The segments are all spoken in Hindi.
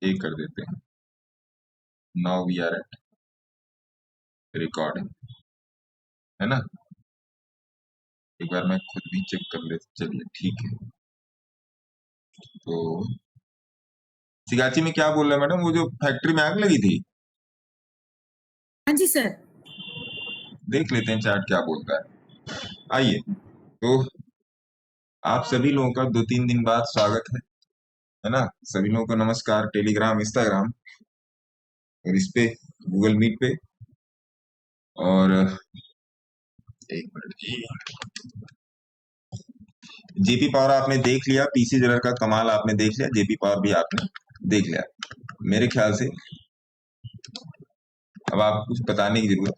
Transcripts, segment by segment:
एक कर देते हैं। Now we are at recording, है ना। एक बार मैं खुद भी चेक कर ले, चलिए ठीक है। तो सिगाची में क्या बोल रहे हैं मैडम, वो जो फैक्ट्री में आग लगी थी, हाँ जी सर। देख लेते हैं चार्ट क्या बोलता है। आइए, तो आप सभी लोगों का 2-3 दिन बाद स्वागत है ना। सभी लोगों को नमस्कार, टेलीग्राम, इंस्टाग्राम और इस पे गूगल मीट पे। और एक मिनट जी, जेपी पावर आपने देख लिया, पीसी जेलर का कमाल आपने देख लिया, जेपी पावर भी आपने देख लिया। मेरे ख्याल से अब आपको कुछ बताने की जरूरत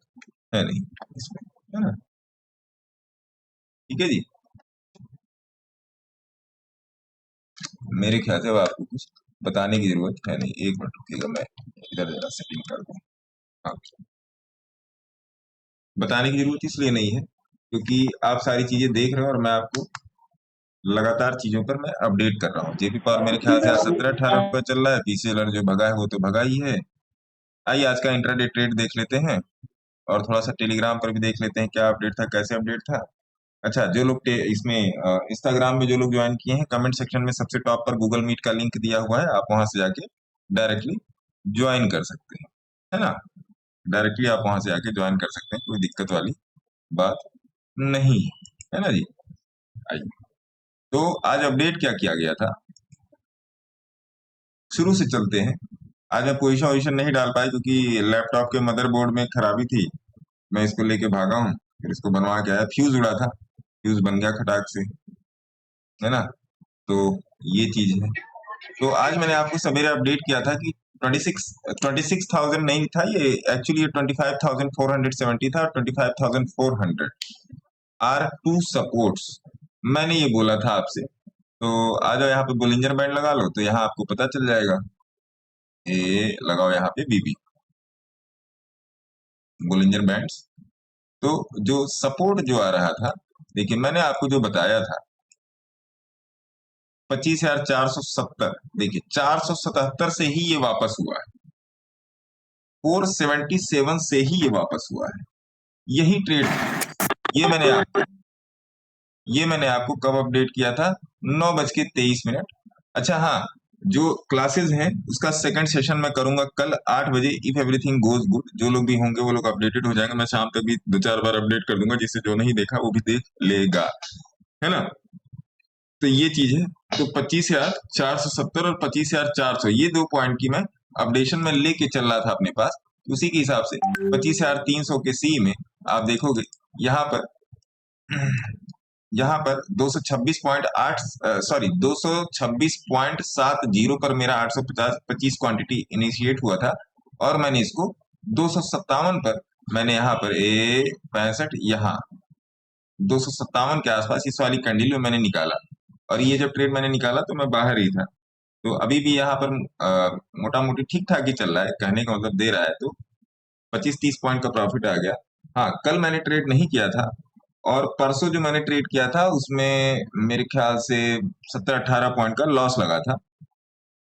है नहीं इसमें, है ना। ठीक है जी, मेरे ख्याल से अब आपको कुछ बताने की जरूरत है नहीं। एक मिनट रुकिएगा, मैं इधर जरा सेटिंग कर दूं। हाँ, बताने की जरूरत इसलिए नहीं है क्योंकि आप सारी चीजें देख रहे हो और मैं आपको लगातार चीजों पर मैं अपडेट कर रहा हूँ। जेपी पावर मेरे ख्याल से आज 17-18 रुपये चल रहा है, पीसी जेलर जो भगा है वो तो भगा ही है। आइए आज का इंट्राडे ट्रेड देख लेते हैं और थोड़ा सा टेलीग्राम पर भी देख लेते हैं क्या अपडेट था, कैसे अपडेट था। अच्छा, जो लोग इसमें इंस्टाग्राम में जो लोग ज्वाइन किए हैं, कमेंट सेक्शन में सबसे टॉप पर गूगल मीट का लिंक दिया हुआ है, आप वहां से जाके डायरेक्टली ज्वाइन कर सकते हैं, है ना। डायरेक्टली आप वहां से आके ज्वाइन कर सकते हैं, कोई दिक्कत वाली बात नहीं है ना जी। आइए, तो आज अपडेट क्या किया गया था, शुरू से चलते हैं। आज मैं पोजीशन वोजिशन नहीं डाल पाया क्योंकि लैपटॉप के मदरबोर्ड में खराबी थी, मैं इसको लेके भागा हूँ, फिर इसको बनवा के आया, फ्यूज उड़ा था, फ्यूज बन गया खटाक से, है ना। तो ये चीज है। तो आज मैंने आपको सवेरे अपडेट किया था कि 26,000 नहीं था ये, एक्चुअली ये 25,470 था, 25,400 आर टू सपोर्ट्स, मैंने ये बोला था आपसे। तो आ जाओ यहाँ पे बोलिंजर बैंड लगा लो, तो यहाँ आपको पता चल जाएगा। ये लगाओ यहाँ पे बीबी बोलिंजर बैंड्स। तो जो सपोर्ट जो आ रहा था, देखिए मैंने आपको जो बताया था 25,470, देखिए 477 से ही ये वापस हुआ है, 477 से ही ये वापस हुआ है, यही ट्रेड था। ये मैंने आपको कब अपडेट किया था, 9:23। अच्छा हाँ, जो क्लासेस हैं उसका सेकंड सेशन मैं करूंगा कल 8 बजे, इफ एवरीथिंग गोज गुड। जो लोग भी होंगे वो लोग अपडेटेड हो जाएंगे, मैं शाम तक भी 2-4 बार अपडेट कर दूंगा, जिससे जो नहीं देखा वो भी देख लेगा, है ना। तो ये चीज है। तो 25,470 और 25,400, ये 2 पॉइंट की मैं अपडेशन में लेके चल रहा था अपने पास। उसी के हिसाब से 25,300 के सी में आप देखोगे यहाँ पर, यहाँ पर 226.8, सॉरी 226.70 पर मेरा 825 क्वांटिटी इनिशिएट हुआ था, और मैंने इसको 257 पर, मैंने यहाँ पर 65 यहाँ 257 के आसपास इस वाली कैंडल में मैंने निकाला, और ये जब ट्रेड मैंने निकाला तो मैं बाहर ही था। तो अभी भी यहाँ पर मोटा मोटी ठीक ठाक ही चल रहा है, कहने का मतलब दे रहा है। तो 25-30 पॉइंट का प्रॉफिट आ गया। हाँ, कल मैंने ट्रेड नहीं किया था, और परसों जो मैंने ट्रेड किया था उसमें मेरे ख्याल से 17-18 पॉइंट का लॉस लगा था,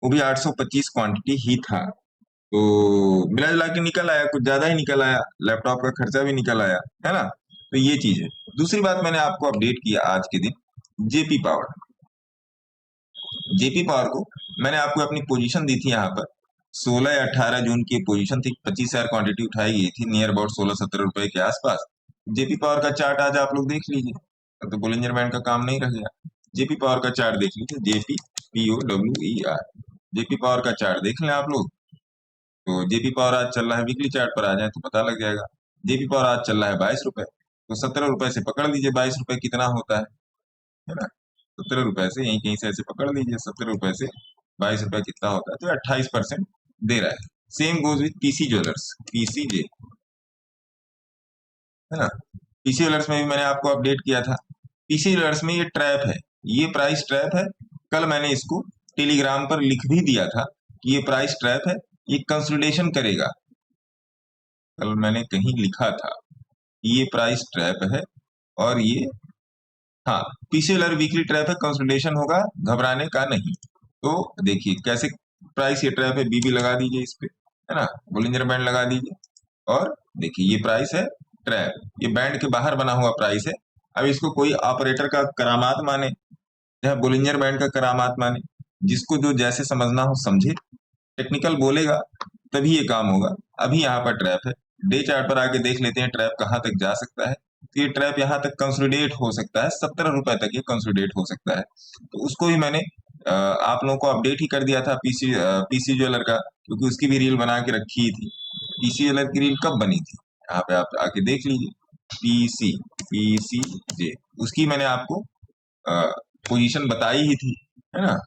वो भी 825 क्वांटिटी ही था। तो मिला जुला के निकल आया, कुछ ज्यादा ही निकल आया, लैपटॉप का खर्चा भी निकल आया, है ना। तो ये चीज है। दूसरी बात मैंने आपको अपडेट किया आज के दिन जेपी पावर। जेपी पावर को मैंने आपको अपनी पोजीशन दी थी यहाँ पर, 16 या 18 जून की पोजीशन थी, 25,000 क्वांटिटी उठाई गई थी, नियर अबाउट 16-17 रुपए के आसपास। जेपी पावर का चार्ट आज आप लोग देख लीजिए, अब तो बोलिंजर बैंड का काम नहीं रह गया। जेपी पावर का चार्ट देख लीजिए, JPPOWER, जेपी पावर का चार्ट देख लें आप लोग। तो जेपी पावर आज चल रहा है, वीकली चार्ट पर आ जाए तो पता लग जाएगा। जेपी पावर आज चल रहा है 22 रुपए, तो 17 रुपए से पकड़ लीजिए 22 रुपए कितना होता है ना। 17 रुपए से यहीं कहीं से ऐसे पकड़ लीजिए, 17 रुपए से 22 रुपए कितना होता है, तो 28% दे रहा है। Same goes with PC jewellers, PCJ, है ना। पीसी ज्वेलर्स में भी मैंने आपको अपडेट किया था। पीसी ज्वेलर्स में ये ट्रैप है, ये प्राइस ट्रैप है। कल मैंने इसको टेलीग्राम पर लिख भी दिया था कि ये प्राइस ट्रैप है, ये कंसोलिडेशन करेगा। कल मैंने कहीं लिखा था ये प्राइस ट्रैप है, और ये, हाँ, पीसी ज्वेलर वीकली ट्रैप है, कंसोलिडेशन होगा, घबराने का नहीं। तो देखिए कैसे प्राइस, ये ट्रैप है, बी भी लगा दीजिए इस पे, है ना, बोलिंजर बैंड लगा दीजिए। और देखिए ये प्राइस है ट्रैप, ये बैंड के बाहर बना हुआ प्राइस है। अब इसको कोई ऑपरेटर का करामात माने या बोलिंजर बैंड का करामात माने, जिसको जो जैसे समझना हो समझे, टेक्निकल बोलेगा तभी ये काम होगा। अभी यहाँ पर ट्रैप है, डे चार्ट पर आके देख लेते हैं ट्रैप कहाँ तक जा सकता है। तो ये ट्रैप यहाँ तक कंसोलिडेट हो सकता है, 17 रुपए तक ये कंसोलिडेट हो सकता है। तो उसको भी मैंने आप लोगों को अपडेट ही कर दिया था पीसी ज्वेलर का, क्योंकि उसकी भी रील बना के रखी ही थी। पीसी ज्वेलर की रील कब बनी थी, यहाँ पे आप आके देख लीजिए, पीसी पीसी जे, उसकी मैंने आपको पोजीशन बताई ही थी, है ना।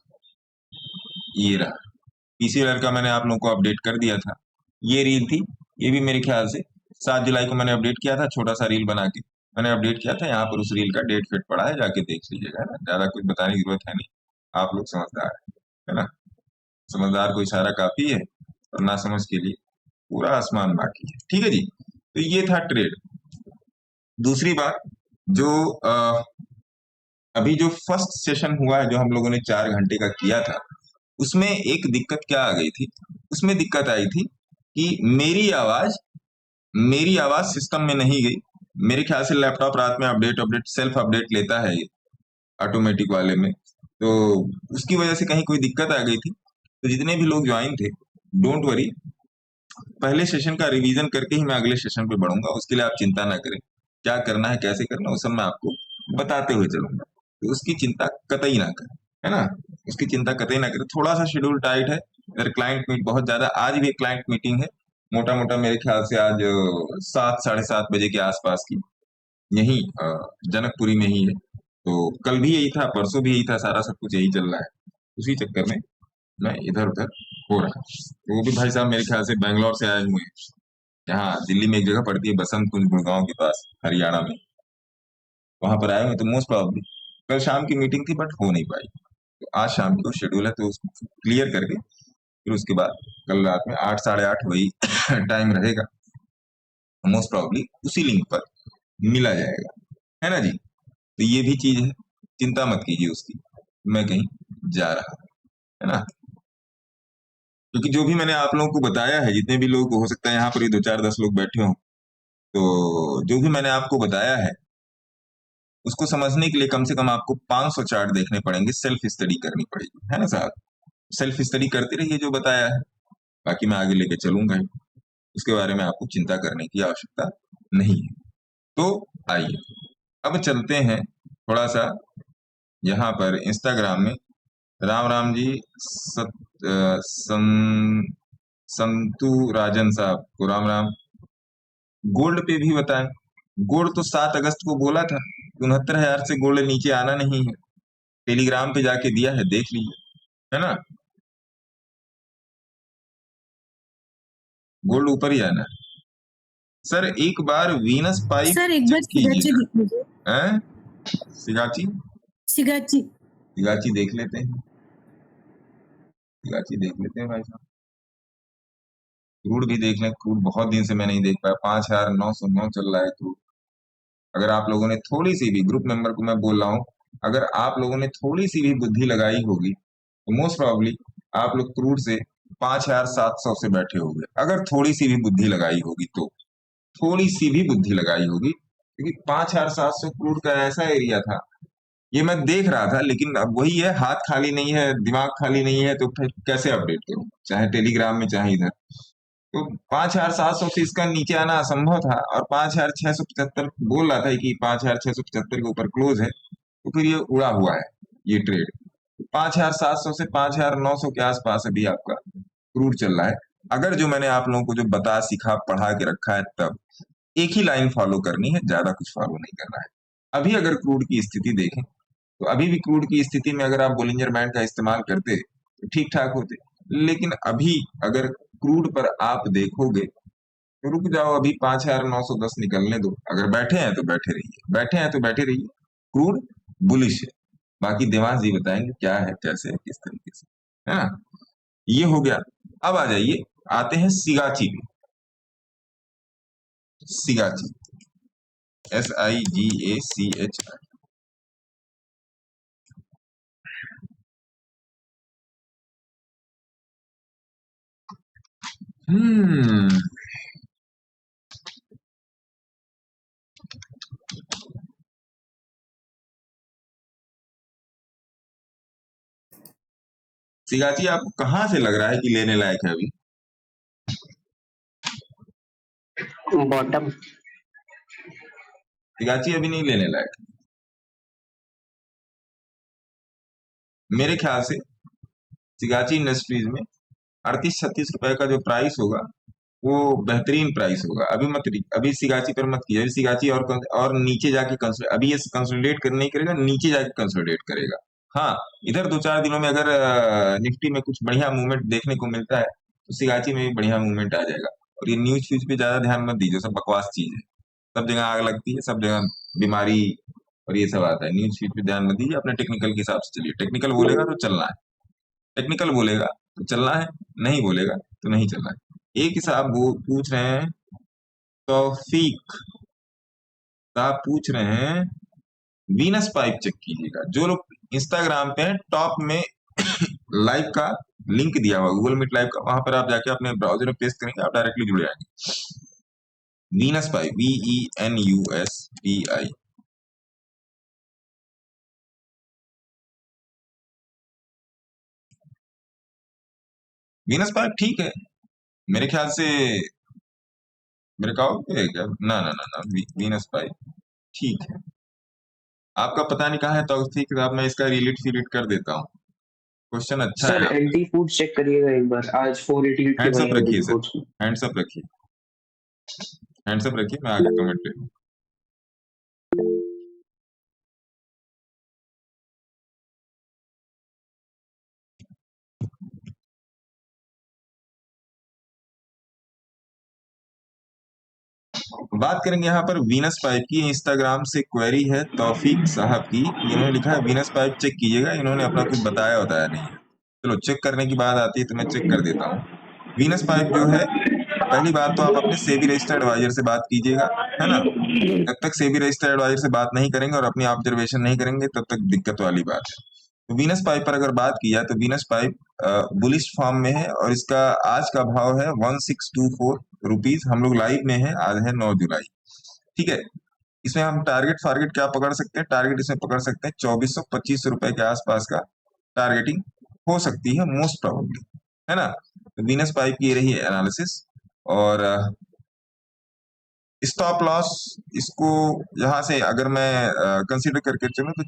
ये रहा पीसीआर का, मैंने आप लोगों को अपडेट कर दिया था। ये रील थी, ये भी मेरे ख्याल से 7 जुलाई को मैंने अपडेट किया था, छोटा सा रील बना के मैंने अपडेट किया था। यहाँ पर उस रील का डेट फिट पड़ा है, जाके देख लीजिएगा, है ना, ज्यादा कुछ बताने की जरूरत है नहीं, आप लोग समझदार है ना, समझदार को इशारा काफी है, और ना समझ के लिए पूरा आसमान बाकी है। ठीक है जी, तो ये था ट्रेड। दूसरी बात, जो अभी जो फर्स्ट सेशन हुआ है, जो हम लोगों ने 4 घंटे का किया था, उसमें एक दिक्कत क्या आ गई थी, उसमें दिक्कत आई थी कि मेरी आवाज सिस्टम में नहीं गई। मेरे ख्याल से लैपटॉप रात में अपडेट अपडेट सेल्फ अपडेट लेता है ये, ऑटोमेटिक वाले में, तो उसकी वजह से कहीं कोई दिक्कत आ गई थी। तो जितने भी लोग ज्वाइन थे, डोंट वरी, पहले सेशन का रिवीजन करके ही मैं अगले सेशन पे बढ़ूंगा, उसके लिए आप चिंता ना करें। क्या करना है, कैसे करना है, वो सब मैं आपको बताते हुए चलूंगा, तो उसकी चिंता कतई ना करें, है ना, उसकी चिंता कतई ना करें। थोड़ा सा शेड्यूल टाइट है, इधर क्लाइंट मीट बहुत ज्यादा, आज भी एक क्लाइंट मीटिंग है, मोटा मोटा मेरे ख्याल से आज 7 साढ़े 7 बजे के आसपास की, यही जनकपुरी में ही है। तो कल भी यही था, परसों भी यही था, सारा सब कुछ यही चल रहा है, उसी चक्कर में मैं इधर उधर हो रहा है। तो वो भी भाई साहब मेरे ख्याल से बैंगलोर से आए हुए हैं, यहाँ दिल्ली में एक जगह पड़ती है बसंत कुंज, गुड़गांव के पास, हरियाणा में, वहां पर आए हुए। तो मोस्ट प्रॉब्लली कल शाम की मीटिंग थी, बट हो नहीं पाई, तो आज शाम को शेड्यूल है, तो उसको क्लियर करके फिर उसके बाद कल रात में 8 साढ़े 8 वही टाइम रहेगा, मोस्ट प्रॉब्लली उसी लिंक पर मिला जाएगा, है ना जी। तो ये भी चीज है, चिंता मत कीजिए उसकी, मैं कहीं जा रहा हूं, है ना, क्योंकि जो भी मैंने आप लोगों को बताया है, जितने भी लोग, हो सकता है यहाँ पर ये 2 4 10 लोग बैठे हों, तो जो भी मैंने आपको बताया है, उसको समझने के लिए कम से कम आपको 500 चार्ट देखने पड़ेंगे, सेल्फ स्टडी करनी पड़ेगी, है ना साहब। सेल्फ स्टडी करते रहिए जो बताया है, बाकी मैं आगे लेके चलूंगा ही, उसके बारे में आपको चिंता करने की आवश्यकता नहीं है। तो आइए अब चलते हैं थोड़ा सा यहाँ पर इंस्टाग्राम में। राम राम जी, सत, संतु राजन साहब को राम राम। गोल्ड पे भी बताएं, गोल्ड तो 7 अगस्त को बोला था, 69,000 से गोल्ड नीचे आना नहीं है, टेलीग्राम पे जाके दिया है, देख लीजिए, है ना, गोल्ड ऊपर ही आना है। सर एक बार वीनस पाइप सर एक बार चेक सिगाची कीजिएगा, देख लीजिए, हैं, सिगाची सिगाची। सिगाची देख लेते हैं, सिगाची देख लेते हैं भाई साहब। क्रूड भी देख लें, क्रूड बहुत दिन से मैं नहीं देख पाया, 5,909 चल रहा है क्रूड। अगर आप लोगों ने थोड़ी सी भी, ग्रुप मेंबर को मैं बोल रहा हूँ, अगर आप लोगों ने थोड़ी सी भी बुद्धि लगाई होगी, तो मोस्ट प्रॉब्ली आप लोग क्रूड से 5,700 से बैठे होंगे, अगर थोड़ी सी भी बुद्धि लगाई होगी तो, थोड़ी सी भी बुद्धि लगाई होगी, क्योंकि 5,700 क्रूड का ऐसा एरिया था, ये मैं देख रहा था, लेकिन अब वही है, हाथ खाली नहीं है, दिमाग खाली नहीं है, तो फिर कैसे अपडेट करूं, चाहे टेलीग्राम में चाहे इधर। तो 5,700 से इसका नीचे आना असंभव था, और 5,675 बोल रहा था कि 5,675 के ऊपर क्लोज है, तो फिर ये उड़ा हुआ है ये ट्रेड। 5,700 से 5,900 के आसपास अभी आपका क्रूड चल रहा है। अगर जो मैंने आप लोगों को जो बता सिखा पढ़ा के रखा है, तब एक ही लाइन फॉलो करनी है, ज्यादा कुछ फॉलो नहीं करना है। अभी अगर क्रूड की स्थिति देखें, तो अभी भी क्रूड की स्थिति में अगर आप बोलिंजर बैंड का इस्तेमाल करते तो ठीक ठाक होते, लेकिन अभी अगर क्रूड पर आप देखोगे, तो रुक जाओ, अभी 5,910 निकलने दो, अगर बैठे हैं तो बैठे रहिए, बैठे हैं तो बैठे रहिए, क्रूड बुलिश है, बाकी देवांश जी बताएंगे क्या है, कैसे है, किस तरीके से, है ना। ये हो गया। अब आ जाइए, आते हैं सिगाची पे, सिगाची, SIGACH। हम्म सिगाची आपको कहाँ से लग रहा है कि लेने लायक है अभी? बॉटम। सिगाची अभी नहीं लेने लायक। मेरे ख्याल से सिगाची इंडस्ट्रीज में 38-36 रुपए का जो प्राइस होगा वो बेहतरीन प्राइस होगा। अभी मत, अभी सिगाची पर मत कीजिए। अभी सिगाची और नीचे जाके अभी ये कंसोलिडेट कर नहीं करेगा, नीचे जाके कंसोलिडेट करेगा। हाँ, इधर 2-4 दिनों में अगर निफ्टी में कुछ बढ़िया मूवमेंट देखने को मिलता है तो सिगाची में भी बढ़िया मूवमेंट आ जाएगा। और ये न्यूज फ्यूज पे ज्यादा ध्यान मत दीजिए, सब बकवास चीज है। सब जगह आग लगती है, सब जगह बीमारी और ये सब आता है। न्यूज फीड पे ध्यान मत दीजिए, अपने टेक्निकल के हिसाब से चलिए। टेक्निकल बोलेगा तो चलना है, टेक्निकल बोलेगा तो चलना है, नहीं बोलेगा तो नहीं चलना है। एक हिसाब वो पूछ रहे हैं, तौफीक साहब पूछ रहे हैं वीनस पाइप चेक कीजिएगा। जो लोग इंस्टाग्राम पे हैं, टॉप में लाइव का लिंक दिया हुआ गूगल मीट लाइव का, वहां पर आप जाके अपने ब्राउजर में पेस्ट करेंगे, आप डायरेक्टली जुड़ जाएंगे। Venus pipe, VENUSPI। Venus pipe ठीक है मेरे ख्याल से। मेरे अकाउंट पे है क्या? ना ना ना ना, वीनस पाइप ठीक है। आपका पता नहीं कहाँ है तौफीक साहब, मैं इसका रिलीट फिलिट कर देता हूँ। क्वेश्चन अच्छा सर है आपका। एलटी फूड चेक करिएगा एक बार, आज 488 के हैंड्स भाई अप एलटी रखिए सर, फूड्स में। हैंड्स अप रखिए, हैंड्स अप रखिए, मैं आगे कमेंट ले लूँ। बात करेंगे यहाँ पर वीनस पाइप की। इंस्टाग्राम से क्वेरी है तौफीक साहब की, इन्होंने लिखा है वीनस पाइप चेक कीजिएगा। इन्होंने अपना कुछ बताया बताया नहीं है। चलो चेक करने की बात आती है तो मैं चेक कर देता हूँ। वीनस पाइप जो है, पहली बात तो आप अपने सेबी रजिस्टर्ड एडवाइजर से बात कीजिएगा, है ना। जब तक सेबी रजिस्टर्ड एडवाइजर से बात नहीं करेंगे और अपनी ऑब्जर्वेशन नहीं करेंगे तब तक दिक्कत वाली बात है। तो वीनस पाइप पर अगर बात की जाए तो वीनस पाइप बुलिश फॉर्म में है और इसका आज का भाव है 1624 रुपीज। हम लोग लाइव में है, आज है 9 जुलाई। ठीक है। इसमें हम टारगेट फारगेट क्या पकड़ सकते हैं? टारगेट इसमें पकड़ सकते हैं 2425 रुपए के आसपास का टारगेटिंग हो सकती है मोस्ट प्रोबेबली, है ना। तो वीनस पाइप की ये रही एनालिसिस। और स्टॉप लॉस इसको यहाँ से अगर मैं कंसीडर करके चलूँ तो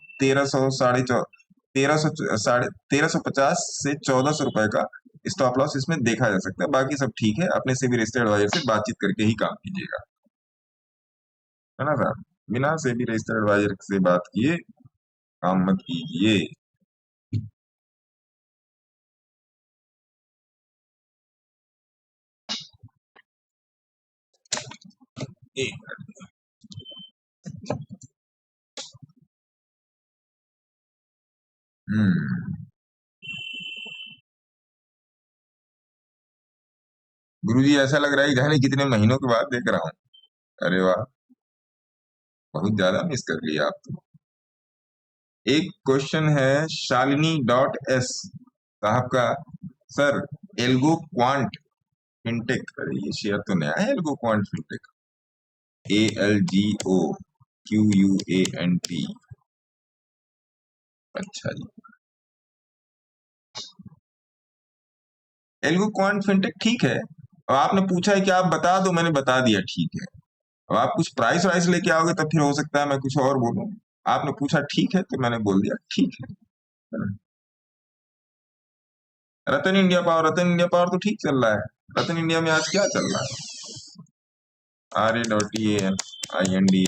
1350 से 1400 रुपए का स्टॉप लॉस इसमें देखा जा सकता है। बाकी सब ठीक है, अपने से भी रजिस्टर्ड एडवाइजर से बातचीत करके ही काम कीजिएगा, है ना साहब। बिना से भी रजिस्टर्ड एडवाइजर से बात किए काम मत कीजिए। हम्म गुरुजी ऐसा लग रहा है कि जाने कितने महीनों के बाद देख रहा हूँ। अरे वाह, बहुत ज्यादा मिस कर लिया आप तो। एक क्वेश्चन है शालिनी.S साहब का। सर, एल्गो क्वांट फिनटेक, अरे ये शेयर तो नया है, एल्गो क्वांट फिनटेक, ALGOQUANT। अच्छा जी, एल्गो क्वांट फिनटेक ठीक है। अब आपने पूछा है कि आप बता दो, मैंने बता दिया ठीक है। अब आप कुछ प्राइस वाइस लेके आओगे तब फिर हो सकता है मैं कुछ और बोलूं। आपने पूछा ठीक है तो मैंने बोल दिया ठीक है। रतन इंडिया पावर, रतन इंडिया पावर तो ठीक चल रहा है। रतन इंडिया में आज क्या चल रहा है? RATANINDI,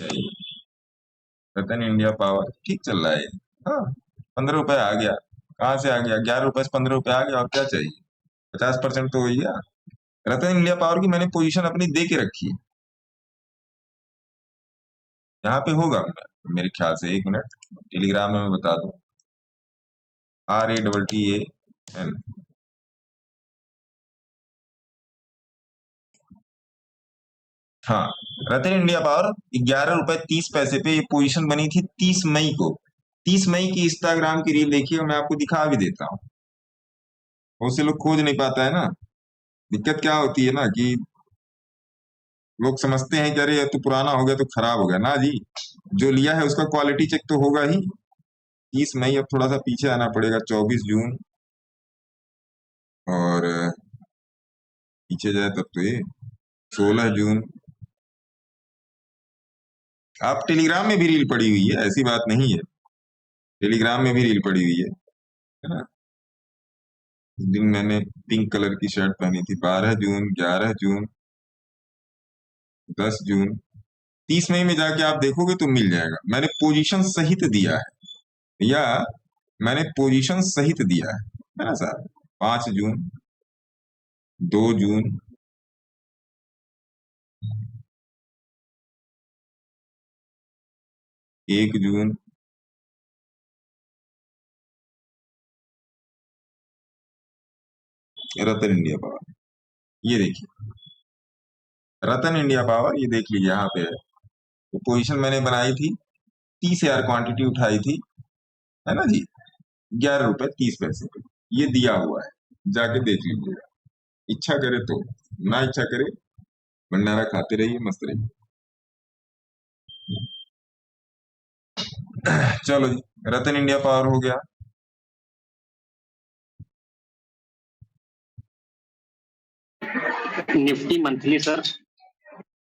रतन इंडिया पावर ठीक चल रहा है। हाँ, 15 रुपए आ गया। कहाँ से आ गया? 11 रुपए से 15 रुपए आ गया, और क्या चाहिए? 50% तो हो ही गया। रतन इंडिया पावर की मैंने पोजीशन अपनी दे के रखी है, यहाँ पे होगा मेरे ख्याल से। 1 मिनट, टेलीग्राम में मैं बता दूं। RATTAN। हाँ, रतन इंडिया पावर 11 रुपए 30 पैसे पे ये पोजीशन बनी थी 30 मई को। 30 मई की इंस्टाग्राम की रील देखिए, मैं आपको दिखा भी देता हूँ। बहुत से लोग खोज नहीं पाता है ना। दिक्कत क्या होती है ना कि लोग समझते हैं कि अरे ये तो पुराना हो गया तो खराब हो गया ना जी। जो लिया है उसका क्वालिटी चेक तो होगा ही। 30 मई, अब थोड़ा सा पीछे आना पड़ेगा, 24 जून, और पीछे जाए तब तो ये 16 जून। आप टेलीग्राम में भी रील पड़ी हुई है, ऐसी बात नहीं है, टेलीग्राम में भी रील पड़ी हुई है ना। उस दिन मैंने पिंक कलर की शर्ट पहनी थी, 12 जून, 11 जून, 10 जून। 30 मई में जाके आप देखोगे तो मिल जाएगा, मैंने पोजीशन सहित दिया है, या मैंने पोजीशन सहित दिया है ना सर। 5 जून, 2 जून, 1 जून, रतन इंडिया पावर, ये देखिए रतन इंडिया पावर, ये देख लीजिए यहाँ पे है। तो पोजीशन मैंने बनाई थी, 30,000 क्वांटिटी उठाई थी, है ना जी, 11 रुपए 30 पैसे पे, ये दिया हुआ है, जाके देख लीजिएगा। इच्छा करे तो, ना इच्छा करे भंडारा खाते रहिए, मस्त रहिए। चलो जी, रतन इंडिया पावर हो गया। Nifty monthly sir.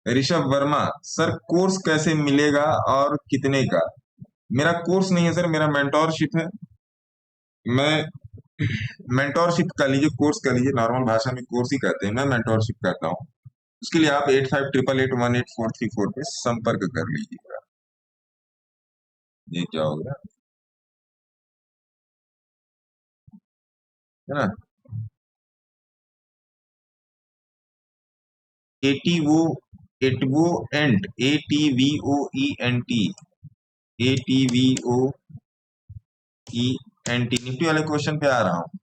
Rishabh Verma, sir course कैसे मिलेगा और कितने का? मेरा कोर्स नहीं है सर, मेरा मेंटोरशिप है। मैं मेंटोरशिप का लीजिए, कोर्स का लीजिए, नॉर्मल भाषा में कोर्स ही कहते हैं, मैं मेंटोरशिप कहता हूँ। उसके लिए आप 8588818434 पे संपर्क कर लीजिएगा। ये क्या हो गया, है ना। एटीवो एटवो एंट, ATVOENT, ATVOENT, निफ्टी वाले क्वेश्चन पे आ रहा हूँ।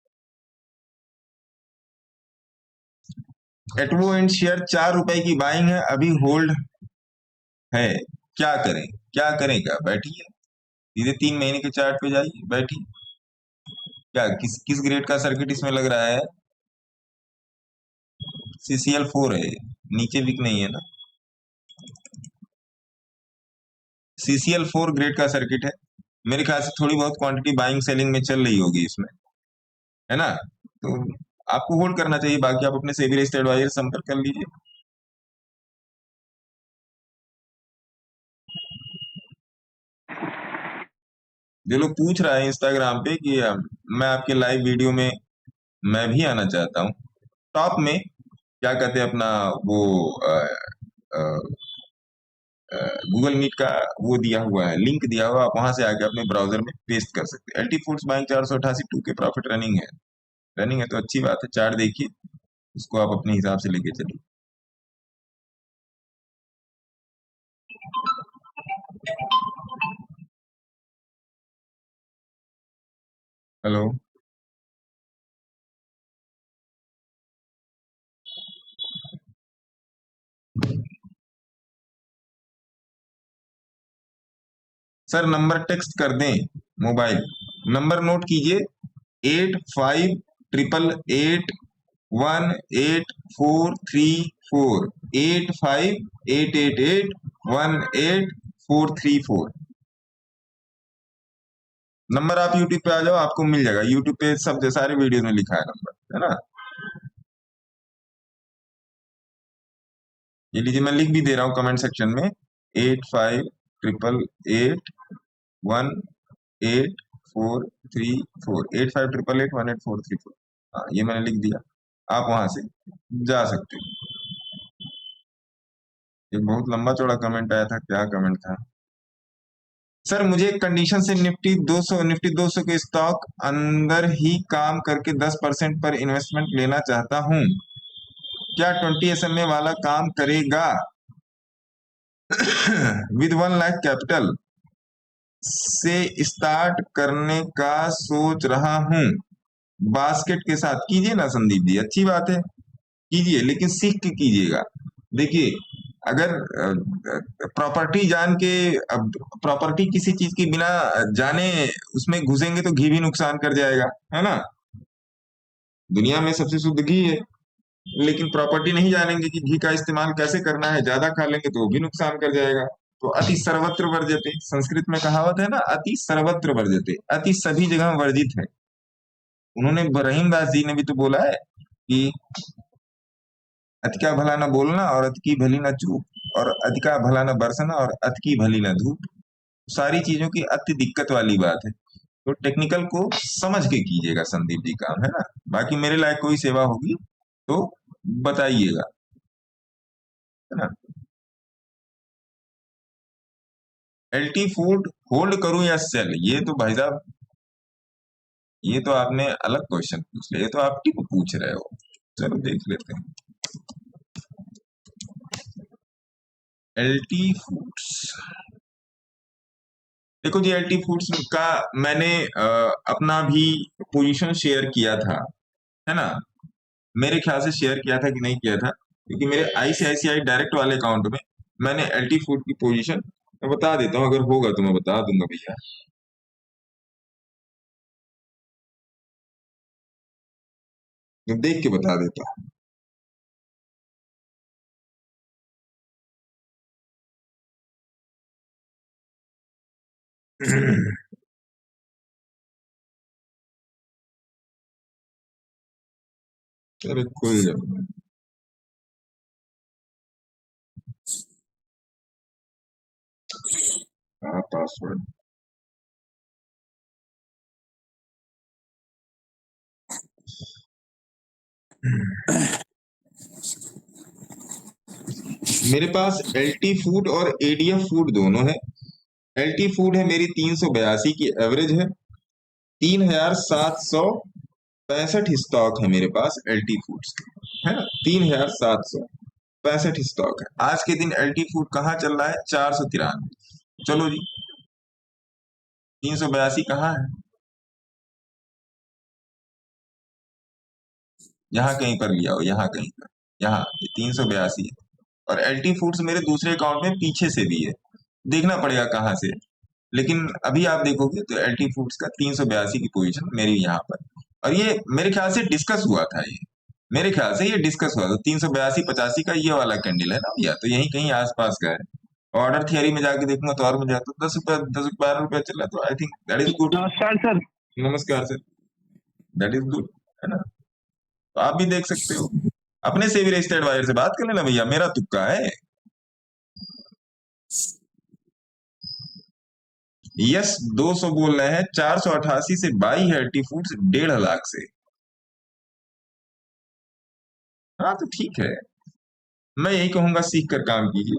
एटवो एंड शेयर 4 रुपए की बाइंग है, अभी होल्ड है, क्या करें? क्या करेगा, बैठिए सीधे 3 महीने के चार्ट पे जाइए, बैठिए। क्या किस किस ग्रेड का सर्किट इसमें लग रहा है? CCL4 है, नीचे विक नहीं है ना। CCL4 ग्रेड का सर्किट है, मेरे ख्याल से थोड़ी बहुत क्वांटिटी बाइंग सेलिंग में चल रही होगी इसमें, है ना। तो आपको होल्ड करना चाहिए, बाकी आप अपने सेबी रजिस्टर्ड एडवाइजर संपर्क कर लीजिए। जो लोग पूछ रहा है इंस्टाग्राम पे कि मैं आपके लाइव वीडियो में मैं भी आना चाहता हूँ, टॉप में क्या कहते हैं अपना वो गूगल मीट का वो दिया हुआ है, लिंक दिया हुआ, आप वहां से आके अपने ब्राउजर में पेस्ट कर सकते हैं। एलटी फूड्स बाइंग 488 2 के प्रॉफिट रनिंग है, रनिंग है तो अच्छी बात है। चार्ट देखिए, उसको आप अपने हिसाब से लेके चलिए। हेलो, सर नंबर टेक्स्ट कर दें, मोबाइल नंबर नोट कीजिए, 8588818434, 8588818434। नंबर आप यूट्यूब पे आ जाओ, आपको मिल जाएगा, यूट्यूब पे सब सारे वीडियो में लिखा है नंबर, है ना। ये लीजिए, मैं लिख भी दे रहा हूँ कमेंट सेक्शन में, 8588818434, 8588818434। हाँ, ये मैंने लिख दिया, आप वहां से जा सकते हो। एक बहुत लंबा चौड़ा कमेंट आया था, क्या कमेंट था? सर मुझे एक कंडीशन से निफ्टी 200 के स्टॉक अंदर ही काम करके 10% पर इन्वेस्टमेंट लेना चाहता हूं, क्या 20 SMA वाला काम करेगा? विद 1 लाख कैपिटल से स्टार्ट करने का सोच रहा हूं, बास्केट के साथ। कीजिए ना संदीप जी, अच्छी बात है, कीजिए, लेकिन सीख के कीजिएगा। देखिए, अगर प्रॉपर्टी जान के, अब प्रॉपर्टी किसी चीज की बिना जाने उसमें घुसेंगे तो घी भी नुकसान कर जाएगा, है ना। दुनिया में सबसे शुद्ध घी है, लेकिन प्रॉपर्टी नहीं जानेंगे कि घी का इस्तेमाल कैसे करना है, ज्यादा खा लेंगे तो वो भी नुकसान कर जाएगा। तो अति सर्वत्र वर्जते, संस्कृत में कहावत है ना, अति सर्वत्र वर्जते, अति सभी जगह वर्जित है। उन्होंने रहीमदास जी ने भी तो बोला है कि अति का भला न बोलना और अति की भली न चूक, और अति का भला न बरसना और अति की भली न धूप। सारी चीजों की अति दिक्कत वाली बात है। तो टेक्निकल को समझ के कीजिएगा संदीप जी काम, है ना। बाकी मेरे लायक कोई सेवा होगी तो बताइएगा, है ना। एलटी फूड होल्ड करूं या सेल, ये तो भाई साहब, ये तो आपने अलग क्वेश्चन पूछ लिया, ये तो आप टिप पूछ रहे हो। चलो देख लेते हैं। एलटी फूड्स, देखो जी, एलटी फूड्स का मैंने अपना भी पोजीशन शेयर किया था, है ना। मेरे ख्याल से शेयर किया था कि नहीं किया था, क्योंकि मेरे आईसीआईसीआई डायरेक्ट वाले अकाउंट में मैंने एलटी फूड की पोजीशन मैं बता देता हूँ, अगर होगा तो मैं बता दूंगा भैया। मैं देख के बता देता हूँ। अरे खुल जाओ, पासवर्ड। मेरे पास एलटी फूड और एडीएफ फूड दोनों है। एलटी फूड है मेरी 382 की एवरेज है, 3765 स्टॉक है मेरे पास एलटी फूड्स के, है ना। 3765 स्टॉक है। आज के दिन एलटी फूड कहाँ चल रहा है, 493। चलो जी, 382 कहाँ है, यहाँ कहीं पर लिया हो, यहाँ कहीं पर, यहाँ 382 है। और एलटी फूड्स मेरे दूसरे अकाउंट में पीछे से भी है, देखना पड़ेगा कहाँ से, लेकिन अभी आप देखोगे तो एलटी फूड्स का 382 की पोजीशन मेरी यहाँ पर। और ये मेरे ख्याल से डिस्कस हुआ था, ये मेरे ख्याल से ये डिस्कस हुआ था 382-85 का ये वाला कैंडल है ना भैया, तो यही कहीं आसपास का है। ऑर्डर थियरी में जाके देखूंगा तो और में जाता 10-12 रुपया चल रहा, तो I think that is good. नमस्कार सर। नमस्कार सर, दैट इज गुड, है ना। तो आप भी देख सकते हो, अपने से भी रजिस्टर्ड एडवाइजर से बात कर लेना भैया, मेरा तुक्का है। यस 200 बोल रहे हैं, 488 से बाई है एलटी फूड्स 1.5 लाख से। हाँ तो ठीक है, मैं यही कहूंगा सीख कर काम कीजिए,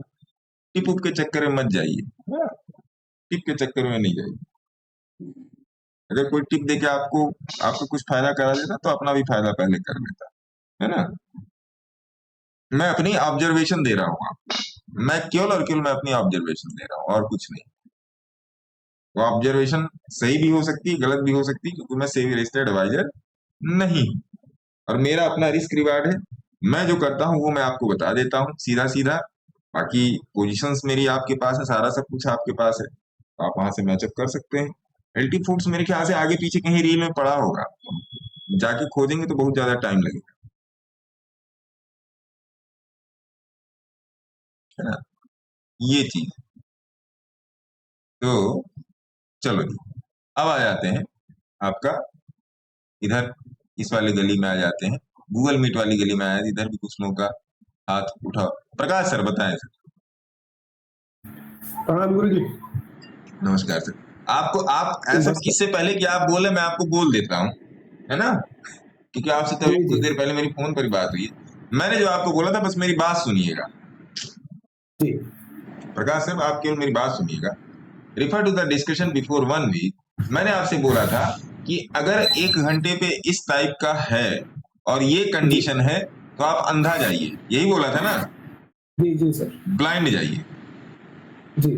टिप उप के चक्कर में मत जाइए, हाँ, टिप के चक्कर में नहीं जाइए। अगर कोई टिप देके आपको कुछ फायदा करा देता तो अपना भी फायदा पहले कर लेता, है ना। मैं अपनी ऑब्जर्वेशन दे रहा हूँ आपको, मैं केवल और केवल मैं अपनी ऑब्जर्वेशन दे रहा हूँ और कुछ नहीं। वो ऑब्जर्वेशन सही भी हो सकती है, गलत भी हो सकती है, क्योंकि मैं सेबी रजिस्टर्ड एडवाइजर नहीं हूँ और मेरा अपना रिस्क रिवार्ड है। मैं जो करता हूँ वो मैं आपको बता देता हूँ सीधा सीधा। बाकी पोजीशंस मेरी आपके पास है, सारा सब कुछ आपके पास है, तो आप वहां से मैचअप कर सकते हैं। एलटी फूड्स मेरे ख्याल से आगे पीछे कहीं रील में पड़ा होगा, जाके खोजेंगे तो बहुत ज्यादा टाइम लगेगा, है ना, ये चीज। तो चलो जी, अब आ जाते हैं आपका इधर, इस वाली गली में आ जाते हैं, गूगल मीट वाली गली में आया, इधर भी कुछ लोगों का हाथ उठाओ। प्रकाश सर बताएं सर। प्रणाम गुरु जी। नमस्कार सर। आप ऐसा इससे पहले कि आप बोले मैं आपको बोल देता हूँ, है ना, क्योंकि आपसे तभी कुछ देर पहले मेरी फोन पर बात हुई है। मैंने जो आपको बोला था बस मेरी बात सुनिएगा। प्रकाश सर आप केवल मेरी बात सुनिएगा। Refer to the discussion before 1 week. मैंने आपसे बोला था कि अगर 1 घंटे पे इस टाइप का है और ये कंडीशन है तो आप अंधा जाइए, यही बोला था ना। जी जी सर। ब्लाइंड जाइए जी,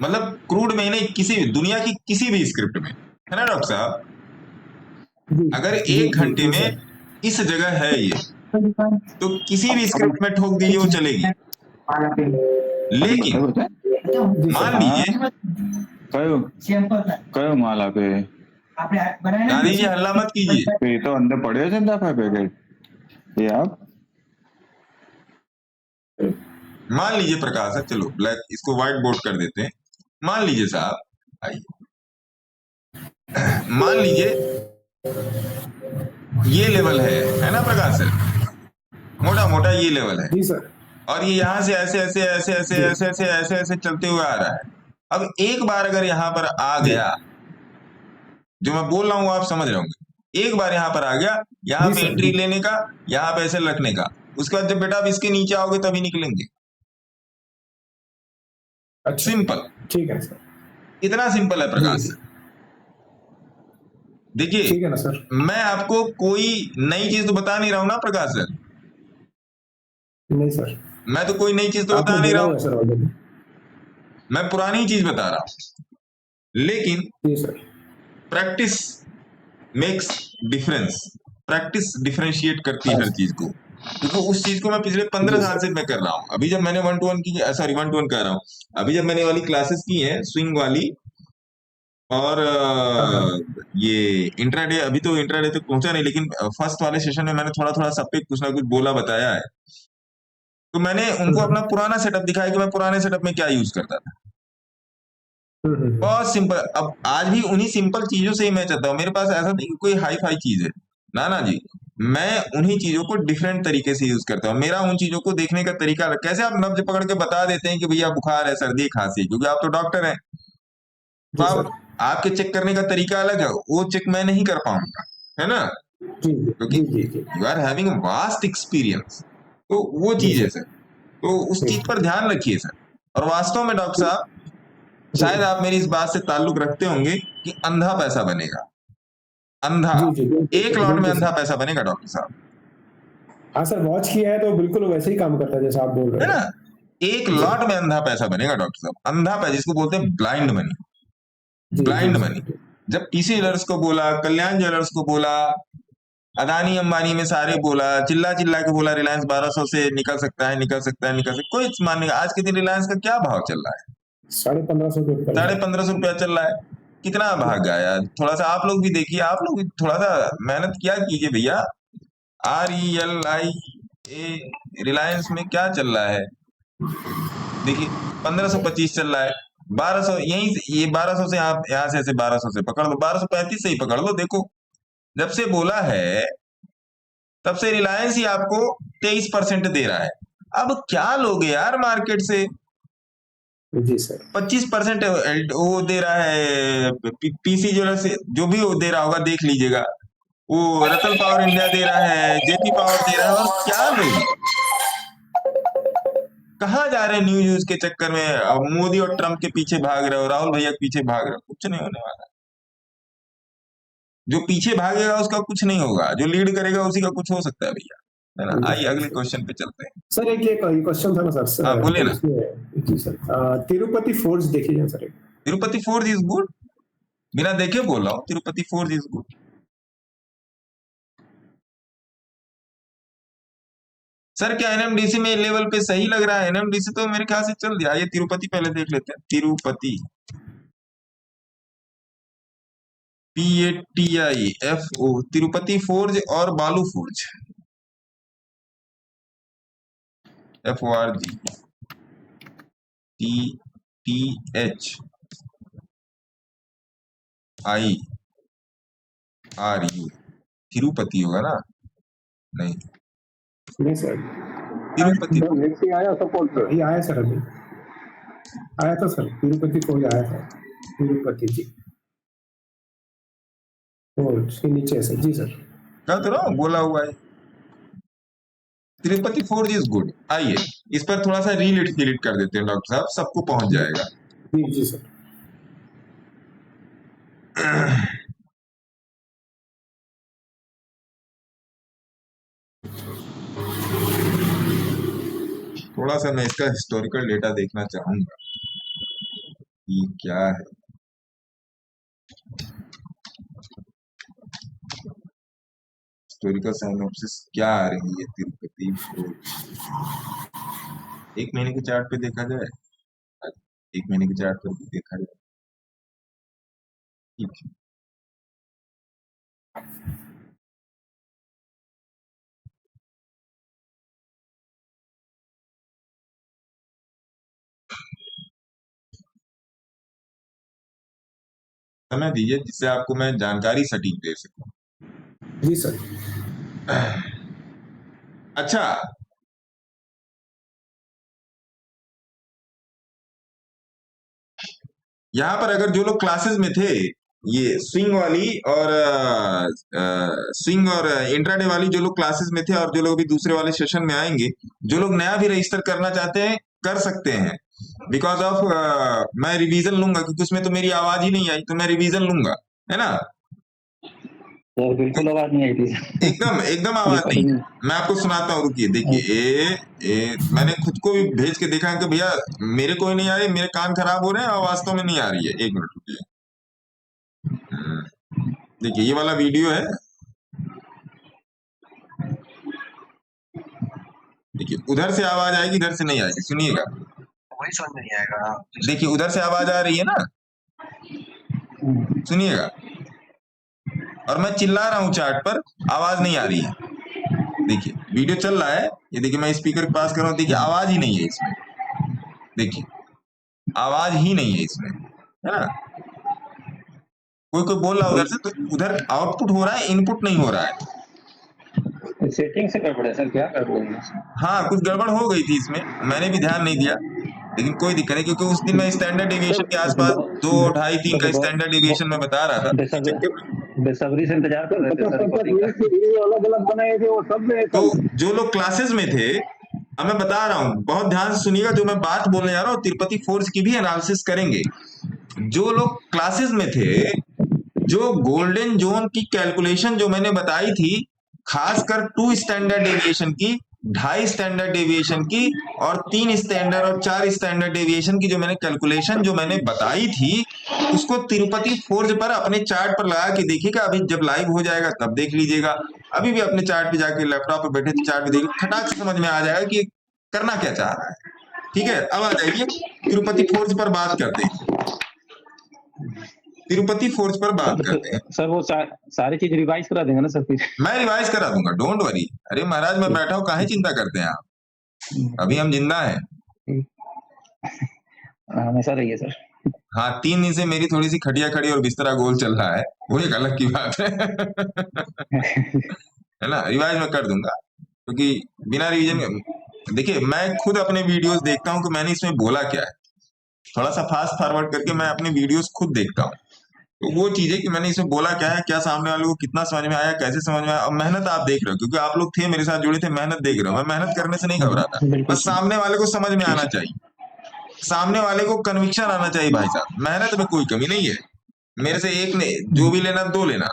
मतलब क्रूड में नहीं, किसी दुनिया की किसी भी स्क्रिप्ट में, है ना डॉक्टर साहब। अगर 1 घंटे में इस जगह है ये तो किसी भी स्क्रिप्ट में ठोक दीजिए वो चलेगी। लेकिन मान लीजिए कयो माल आपे गांधी जी हल्ला मत कीजिए, ये तो अंदर पड़े थे पैकेट ये आप मान लीजिए प्रकाश है, चलो ब्लैक इसको व्हाइट बोर्ड कर देते हैं। मान लीजिए साहब, आइए मान लीजिए ये लेवल है ना प्रकाश सर, मोटा मोटा ये लेवल है, जी सर। और ये यहाँ से ऐसे ऐसे ऐसे ऐसे जी ऐसे ऐसे ऐसे ऐसे चलते हुए आ रहा है। अब एक बार अगर यहाँ पर आ जी गया, जो मैं बोल रहा हूँ आप समझ रहे होंगे, एक बार यहाँ पर आ गया, यहाँ जी पे सर। एंट्री जी लेने का, यहाँ पे ऐसे रखने का, उसके बाद जब बेटा आप इसके नीचे आओगे तभी निकलेंगे। अच्छा, सिंपल, ठीक है सर। इतना सिंपल है जी प्रकाश। जी, देखिए ठीक है ना सर। मैं आपको कोई नई चीज तो बता नहीं रहा हूं ना प्रकाश सर, नहीं सर, मैं तो कोई नई चीज तो आपने बता नहीं बोला रहा हुआ है हूं, सर ऑलरेडी। मैं पुरानी चीज बता रहा हूं। लेकिन जी sir. Practice makes difference, practice differentiate करती है हाँ हर चीज को, क्योंकि उस चीज को मैं पिछले 15 जी साल सर। से मैं कर रहा हूं। अभी जब मैंने 1 to 1 की, सॉरी 1 to 1 कह रहा हूं, अभी जब मैंने वाली क्लासेस की हैं स्विंग वाली, और हाँ हाँ। ये इंट्राडे, अभी तो इंट्राडे तक पहुंचा नहीं, लेकिन फर्स्ट वाले सेशन में मैंने थोड़ा थोड़ा सब पे कुछ ना कुछ बोला बताया है। तो मैंने उनको अपना हम्म पुराना सेटअप दिखाया कि मैं पुराने सेटअप में क्या यूज करता था। बहुत सिंपल, अब आज भी उन्हीं सिंपल चीजों से ही मैं चलता हूँ। मेरे पास ऐसा नहीं कि कोई हाई फाई चीज है, ना ना जी, मैं उन्हीं चीजों को डिफरेंट तरीके से यूज करता हूँ। मेरा उन चीजों को देखने का तरीका अलग। कैसे आप नब्ज पकड़ के बता देते हैं कि भैया बुखार है, सर्दी खांसी, क्योंकि आप तो डॉक्टर हैं, तो जी आप, सर। आपके चेक करने का तरीका अलग है, वो चेक मैं नहीं कर पाऊंगा, है ना, जी क्योंकि जी जी जी you are having vast experience. तो वो जी चीज है सर। सर, तो उस जी चीज पर ध्यान रखिए सर। और वास्तव में डॉक्टर साहब, जी शायद आप मेरी इस बात से ताल्लुक रखते होंगे कि अंधा पैसा बनेगा, अंधा, जी जी, एक बिल्कुल लॉट में बिल्कुल अंधा सर। पैसा बनेगा डॉक्टर साहब, हाँ सर, वॉच किया है तो बिल्कुल वैसे ही काम करता है जैसा आप बोल है रहे ना, हैं। एक जी लॉट में अंधा पैसा बनेगा डॉक्टर साहब, अंधा पैसा जिसको बोलते हैं ब्लाइंड मनी, जी जी ब्लाइंड सर। मनी। जब पीसी ज्वेलर्स को बोला, कल्याण ज्वेलर्स को बोला, अदानी अंबानी में सारे बोला, चिल्ला चिल्ला के बोला रिलायंस 1200 से निकल सकता है, निकल सकता है, निकल सकता है, कोई मानने का। आज के दिन रिलायंस का क्या भाव चल रहा है? 1550 रुपये कर रहा 1550 रुपया चल रहा है। कितना भाग गया यार, थोड़ा सा आप लोग भी देखिए, आप लोग भी थोड़ा सा मेहनत किया कीजिए भैया। RELIA रिलायंस में क्या चल रहा है, देखिए 1525 चल रहा है। 1200 यहीं से, ये 1200 से आप यहाँ से ऐसे 1200 से पकड़ लो, 1235 से ही पकड़ लो। देखो जब से बोला है तब से रिलायंस ही आपको 23% दे रहा है। अब क्या लोगे यार मार्केट से? है। जी सर। 25% वो दे रहा है, पीसी ज्वेलर्स से जो भी वो दे रहा होगा देख लीजिएगा, वो रतन पावर इंडिया दे रहा है, जेपी पावर दे रहा है, और क्या लोगे? कहाँ जा रहे हैं न्यू न्यूज के चक्कर में? अब मोदी और ट्रम्प के पीछे भाग रहे हो, राहुल भैया के पीछे भाग रहे हो, कुछ नहीं होने वाला। जो पीछे भागेगा उसका कुछ नहीं होगा, जो लीड करेगा उसी का कुछ हो सकता है भैया, है ना। जी आइए सर। अगले क्वेश्चन पे चलते हैं। सर एक एक क्वेश्चन था ना सर, हाँ बोलिए ना। उसमें जी सर, तिरुपति फोर्ट्स देखिए सर एक। तिरुपति फोर्स इज गुड, बिना देखे बोल रहा हूँ, Tirupati force is good. Sir क्या एनएमडीसी में लेवल पे सही लग रहा है? एनएमडीसी तो मेरे ख्याल से चल दिया। ये तिरुपति पहले देख लेते हैं, तिरुपति, PATIFO, तिरुपति फोर्ज और बालू फोर्ज, FORGTHIRU, तिरुपति होगा ना? नहीं, नहीं सर, तिरुपति। नेक्स्ट आया सपोर्ट पे। ये आया सर, अभी आया था सर, तिरुपति फोर्ट आया था। तिरुपति जी फोर्ट के नीचे है सर। जी सर। क्या तो रहा हूँ, बोला हुआ है तिरुपति फोर्ज इज गुड। आइए इस पर थोड़ा सा रीलिट फीलिट कर देते हैं डॉक्टर साहब, सबको पहुंच जी जाएगा। जी जी सर। थोड़ा सा मैं इसका हिस्टोरिकल डेटा देखना चाहूंगा कि क्या है। हिस्टोरिकल साइनॉप्सिस क्या आ रही है तिरुपति फोर्ज? एक महीने के चार्ट पे देखा जाए, एक महीने के चार्ट पर भी देखा जाए, ठीक है। समय दीजिए जिससे आपको मैं जानकारी सटीक दे सकूं। जी सर। अच्छा, यहाँ पर अगर जो लोग क्लासेस में थे, ये स्विंग वाली और स्विंग और इंट्राडे वाली जो लोग क्लासेस में थे और जो लोग भी दूसरे वाले सेशन में आएंगे, जो लोग नया भी रजिस्टर करना चाहते हैं कर सकते हैं। बिकॉज ऑफ मैं रिवीजन लूंगा, क्योंकि उसमें तो मेरी आवाज ही नहीं आई, तो मैं रिवीजन लूंगा, है ना। सर बिल्कुल आवाज नहीं आई थी। एकदम एकदम आवाज नहीं। मैं आपको सुनाता हूँ, रुकिए, देखिए मैंने खुद को भी भेज के देखा कि भैया मेरे को ही नहीं आ रही, मेरे कान खराब हो रहे हैं और वास्तव में नहीं आ रही है। एक मिनट रुकिए। देखिए ये वाला वीडियो है, देखिए उधर से आवाज आएगी, इधर से नहीं आएगी, सुनिएगा। वही समझ नहीं आएगा। देखिए उधर से आवाज आ रही है ना, सुनिएगा। और मैं चिल्ला रहा हूँ चार्ट पर, आवाज नहीं आ रही है। देखिए वीडियो चल रहा है, ये देखिए मैं स्पीकर के पास कर रहा हूँ, देखिए आवाज ही नहीं है इसमें, देखिए आवाज ही नहीं है इसमें, है ना। कोई कोई बोल रहा है उधर से, तो उधर आउटपुट हो रहा है, इनपुट नहीं हो रहा है। सेटिंग से गड़बड़ है सर, क्या कर रहे हैं? हाँ कुछ गड़बड़ हो गई थी इसमें, मैंने भी ध्यान नहीं दिया, लेकिन कोई दिक्कत नहीं, क्योंकि उस दिन मैं स्टैंडर्ड डेविएशन के आसपास 2, 2.5, 3 का स्टैंडर्ड डेविएशन में बता रहा था। बेसब्री से इंतजार कर रहे थे सर। अलग अलग बनाए थे वो सब में। तो जो लोग क्लासेस में थे, अब मैं बता रहा हूँ, बहुत ध्यान से सुनिएगा, जो मैं बात बोलने जा रहा हूँ तिरुपति फोर्स की भी एनालिसिस करेंगे। जो लोग क्लासेस में थे, जो गोल्डन जोन की कैलकुलेशन जो मैंने बताई थी, खासकर 2 स्टैंडर्ड डेविएशन की, 2.5 स्टैंडर्ड डेविएशन की और 3 स्टैंडर्ड और 4 स्टैंडर्ड डेविएशन की जो मैंने कैलकुलेशन जो मैंने बताई थी, उसको तिरुपति फोर्ज पर अपने चार्ट पर लगा के देखिएगा। अभी जब लाइव हो जाएगा तब देख लीजिएगा, अभी भी अपने चार्ट पे जाके लैपटॉप पे बैठे तो चार्ट पे देखिए, खटाक से समझ में आ जाएगा कि करना क्या चाह रहा है। ठीक है, अब आ जाइए तिरुपति फोर्ज पर बात करते हैं, तिरुपति फोर्स पर बात करते हैं। सर वो सारी चीज रिवाइज करा देंगे ना सर फिर? मैं रिवाइज करा दूंगा, डोंट वरी। अरे महाराज मैं बैठा हूँ, काहे चिंता करते हैं आप, अभी हम जिंदा हैं। हमेशा रहिए सर। हाँ 3 दिन से मेरी थोड़ी सी खटिया खड़ी और बिस्तरा गोल चल रहा है, वो एक अलग की बात है ना। रिवाइज मैं कर दूंगा, क्योंकि बिना रिवीजन, देखिए मैं खुद अपने वीडियोस देखता हूँ कि मैंने इसमें बोला क्या है, थोड़ा सा फास्ट फॉरवर्ड करके मैं अपने वीडियोस खुद देखता हूँ, तो वो चीज है कि मैंने इसमें बोला क्या है, क्या सामने वाले को कितना समझ में आया, कैसे समझ में आया। और मेहनत आप देख रहे हो, क्योंकि आप लोग थे मेरे साथ जुड़े थे, मेहनत देख रहे हो, मैं मेहनत करने से नहीं घबराता, बस सामने वाले को समझ में आना चाहिए, सामने वाले को कन्विक्शन आना चाहिए। भाई साहब मेहनत में कोई कमी नहीं है, मेरे से एक ने जो भी लेना 2 लेना,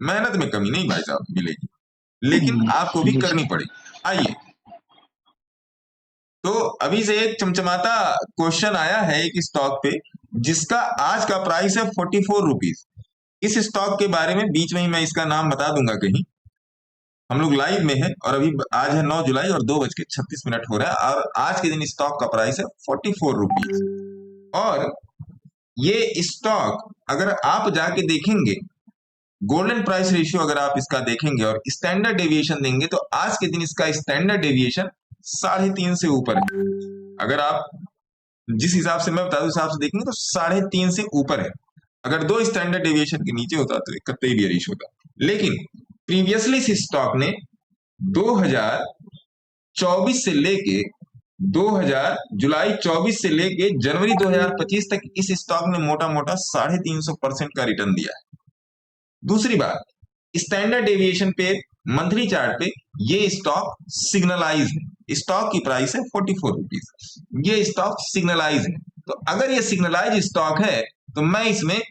मेहनत में कमी नहीं भाई साहब मिलेगी, लेकिन आपको भी करनी पड़ेगी। आइए, तो अभी से एक चमचमाता क्वेश्चन आया है एक स्टॉक पे, जिसका आज का प्राइस है 44 रुपीज। इस स्टॉक के बारे में बीच में ही मैं इसका नाम बता दूंगा कहीं, हम लोग लाइव में हैं और अभी आज है 9 जुलाई और 2:36 हो रहा है, और आज के दिन स्टॉक का प्राइस है 44 रुपीज। और ये स्टॉक अगर आप जाके देखेंगे, गोल्डन प्राइस रेशियो अगर आप इसका देखेंगे और स्टैंडर्ड डेविएशन देंगे, तो आज के दिन इसका स्टैंडर्ड डेविएशन 3.5 से ऊपर है। अगर आप जिस हिसाब से मैं बता दूं हिसाब से देखेंगे तो 3.5 से ऊपर है। अगर 2 स्टैंडर्ड डेविएशन के नीचे होता तो एक कतई बियरिश होता। लेकिन प्रीवियसली इस स्टॉक ने 2024 से लेके 2000 जुलाई 24 से लेके जनवरी 2025 तक इस स्टॉक ने मोटा मोटा 350% का रिटर्न दिया है। दूसरी बात, स्टैंडर्ड डेविएशन पे मंथली चार्ट पे ये स्टॉक सिग्नलाइज है, स्टॉक की प्राइस है 44 रुपीज, ये स्टॉक सिग्नलाइज है। तो अगर ये सिग्नलाइज स्टॉक है तो मैं इसमें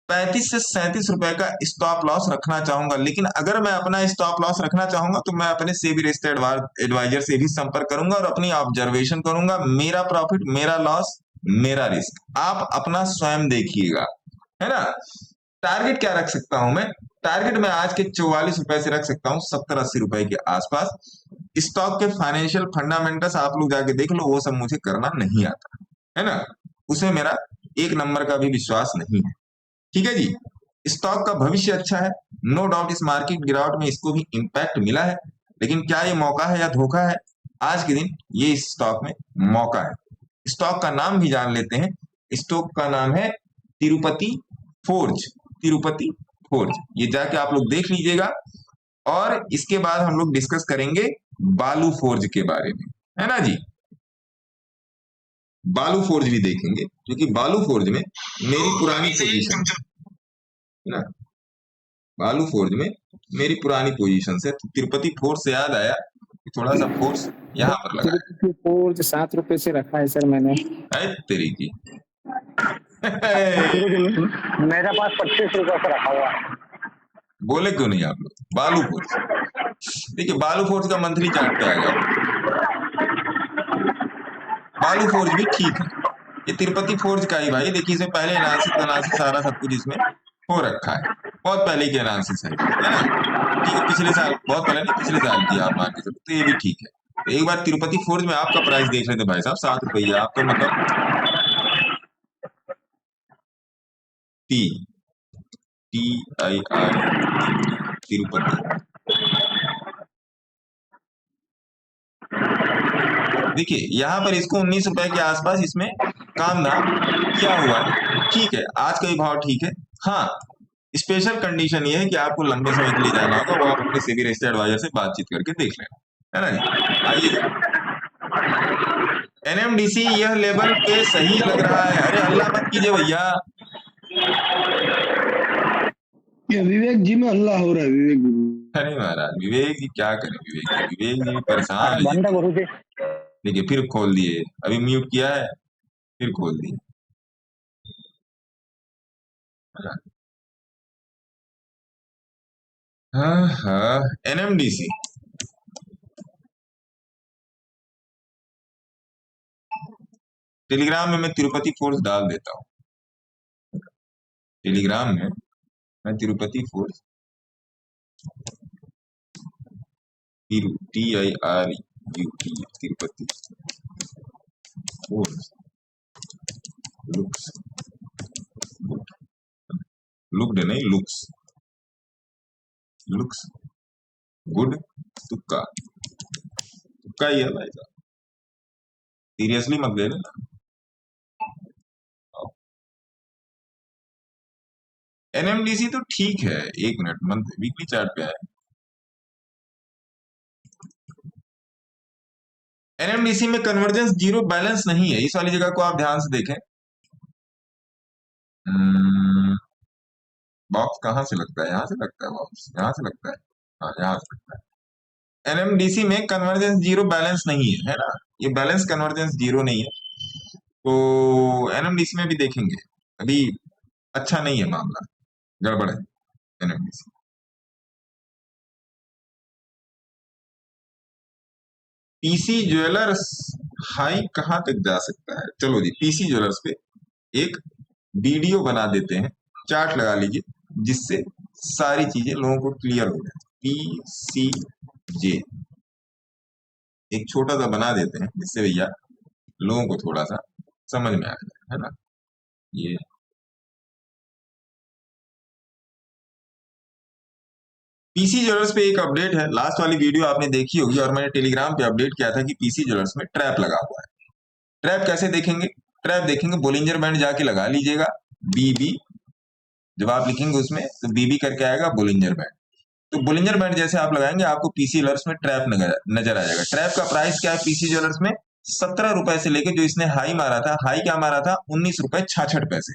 35 से 37 रुपए का स्टॉप लॉस रखना चाहूंगा। लेकिन अगर मैं अपना स्टॉप लॉस रखना चाहूंगा तो मैं अपने सेबी रजिस्टर्ड एडवाइजर से भी संपर्क करूंगा और अपनी ऑब्जर्वेशन करूंगा। मेरा प्रॉफिट, मेरा लॉस, मेरा रिस्क, आप अपना स्वयं देखिएगा, है ना। टारगेट क्या रख सकता हूं मैं? टारगेट मैं आज के 44 रुपए से रख सकता हूं 70-80 रुपए के आसपास। स्टॉक के फाइनेंशियल फंडामेंटल्स आप लोग जाके देख लो, वो सब मुझे करना नहीं आता, है ना। उसमें मेरा 1 नंबर का भी विश्वास नहीं है। ठीक है जी, स्टॉक का भविष्य अच्छा है, नो डाउट। इस मार्केट गिरावट में इसको भी इंपैक्ट मिला है, लेकिन क्या ये मौका है या धोखा है? आज के दिन ये इस स्टॉक में मौका है। स्टॉक का नाम भी जान लेते हैं, स्टॉक का नाम है तिरुपति फोर्ज, तिरुपति फोर्ज, ये जाके आप लोग देख लीजिएगा। और इसके बाद हम लोग डिस्कस करेंगे बालू फोर्ज के बारे में, है ना जी। बालू फोर्ज भी देखेंगे, क्योंकि बालू फोर्ज में मेरी पुरानी पोजीशन है ना, बालू फोर्ज में मेरी पुरानी पोजीशन से। तो तिरुपति फोर्स से याद आया कि थोड़ा सा फोर्स यहाँ पर लगा तिरुपति फोर्ज 7 रुपए से रखा है सर मैंने। है तेरी की। मेरे पास 25 रुपए से रखा हुआ है। बोले क्यों नहीं आप लोग? बालू फोर्स, देखिए बालू फोर्स का मंथली चार्ट पे आ गया। बालू फोर्स भी ठीक है, ये तिरुपति फोर्स का ही भाई। देखिए इसमें पहले एनालिसिस सारा सब कुछ इसमें हो रखा है, बहुत पहले की एनालिसिस है ना, ठीक है। पिछले साल, बहुत पहले नहीं, पिछले साल की आप मान के चलो, तो ये भी ठीक है। तो एक बार तिरुपति फोर्स में आपका प्राइस देख लेते भाई साहब, 7 रुपया। आप तो मतलब TIR तिरुपति, देखिए यहाँ पर इसको 19 रुपए के आसपास इसमें काम धाम किया हुआ है, ठीक है। आज का ही भाव ठीक है। हाँ, स्पेशल कंडीशन ये है कि आपको लंबे समय के लिए जाना होगा, वो आप अपने सेबी रजिस्टर्ड एडवाइजर से बातचीत करके देख लेना, है ना जी। आइए, NMDC यह लेवल पे सही लग रहा है। अरे अल्लाह मत कीजिए भैया, ये विवेक जी में हल्ला हो रहा है। विवेक जी, अरे महाराज विवेक जी क्या करें, विवेक जी परेशान है। बंद है गुरु जी। देखिए फिर खोल दिए, अभी म्यूट किया है फिर खोल दिए। हाँ हाँ, NMDC टेलीग्राम में मैं तिरुपति फोर्स डाल देता हूँ। टेलीग्राम में मैं Tirupati force TIRUT Tirupati force looks good, looked नहीं लुक्स, लुक्स गुड, तुक्का तुक्का ही है भाई साहब, सीरियसली मत ले लेना। NMDC तो ठीक है, 1 मिनट, मंथ वीकली चार्ट पे है। NMDC में कन्वर्जेंस जीरो बैलेंस नहीं है, इस वाली जगह को आप ध्यान से देखें। बॉक्स कहाँ से लगता है? यहाँ से लगता है बॉक्स, यहाँ से लगता है, हाँ यहाँ से लगता है। NMDC में कन्वर्जेंस जीरो बैलेंस नहीं है ना, ये बैलेंस कन्वर्जेंस जीरो नहीं है। तो NMDC में भी देखेंगे, अभी अच्छा नहीं है मामला, गड़बड़ है NMDC। PC ज्वेलर्स हाई कहां तक जा सकता है? चलो जी, PC ज्वेलर्स पे एक वीडियो बना देते हैं, चार्ट लगा लीजिए, जिससे सारी चीजें लोगों को क्लियर हो जाए। PCJ एक छोटा सा बना देते हैं, जिससे भैया लोगों को थोड़ा सा समझ में आ जाए, है ना। ये PC ज्वेलर्स पे एक अपडेट है, लास्ट वाली वीडियो आपने देखी होगी, और मैंने टेलीग्राम पे अपडेट किया था कि PC ज्वेलर्स में ट्रैप लगा हुआ है। ट्रैप कैसे देखेंगे? ट्रैप देखेंगे, बोलिंजर बैंड जाके लगा लीजिएगा, BB, जब आप लिखेंगे उसमें तो BB करके आएगा बोलिंजर बैंड। तो बोलिंजर बैंड जैसे आप लगाएंगे, आपको PC ज्वेलर्स में ट्रैप नजर आ जाएगा। ट्रैप का प्राइस क्या है PC ज्वेलर्स में? 17 रुपए से लेके, जो इसने हाई मारा था, हाई क्या मारा था? 19 रुपए 66 पैसे।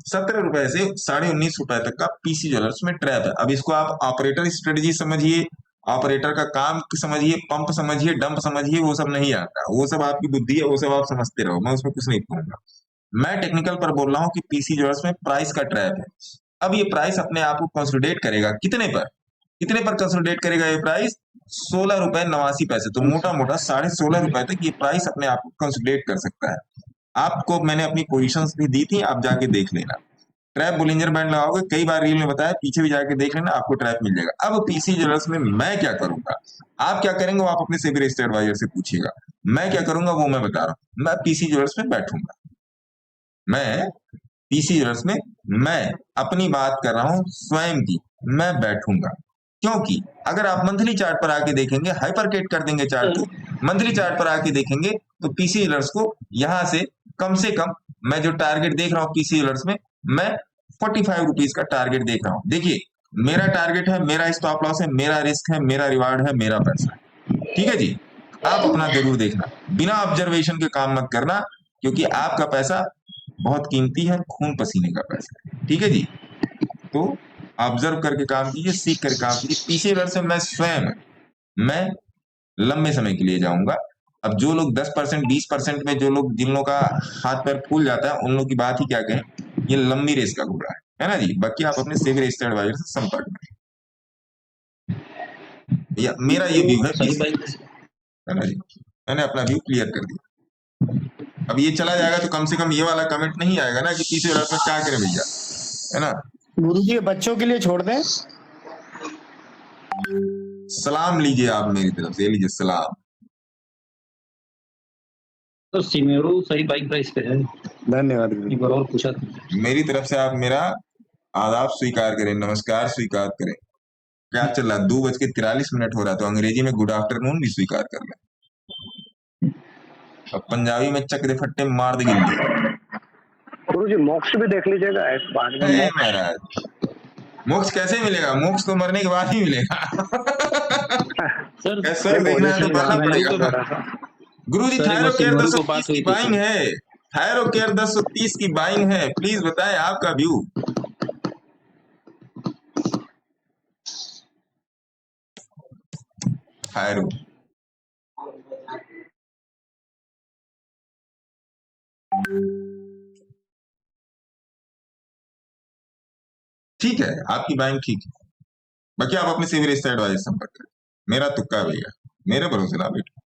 17 रुपए से 19.5 रुपए तक का PC ज्वेलर्स में ट्रैप है। अब इसको आप ऑपरेटर स्ट्रेटेजी समझिए, ऑपरेटर का काम समझिए, पंप समझिए, डंप समझिए, वो सब नहीं आता, वो सब आपकी बुद्धि है, वो सब आप समझते रहो, मैं उसमें कुछ नहीं कहूंगा। मैं टेक्निकल पर बोल रहा हूँ कि PC ज्वेलर्स में प्राइस का ट्रैप है। अब ये प्राइस अपने आप को कंसोलिडेट करेगा, कितने पर? कितने पर कंसोलिडेट करेगा ये प्राइस? 16 रुपए 89 पैसे। तो मोटा मोटा 16.5 रुपए तक ये प्राइस अपने आप को कंसोलिडेट कर सकता है। आपको मैंने अपनी पोजीशंस भी दी थी, आप जाके देख लेना। ट्रैप बोलिंजर बैंड लगाओगे, कई बार रील में बताया, पीछे भी जाके देख लेना, आपको ट्रैप मिल जाएगा। अब PC ज्वेलर्स में मैं क्या करूंगा, आप क्या करेंगे, वो आप अपने सेबी रजिस्टर्ड एडवाइजर से पूछिएगा। मैं क्या करूंगा वो मैं बता रहा हूँ। मैं PC ज्वेलर्स में बैठूंगा, मैं PC ज्वेलर्स में मैं अपनी बात कर रहा हूँ स्वयं की, मैं बैठूंगा। क्योंकि अगर आप मंथली चार्ट पर आके देखेंगे, हाइपरकेट कर देंगे चार्ट को, मंथली चार्ट पर आके देखेंगे तो PC ज्वेलर्स को यहां से कम मैं जो टारगेट देख रहा हूँ PC ज्वेलर्स में, मैं 45 रुपीज का टारगेट देख रहा हूं। देखिए, मेरा टारगेट है, मेरा स्टॉप लॉस है, मेरा रिस्क है, मेरा रिवार्ड है, मेरा पैसा है। ठीक है जी, आप अपना जरूर देखना, बिना ऑब्जर्वेशन के काम मत करना, क्योंकि आपका पैसा बहुत कीमती है, खून पसीने का पैसा है। ठीक है जी, तो ऑब्जर्व करके काम कीजिए, सीख कर काम कीजिए। पीछे वर्ष से मैं स्वयं लंबे समय के लिए जाऊंगा। अब जो लोग 10% 20% में जो लोग जिन लोगों का हाथ पैर फूल जाता है, उन लोगों की बात ही क्या कहें, ये लंबी रेस का घोड़ा है ना जी। बाकी आप अपने सिविल रजिस्टर्ड एडवाइजर से संपर्क करें। या मेरा ये व्यू है ना जी, मैंने अपना व्यू क्लियर कर दिया। अब ये चला जाएगा तो कम से कम ये वाला कमेंट नहीं आएगा ना कि तीसरे रात में क्या करें भैया, है ना। गुरुजी बच्चों के लिए छोड़ दें। सलाम लीजिए आप मेरी तरफ से, लीजिए सलाम। तो सिमेरू सही बाइक प्राइस पे है। धन्यवाद एक बार और पूछा था। मेरी तरफ से आप मेरा आदाब स्वीकार करें, नमस्कार स्वीकार करें। क्या चल रहा है, 2:43 हो रहा है, तो अंग्रेजी में गुड आफ्टरनून भी स्वीकार कर लें। अब पंजाबी में चक दे फट्टे मार दे गिल्ली। गुरुजी मोक्ष भी देख लीजिएगा बाद में। अरे महाराज, मोक्ष कैसे मिलेगा? मोक्ष तो मरने के बाद ही मिलेगा। सर देखना है तो बढ़ना पड़ेगा। गुरुजी थायरोकेयर 1030 की बाइंग है, थायरोकेयर 1030 की बाइंग है, प्लीज बताएं आपका व्यू। थायरो ठीक है, आपकी बाइंग ठीक है। बाकी आप अपने सिविल रजिस्टर्ड एडवाइजर संपर्क करें। मेरा तुक्का है भैया, मेरे भरोसे ना बैठो।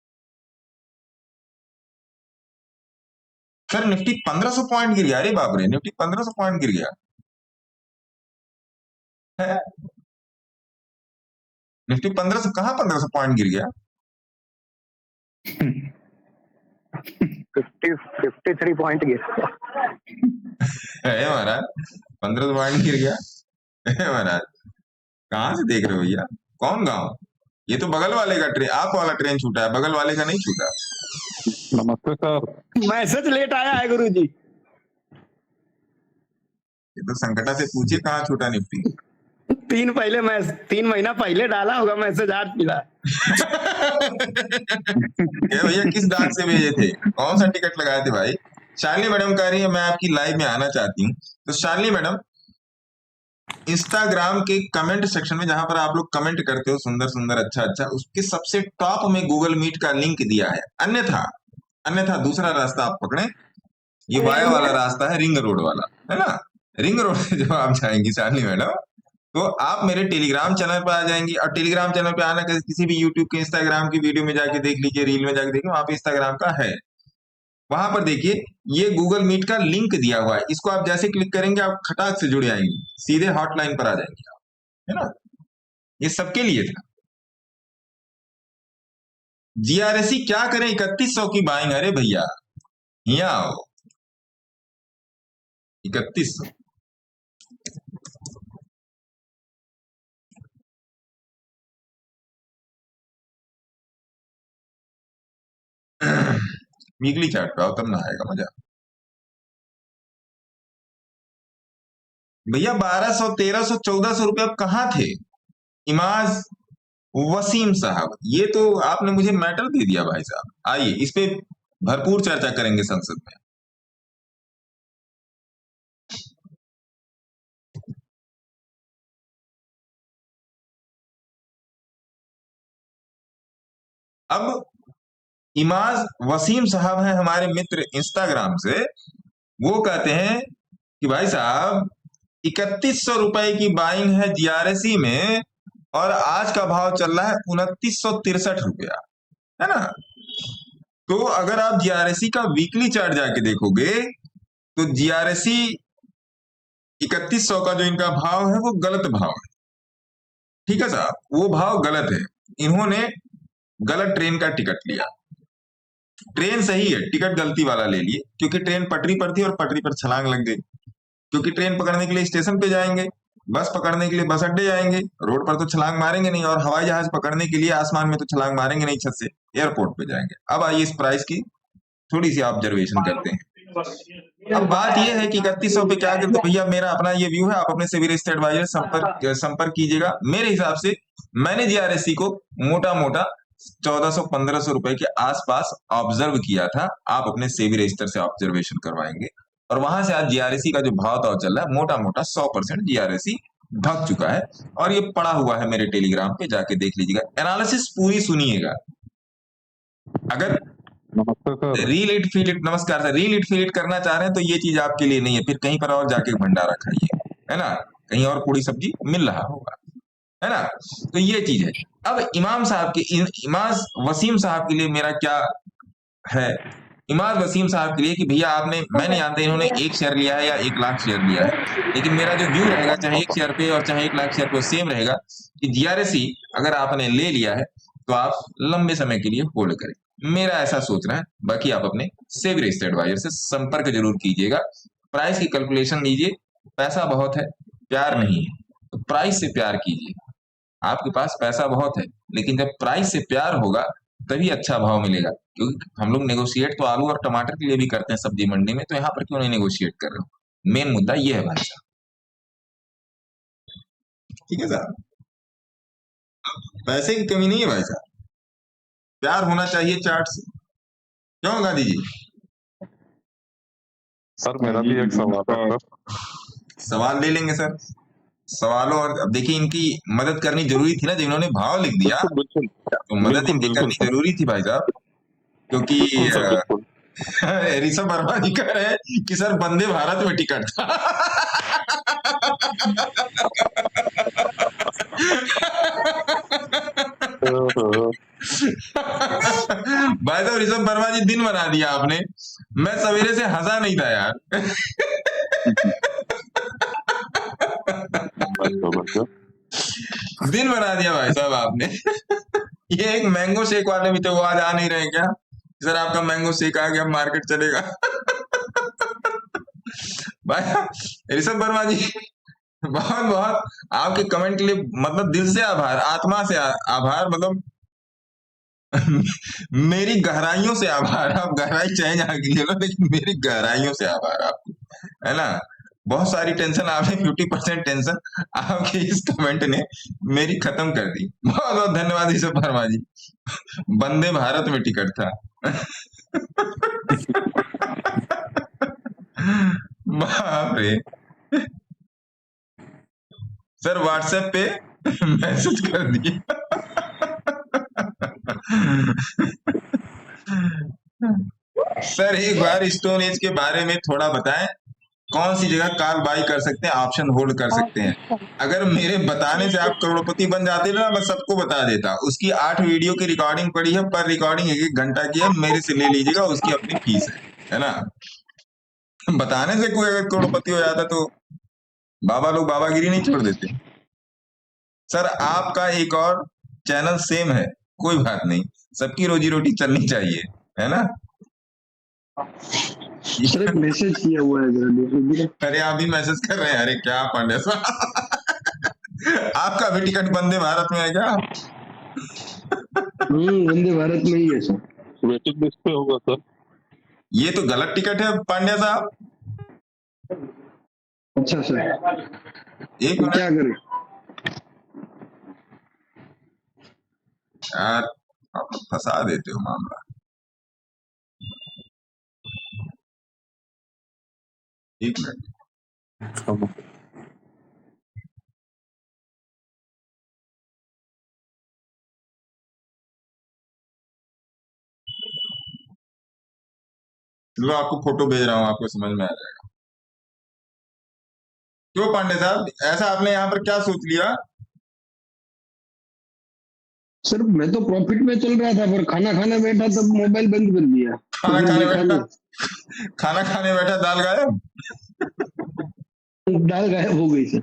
सर निफ्टी 1500 पॉइंट गिर गया। अरे बाप रे, निफ्टी 1500 पॉइंट गिर गया है। निफ्टी 1500 कहाँ 1500 पॉइंट गिर गया? 53 पॉइंट गिरा है महाराज, 1500 पॉइंट गिर गया है महाराज। कहाँ से देख रहे हो भैया, कौन गांव? ये तो बगल वाले का ट्रेन, आप वाला ट्रेन छूटा है, बगल वाले का नहीं छूटा। नमस्ते सर, मैसेज लेट आया है गुरुजी। ये तो संकटा से पूछिए कहाँ छूटा निफ्टी। 3 महीना पहले डाला होगा मैसेज, आज मिला। ये भैया किस डाक से भेजे थे, कौन सा टिकट लगाए थे भाई? शालिनी मैडम कह रही है मैं आपकी लाइव में आना चाहती हूँ। तो शालिनी मैडम, इंस्टाग्राम के कमेंट सेक्शन में जहां पर आप लोग कमेंट करते हो सुंदर सुंदर अच्छा अच्छा, उसके सबसे टॉप में गूगल मीट का लिंक दिया है। अन्यथा दूसरा रास्ता आप पकड़े, ये वाया वाला रास्ता है, रिंग रोड वाला, है ना। रिंग रोड से जब आप जाएंगी शालिनी मैडम, तो आप मेरे टेलीग्राम चैनल पर आ जाएंगी। और टेलीग्राम चैनल पे आना, किसी भी यूट्यूब के इंस्टाग्राम की वीडियो में जाके देख लीजिए, रील में जाके देखिए, वहां पे इंस्टाग्राम का है। वहां पर देखिए ये गूगल मीट का लिंक दिया हुआ है, इसको आप जैसे क्लिक करेंगे आप खटाक से जुड़ जाएंगे, सीधे हॉटलाइन पर आ जाएंगे आप, है ना। ये सबके लिए था। जीआरएससी क्या करें, 3100 की बाइंग। अरे भैया यहाँ आओ, 3100 वीकली चार्ट पे आओ, तब ना आएगा मजा भैया। 1200 1300 1400 रुपए अब कहाँ थे? इमाज वसीम साहब, ये तो आपने मुझे मैटर दे दिया भाई साहब। आइए इस पे भरपूर चर्चा करेंगे संसद में। अब इमाज वसीम साहब हैं हमारे मित्र इंस्टाग्राम से, वो कहते हैं कि भाई साहब 3100 रुपए की बाइंग है जीआरएससी में, और आज का भाव चल रहा है 2963 रुपया, है ना। तो अगर आप जीआरएससी का वीकली चार्ट जाके देखोगे तो जीआरएससी 3100 का जो इनका भाव है वो गलत भाव है। ठीक है साहब, वो भाव गलत है, इन्होंने गलत ट्रेन का टिकट लिया। ट्रेन सही है, टिकट गलती वाला ले लिए, क्योंकि ट्रेन पटरी पर थी और पटरी पर छलांग लग गई। क्योंकि ट्रेन पकड़ने के लिए स्टेशन पे जाएंगे, बस पकड़ने के लिए बस अड्डे जाएंगे, रोड पर तो छलांग मारेंगे नहीं, और हवाई जहाज पकड़ने के लिए आसमान में तो छलांग मारेंगे नहीं, छत से एयरपोर्ट पे जाएंगे। अब आइए इस प्राइस की थोड़ी सी ऑब्जर्वेशन करते हैं। अब बात यह है कि 3100 पे क्या करते, भैया मेरा अपना ये व्यू है, आप अपने सिविल रिस्क एडवाइजर संपर्क कीजिएगा। मेरे हिसाब से मैंने जीआरएससी को मोटा मोटा 1400-1500 रुपए के आसपास ऑब्जर्व किया था। आप अपने सेबी रजिस्टर से ऑब्जर्वेशन करवाएंगे और वहां से आज जीआरएससी का जो भाव ताव चल रहा है, मोटा मोटा 100% जीआरएससी भाग चुका है और ये पड़ा हुआ है मेरे टेलीग्राम पे, जाके देख लीजिएगा। एनालिसिस पूरी सुनिएगा। अगर नमस्ते सर। नमस्कार सर, रीलिट करना चाह रहे हैं तो ये चीज आपके लिए नहीं है, फिर कहीं पर और जाके भंडारा खाइए, है ना, कहीं और पूरी सब्जी मिल रहा होगा, है ना। तो ये चीज है। अब इमाम वसीम साहब के लिए मेरा क्या है, इमाम वसीम साहब के लिए कि भैया आपने, मैं नहीं जानता इन्होंने 1 शेयर लिया है या 1 लाख शेयर लिया है, लेकिन मेरा जो व्यू रहेगा चाहे 1 शेयर पे और चाहे 1 लाख शेयर पे सेम रहेगा कि जीआरएससी अगर आपने ले लिया है तो आप लंबे समय के लिए होल्ड करें, मेरा ऐसा सोचना है। बाकी आप अपने सेबी रजिस्टर एडवाइजर से संपर्क जरूर कीजिएगा। प्राइस की कैलकुलेशन लीजिए, पैसा बहुत है, प्यार नहीं है, तो प्राइस से प्यार कीजिए। आपके पास पैसा बहुत है, लेकिन जब प्राइस से प्यार होगा तभी अच्छा भाव मिलेगा, क्योंकि हम लोग नेगोशिएट तो आलू और टमाटर के लिए भी करते हैं सब्जी मंडी में, तो यहाँ पर क्यों नहीं नेगोशिएट कर रहे हो। मेन मुद्दा ये है भाई साहब, ठीक है साहब, पैसे की कमी नहीं है भाई साहब, प्यार होना चाहिए चार्ट से। क्यों गांधी जी? सर मेरा भी एक सवाल है सर। सवाल ले लेंगे सर, सवालों, और अब देखिए इनकी मदद करनी जरूरी थी ना, जब इन्होंने भाव लिख दिया बिल्कुल तो मदद इनकी करनी जरूरी थी भाई साहब, क्योंकि ऋषभ वर्मा जी कह रहे हैं कि सर वंदे भारत में टिकट था। भाई साहब ऋषभ वर्मा जी दिन बना दिया आपने, मैं सवेरे से हंसा नहीं था यार। दिन बना दिया भाई साहब आपने। ये एक मैंगो शेक वाले भी थे, वो आज आ नहीं रहे क्या? सर आपका मैंगो शेक आ गया, मार्केट चलेगा। भाई ऋषभ वर्मा जी बहुत बहुत आपके कमेंट के लिए मतलब दिल से आभार, आत्मा से आभार, मतलब मेरी गहराइयों से आभार। आप गहराई चाहे जहां की ले लो, लेकिन मेरी गहराइयों से आभार आपको, है ना। बहुत सारी टेंशन आपने 50% टेंशन आपके इस कमेंट ने मेरी खत्म कर दी। बहुत बहुत धन्यवाद ऋषभ वर्मा जी। वंदे भारत में टिकट था। बाप रे। सर व्हाट्सएप पे मैसेज कर दिए। सर एक बार स्टोन एज के बारे में थोड़ा बताएं, कौन सी जगह कॉल बाई कर सकते हैं, ऑप्शन होल्ड कर सकते हैं। अगर मेरे बताने से आप करोड़पति बन जाते ना, मैं सबको बता देता। उसकी 8 वीडियो की रिकॉर्डिंग पड़ी है, पर रिकॉर्डिंग 1-1 घंटा की है, मेरे से ले लीजिएगा, उसकी अपनी फीस है ना। बताने से कोई अगर करोड़पति हो जाता तो बाबा लोग बाबागिरी नहीं छोड़ देते। सर आपका एक और चैनल सेम है, कोई बात नहीं, सबकी रोजी रोटी चलनी चाहिए, है ना। सर एक मैसेज किया हुआ है जरा। अरे आप भी मैसेज कर रहे हैं, अरे क्या पांडे साहब। आपका भी टिकट वंदे भारत में है क्या? वंदे भारत में ही है सर। वेटिंग लिस्ट पे होगा सर। ये तो गलत टिकट है पांड्या साहब। अच्छा सर, एक मिनट क्या करें यार, आप लोग फंसा देते हो मामला। एक मिनट, लो आपको फोटो भेज रहा हूँ, आपको समझ में आ जाएगा। क्यों पांडे साहब, ऐसा आपने यहाँ पर क्या सोच लिया? सर? मैं तो प्रॉफिट में चल रहा था, पर खाना खाने बैठा तब मोबाइल बंद कर दिया। खाना खाने बैठा दाल गायब। दाल गायब हो गई सर।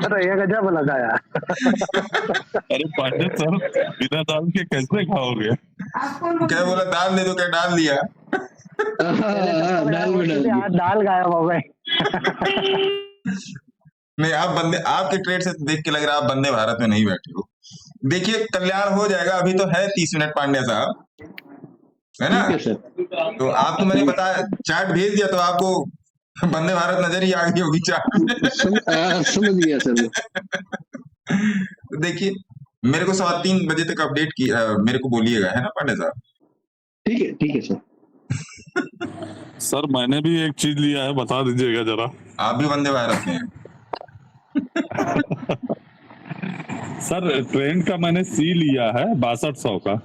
अरे ये गजब लगाया। अरे पांडे सर, बिना दाल के कैसे खाओगे? क्या बोला, दाल दे दो, क्या डाल दिया? दाल में डाल दिया। दाल गायब हो गए। नहीं, आपके ट्रेड से देख के लग रहा है आप वंदे भारत में नहीं बैठे हो। देखिए कल्याण हो जाएगा, अभी तो है 30 मिनट पांड्या साहब, है ना? ठीक है सर। तो आपको मैंने बताया, चार्ट भेज दिया तो आपको वंदे भारत नजर ही आ गई होगी चार्ट में। समझ गया सर मैं। तो देखिए, मेरे को 3:15 बजे तक अपडेट की मेरे को बोलिएगा, है ना पांडे साहब? ठीक है सर। सर मैंने भी एक चीज लिया है, बता दीजिएगा जरा। आप भी वंदे भारत में हैं? सर ट्रेन का मैंने सी लिया है 6200 का।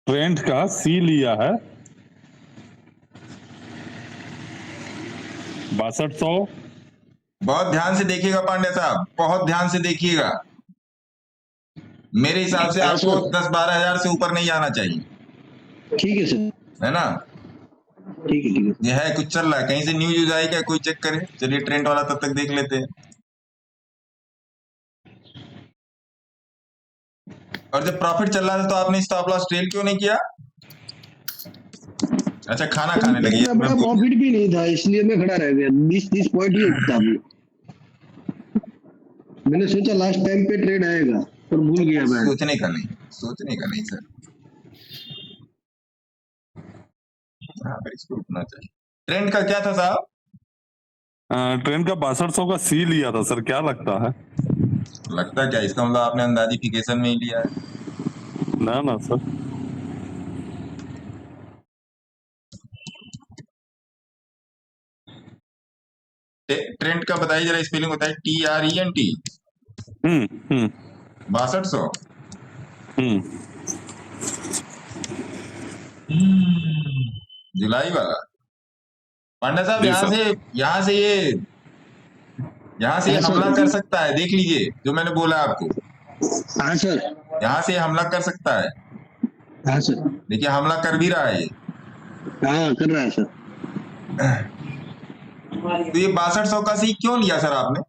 ट्रेंड का सी लिया है 6200। बहुत ध्यान से देखिएगा पांडे साहब, बहुत ध्यान से देखिएगा। मेरे हिसाब से आपको 10-12 हजार से ऊपर नहीं आना चाहिए, ठीक है सर। है ना? ठीक है। ये है कुछ चल रहा है, कहीं से न्यूज आई क्या, कोई चेक करे। चलिए ट्रेंड वाला तब तक देख लेते हैं। और जब प्रॉफिट चल रहा था तो आपने स्टॉप लॉस ट्रेल क्यों नहीं किया? अच्छा, खाना खाने लगी इतना बड़ा प्रॉफिट भी नहीं था, इसलिए मैं खड़ा रह गया। 20 पॉइंट ही था। मैंने सोचा लास्ट टाइम पे ट्रेड आएगा, पर भूल गया मैं। सोचने का नहीं सर। हाँ, पर इसको रुकना चाहिए। ट्रेंड का क्या था साहब? ट्रेन का 6200 का सी लिया था सर, क्या लगता है? लगता क्या, इसका मतलब आपने अंदाजिफिकेशन में ही लिया है। ना सर। ट्रेंड का बताइए जरा, स्पेलिंग बताइए। TRENT 6200। जुलाई वाला। पांडा साहब, जी यहाँ से ये हमला कर सकता है, देख लीजिए जो मैंने बोला आपको। हाँ सर। यहाँ से हमला कर सकता है। हाँ सर। देखिए हमला कर भी रहा है ये। हाँ, कर रहा है सर। तो ये 6200 का सी क्यों लिया सर आपने?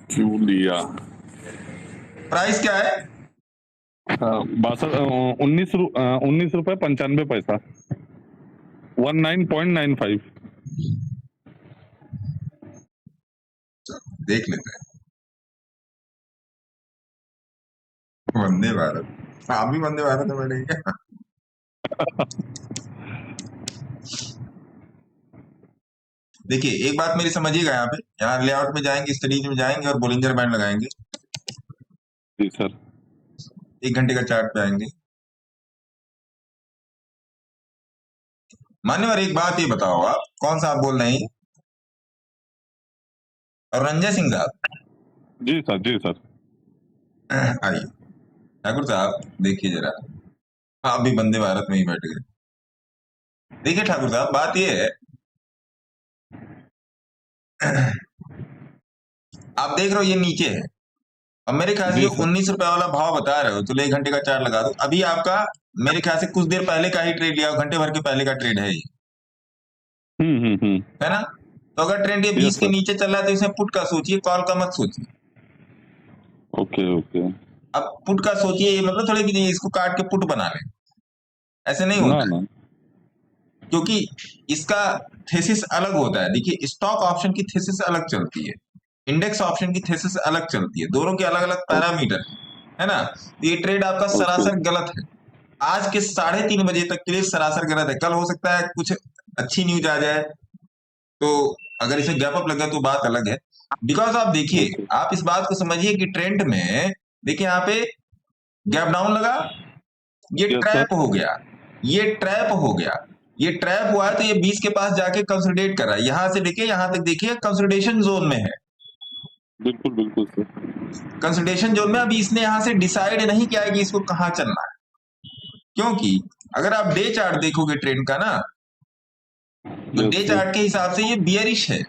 क्यों लिया? प्राइस क्या है? 19 रुपए 95 पैसा। 19.95। देख लेते हैं। वंदे भारत, आप भी वंदे भारत में बैठे क्या? देखिए एक बात मेरी समझिएगा, यहाँ लेआउट में जाएंगे, स्टडीज में जाएंगे और बोलिंजर बैंड लगाएंगे। जी सर। 1 घंटे का चार्ट पे आएंगे। मान्यवर एक बात ये बताओ, आप कौन सा आप बोल रहे हैं? और रंजय सिंह साहब। जी सर। आइए ठाकुर साहब, देखिए जरा, आप भी वंदे भारत में ही बैठ गए। देखिए ठाकुर साहब, बात ये है, आप देख रहे हो ये नीचे है, और मेरे ख्याल से 19 रुपए वाला भाव बता रहे हो, तो 1 घंटे का चार्ट लगा दो। अभी आपका मेरे ख्याल से कुछ देर पहले का ही ट्रेड लिया, घंटे भर के पहले का ट्रेड है ये, है ना? तो अगर ट्रेंड ये 20 के नीचे चल रहा है तो इसमें पुट का सोचिए, कॉल का मत सोचिए। ओके। अब पुट का सोचिए, ये मतलब थोड़े कि इसको काट के पुट बना ले, ऐसे नहीं होता है। क्योंकि इसका थेसिस अलग होता है। देखिए स्टॉक ऑप्शन की थेसिस अलग चलती है, इंडेक्स ऑप्शन की थेसिस अलग चलती है, दोनों के अलग अलग पैरामीटर है ना? ये ट्रेड आपका सरासर गलत है। आज के 3:30 बजे तक के लिए सरासर गलत है। कल हो सकता है कुछ अच्छी न्यूज आ जाए, तो अगर इसे गैप अप लगा तो बात अलग है। बिकॉज आप देखिए, आप इस बात को समझिए कि ट्रेंड में देखिए यहाँ पे गैप डाउन लगा, ये ट्रैप हो गया, ये ट्रैप हुआ है, तो ये 20 के पास जाके कंसोलिडेट कर रहा है। यहां से देखिए यहाँ तक देखिए कंसोलिडेशन जोन में है। बिल्कुल सर। कंसोलिडेशन जोन में अभी इसने यहां से डिसाइड नहीं किया है कि इसको कहां चलना है, क्योंकि अगर आप डे चार्ट देखोगे ट्रेंड का ना, तो डे चार्ट के हिसाब से ये बियरिश है।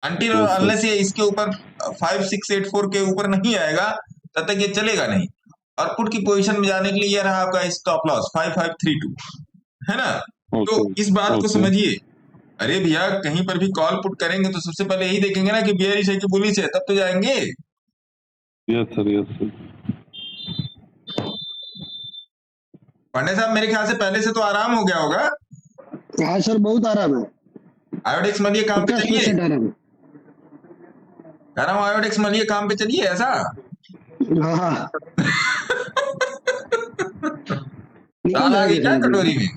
अनटिल और अनलेस ये इसके ऊपर 5684 के ऊपर नहीं आएगा तब तक ये चलेगा नहीं। और पुट की पोजीशन में जाने के लिए ये रहा आपका स्टॉप लॉस 5532, है ना? तो इस बात को समझिए। अरे भैया, कहीं पर भी कॉल पुट करेंगे तो सबसे पहले यही देखेंगे ना कि बियरिश है कि बुलिश है, तब तो जाएंगे। Yes sir. पांडे साहब, मेरे ख्याल से पहले से तो आराम हो गया होगा। हाँ सर, बहुत आराम है। आयोडेक्स मलिए काम पे चलिए, कह रहा हूँ आयोडेक्स मलिए काम पे चलिए। ऐसा हाँ दाल आ गई क्या निकल कटोरी में?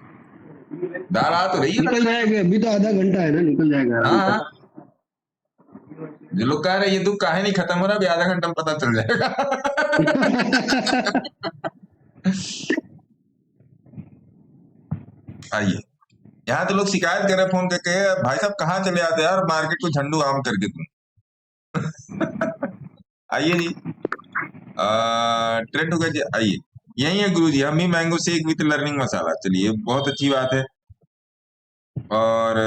दाल आ तो रही है ना? जाएगा, अभी तो आधा घंटा है ना, निकल जाएगा। हाँ, जो लोग कह रहे हैं ये दुख काहे नहीं खत्म हो रहा, अभी आधा घंटा में पता चल जाएगा। आइए, यहाँ तो लोग शिकायत कर रहे फोन करके, भाई साहब कहाँ चले आते यार, मार्केट को झंडू आम करके तुम। आइए जी, ट्रेंड हो गया जी। आइए, यही है गुरु जी, हम भी मैंगो शेक विद लर्निंग मसाला। चलिए, बहुत अच्छी बात है। और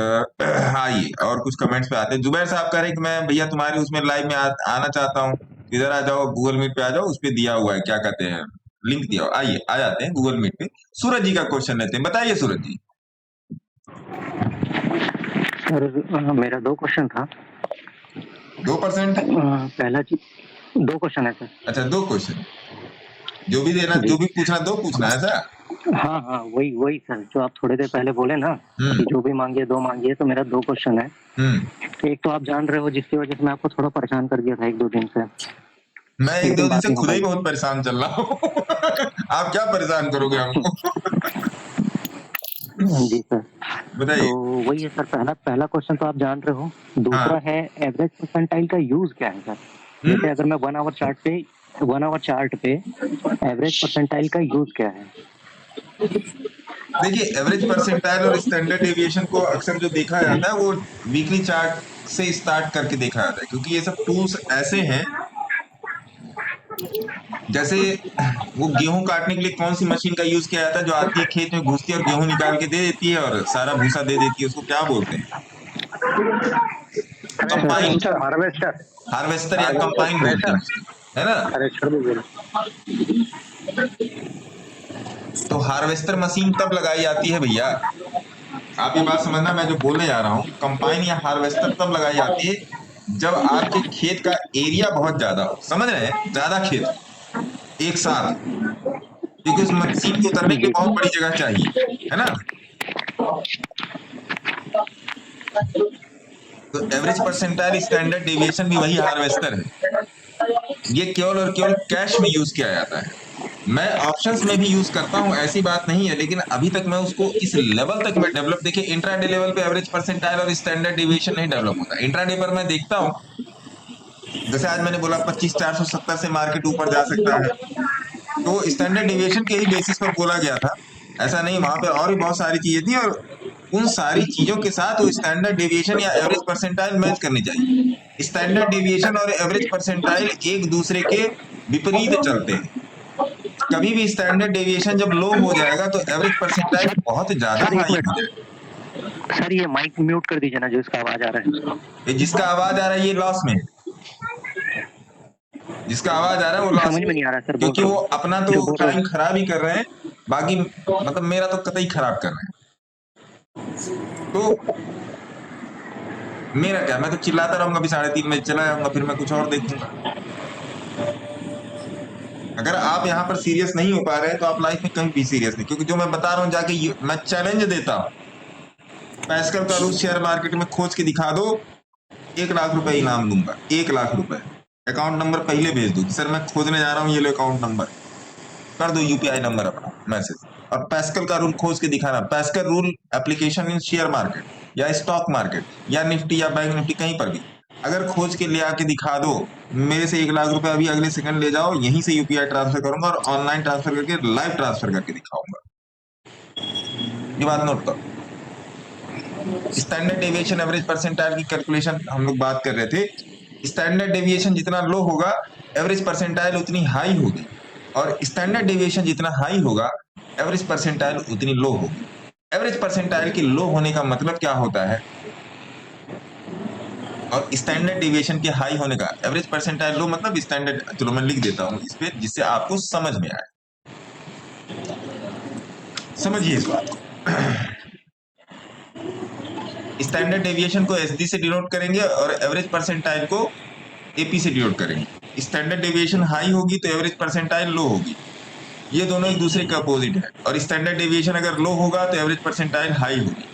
आइए, और कुछ कमेंट्स पे आते हैं। जुबैर साहब कह रहे हैं कि मैं भैया तुम्हारी उसमें लाइव में आना चाहता हूँ, इधर आ जाओ, गूगल मीट पे आ जाओ, उस पे दिया हुआ है, क्या कहते हैं, लिंक दिया हुआ। आइए, आ जाते हैं गूगल मीट पे। सूरज जी का क्वेश्चन लेते हैं, बताइए सूरज जी। सर मेरा 2 क्वेश्चन था। 2%? पहला चीज 2 क्वेश्चन है सर। अच्छा, 2 क्वेश्चन, जो भी देना, जो भी पूछना, 2 पूछना है सर। हाँ हाँ, वही सर, जो आप थोड़ी देर पहले बोले ना कि जो भी मांगिए 2 मांगिए, तो मेरा 2 क्वेश्चन है। एक तो आप जान रहे हो, जिसकी वजह से मैं आपको थोड़ा परेशान कर दिया था 1-2 दिन से। मैं 1-2 दिन से खुद ही बहुत परेशान चल रहा हूँ। आप क्या परेशान करोगे हमको? जी सर, बताइए। तो वही है सर, पहला क्वेश्चन तो आप जान रहे हो। दूसरा है एवरेज परसेंटाइल का यूज क्या है सर? जैसे अगर मैं 1 आवर चार्ट पे एवरेज परसेंटाइल का यूज क्या है? देखिए, एवरेज परसेंटाइल और स्टैंडर्ड डेविएशन को अक्सर जो देखा जाता है वो वीकली चार्ट से स्टार्ट करके देखा जाता है, क्योंकि ये सब टूल्स ऐसे हैं, जैसे वो गेहूं काटने के लिए कौन सी मशीन का यूज किया जाता है, जो आती है खेत में, घुसती है और गेहूं निकाल के दे देती है और सारा भूसा दे देती है, उसको क्या बोलते हैं? कंपाइन, हार्वेस्टर या कंपाइन बोलते हैं, है ना? तो हार्वेस्टर मशीन तब लगाई जाती है भैया, आप ये बात समझना, मैं जो बोलने जा रहा हूँ, कंपाइन या हार्वेस्टर तब लगाई जाती है जब आपके खेत का एरिया बहुत ज्यादा हो, समझ रहे हैं, ज्यादा खेत एक साथ, क्योंकि उस मशीन को उतरने के लिए बहुत बड़ी जगह चाहिए, है ना? तो एवरेज परसेंटाइल स्टैंडर्ड डेविएशन भी वही हार्वेस्टर है। ये केवल और केवल कैश में यूज किया जाता है। मैं ऑप्शंस में भी यूज करता हूं, ऐसी बात नहीं है, लेकिन अभी तक मैं उसको इस लेवल तक मैं डेवलप, देखिए इंट्राडे लेवल पे एवरेज परसेंटाइल और स्टैंडर्ड डेविएशन नहीं डेवलप होता। इंट्राडे पर मैं देखता हूं, जैसे आज मैंने बोला 25,470 से मार्केट ऊपर जा सकता है, तो स्टैंडर्ड डेविएशन के ही बेसिस पर बोला गया था, ऐसा नहीं, वहां पर और भी बहुत सारी चीजें थी, और उन सारी चीजों के साथ वो स्टैंडर्ड डेविएशन या एवरेज परसेंटाइल मैच करनी चाहिए। स्टैंडर्ड डेविएशन और एवरेज परसेंटाइल एक दूसरे के विपरीत चलते हैं। कभी भी स्टैंडर्ड डेविएशन जब लो हो जाएगा तो एवरेज परसेंटाइल बहुत ज्यादा हाई हो जाएगा। सर ये माइक म्यूट कर दीजिए ना, जो इसका आवाज आ रहा है। ये जिसका आवाज आ रहा है ये लॉस में, जिसका आवाज आ रहा है वो लॉस समझ में नहीं आ रहा सर, क्योंकि वो अपना तो टाइम खराब ही कर रहे हैं, बाकी मतलब मेरा तो कतई खराब कर रहे हैं। तो मेरा क्या, मैं तो चिल्लाता रहूंगा, अभी 3:30 बजे चला जाऊंगा, फिर मैं कुछ और देखूंगा। अगर आप यहाँ पर सीरियस नहीं हो पा रहे हैं तो आप लाइफ में कहीं भी सीरियस नहीं, क्योंकि जो मैं बता रहा हूँ जाके मैं चैलेंज देता हूँ, पैस्कल का रूल शेयर मार्केट में खोज के दिखा दो, 1 लाख रुपए इनाम दूंगा, 1 लाख रुपए। अकाउंट नंबर पहले भेज दो, सर मैं खोजने जा रहा हूँ, ये लो अकाउंट नंबर, कर दो यूपीआई नंबर अपना मैसेज, और पैस्कल का रूल खोज के दिखाना। Pascal rule application in share market या स्टॉक मार्केट या निफ्टी या बैंक निफ्टी, कहीं पर भी अगर खोज के ले आके दिखा दो, मेरे से 1 लाख रुपए अभी अगले सेकंड ले जाओ, यहीं से यूपीआई ट्रांसफर करूंगा और ऑनलाइन ट्रांसफर करके लाइव ट्रांसफर करके दिखाऊंगा। ये बात नोट करो। स्टैंडर्ड डेविएशन एवरेज परसेंटाइल की कैलकुलेशन हम लोग बात कर रहे थे। स्टैंडर्ड डेविएशन जितना लो होगा एवरेज परसेंटाइल उतनी हाई होगी, और स्टैंडर्ड डेविएशन जितना हाई होगा एवरेज परसेंटाइल उतनी लो होगी। एवरेज परसेंटाइल के लो होने का मतलब क्या होता है, और स्टैंडर्ड डेविएशन के हाई होने का, एवरेज परसेंटाइल लो मतलब स्टैंडर्ड, चलो मैं लिख देता हूं इस पे जिससे आपको समझ में आए, समझिए इस बात को। स्टैंडर्ड डेविएशन को एसडी से डिनोट करेंगे और एवरेज परसेंटाइल को एपी से डिनोट करेंगे। स्टैंडर्ड डेविएशन हाई होगी तो एवरेज परसेंटाइल लो होगी, ये दोनों एक दूसरे के अपोजिट है। और स्टैंडर्ड डेविएशन अगर लो होगा तो एवरेज परसेंटाइल हाई होगी।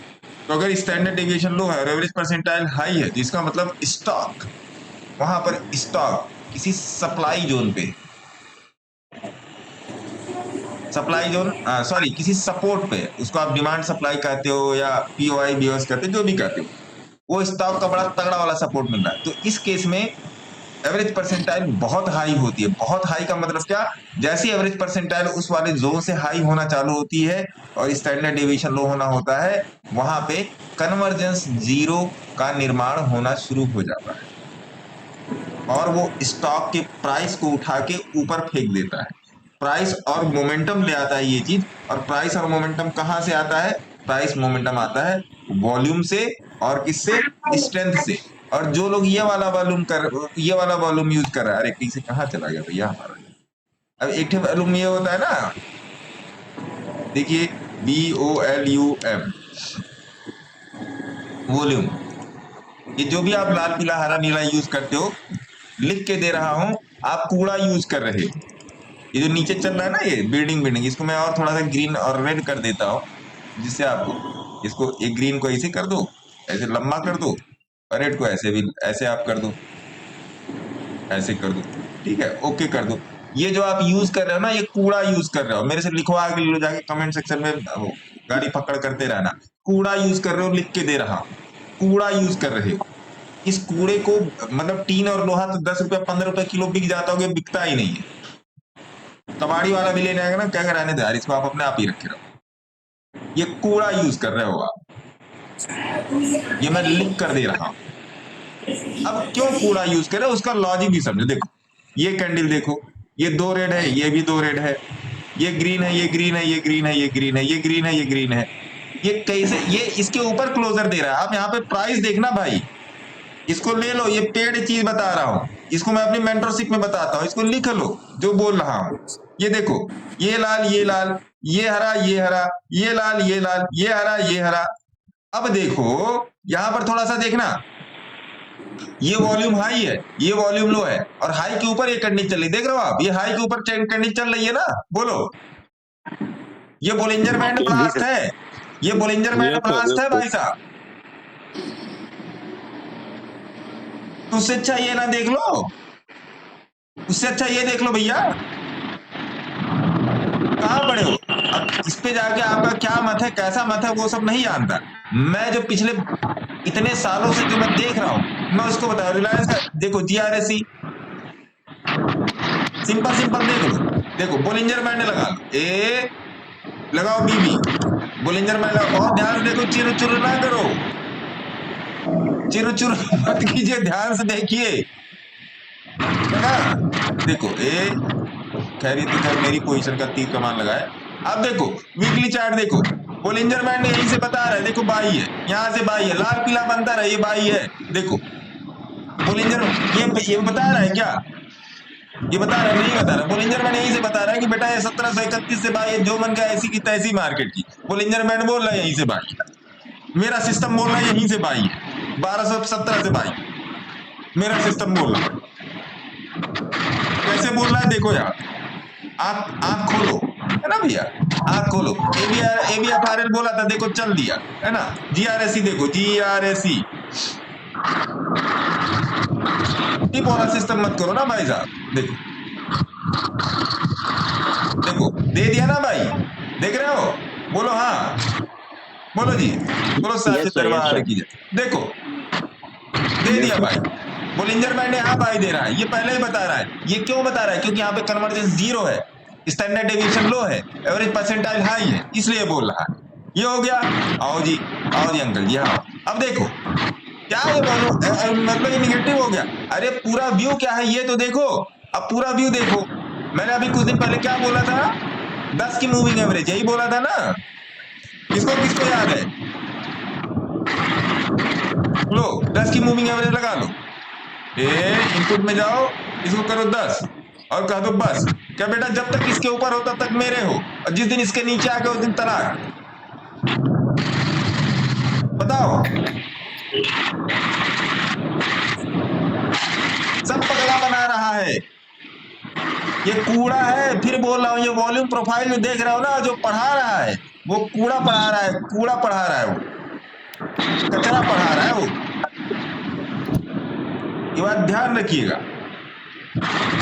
तो अगर स्टैंडर्ड डेविएशन लो है और एवरेज परसेंटाइल हाई है, तो इसका मतलब स्टॉक, वहां पर स्टॉक किसी सप्लाई जोन पे, सप्लाई जोन, सॉरी, किसी सपोर्ट पे, उसको आप डिमांड सप्लाई कहते हो या पीओआई बीओएस कहते हो, जो भी कहते हो, वो स्टॉक का बड़ा तगड़ा वाला सपोर्ट मिल रहा है। तो इस केस में एवरेज परसेंटाइल बहुत हाई होती है। बहुत हाई का मतलब क्या, जैसी एवरेज परसेंटाइल उस वाले जोन से हाई होना चालू होती है और स्टैंडर्ड डेविएशन लो होना होता है, वहां पे कन्वर्जेंस जीरो का निर्माण होना शुरू हो जाता है और वो स्टॉक के प्राइस को उठा के ऊपर फेंक देता है। प्राइस और मोमेंटम ले आता है ये चीज। और प्राइस और मोमेंटम कहां से आता है? प्राइस मोमेंटम आता है वॉल्यूम से और किससे? स्ट्रेंथ से। और जो लोग ये वाला वॉल्यूम यूज कर रहा है, अरे पीछे कहाँ चला गया भैया हमारा? अब एक वॉल्यूम ये होता है ना, देखिए VOLUM वॉल्यूम। ये जो भी आप लाल पीला हरा नीला यूज करते हो, लिख के दे रहा हूं, आप कूड़ा यूज कर रहे हो। ये जो नीचे चल रहा है ना, ये बिल्डिंग, इसको मैं और थोड़ा सा ग्रीन और रेड कर देता हूँ, जिससे आपको इसको एक ग्रीन को ऐसे कर दो, ऐसे लंबा कर दो, और रेड को ऐसे भी ऐसे आप कर दो, ऐसे कर दो, ठीक है, ओके कर दो। ये जो आप यूज कर रहे हो ना, ये कूड़ा यूज कर रहे हो। मेरे से लिखवा के लो जाके कमेंट सेक्शन में, गाड़ी पकड़ करते रहना। कूड़ा यूज कर रहे हो, लिख के दे रहा हूं, कूड़ा यूज कर रहे हो। इस कूड़े को मतलब टीन और लोहा तो 10 रुपया 15 रुपए किलो बिक जाता होगा, बिकता ही नहीं है। कबाड़ी वाला भी लेने आएगा ना, क्या कराने दे यार, इसको आप अपने आप ही रखे रहो। ये कूड़ा यूज कर रहे हो आप, ये मैं लिख कर दे रहा हूं। अब क्यों कूड़ा यूज कर रहे हो, उसका लॉजिक भी समझो। देखो ये कैंडल देखो, ये 2 रेड है, ये भी 2 रेड है, ये ग्रीन है, ये ग्रीन है, ये ग्रीन है, ये ग्रीन है, ये ग्रीन है, ये ग्रीन है। ये कैसे, ये इसके ऊपर क्लोजर दे रहा है। आप यहाँ पे प्राइस देखना भाई, इसको ले लो, ये पेड चीज बता रहा हूँ, इसको मैं अपनी मेंटरशिप में बताता हूँ, इसको लिख लो जो बोल रहा हूँ। ये देखो, ये लाल, ये लाल, ये हरा, ये हरा, ये लाल, ये लाल, ये हरा, ये हरा। अब देखो यहां पर थोड़ा सा देखना, ये वॉल्यूम हाई है, ये वॉल्यूम लो है, और हाई के ऊपर ये कैंडल चल रही, देख रहे हो आप, ये हाई के ऊपर कैंडल चल रही है ना। बोलो, ये बोलिंजर बैंड ब्लास्ट है, ये बोलिंजर बैंड ब्लास्ट है भाई साहब। तो उससे अच्छा ये ना देख लो, उससे अच्छा ये देख लो भैया, कहां पड़े हो। अब इस पे जाके आपका क्या मत है, कैसा मत है, वो सब नहीं जानता मैं। जो पिछले इतने सालों से जो मैं देख रहा हूं, मैं उसको बता। रिलायंस का देखो, GRSE सिंपल देख लो। देखो बोलिंजर बैंड लगा लो, ए लगाओ, BB बोलिंजर बैंड लगाओ, बहुत ध्यान से देखो, चिर चुर ना करो, चिर चुर मत कीजिए, ध्यान से देखिए ना। देखो ए खैर, ये तो खैर मेरी पोजीशन का तीर कमान लगा है। अब देखो वीकली चार्ट देखो, बोलिंजर बैंड यहीं से बता रहा है, देखो बाई है, यहाँ से बाई है, लाल पीला बनता रहा, ये बाई है। देखो बोलिंजर ये बता रहा है क्या, ये बता रहा है? नहीं बता रहा। बोलिंजर बैंड यहीं से बता रहा है कि बेटा ये 1731 से बाई है, जो मन का ऐसी की तैसी मार्केट की। बोलिंजर बैंड बोल रहा है यहीं से बाई है, मेरा सिस्टम बोल रहा है यहीं से बाई है, 1217 से बाई, मेरा सिस्टम बोल रहा है। कैसे बोल रहा है देखो यार, आंख खोलो, है ना भैया, आंख खोलो। ABFRL बोला था, देखो चल दिया, है ना। GRSE देखो, GRSE वाला सिस्टम मत करो ना भाई साहब। देखो दे दिया ना भाई, देख रहे हो, बोलो हाँ, बोलो जी, बोलो साथ दरबार कीजिए। देखो दे दिया भाई, बोलिंजर बैंड यहाँ बाई दे रहा है, ये पहले ही बता रहा है। ये क्यों बता रहा है? क्योंकि यहाँ पे कन्वर्जेंस जीरो है, स्टैंडर्ड डेविएशन लो है, एवरेज परसेंटाइल हाई है, इसलिए बोल रहा है। ये हो गया। आओ जी अंकल जी, हाँ। अब देखो क्या है, मतलब ये निगेटिव हो गया। अरे पूरा व्यू क्या है ये तो देखो, अब पूरा व्यू देखो। मैंने अभी कुछ दिन पहले क्या बोला था, 10 की मूविंग एवरेज, यही बोला था ना। किसको याद है? लो 10 की मूविंग एवरेज लगा लो, इनपुट में जाओ, इसको करो 10 और कह दो बस। क्या बेटा, जब तक इसके ऊपर हो तब तक मेरे हो, और जिस दिन इसके नीचे आ गए उस दिन तलाक। बताओ, सब पगला बना रहा है, ये कूड़ा है। फिर बोल रहा हूं, ये वॉल्यूम प्रोफाइल जो देख रहा हो ना, जो पढ़ा रहा है वो कूड़ा पढ़ा रहा है, कूड़ा पढ़ा रहा है, वो कचरा पढ़ा रहा है वो। ये बात ध्यान रखिएगा,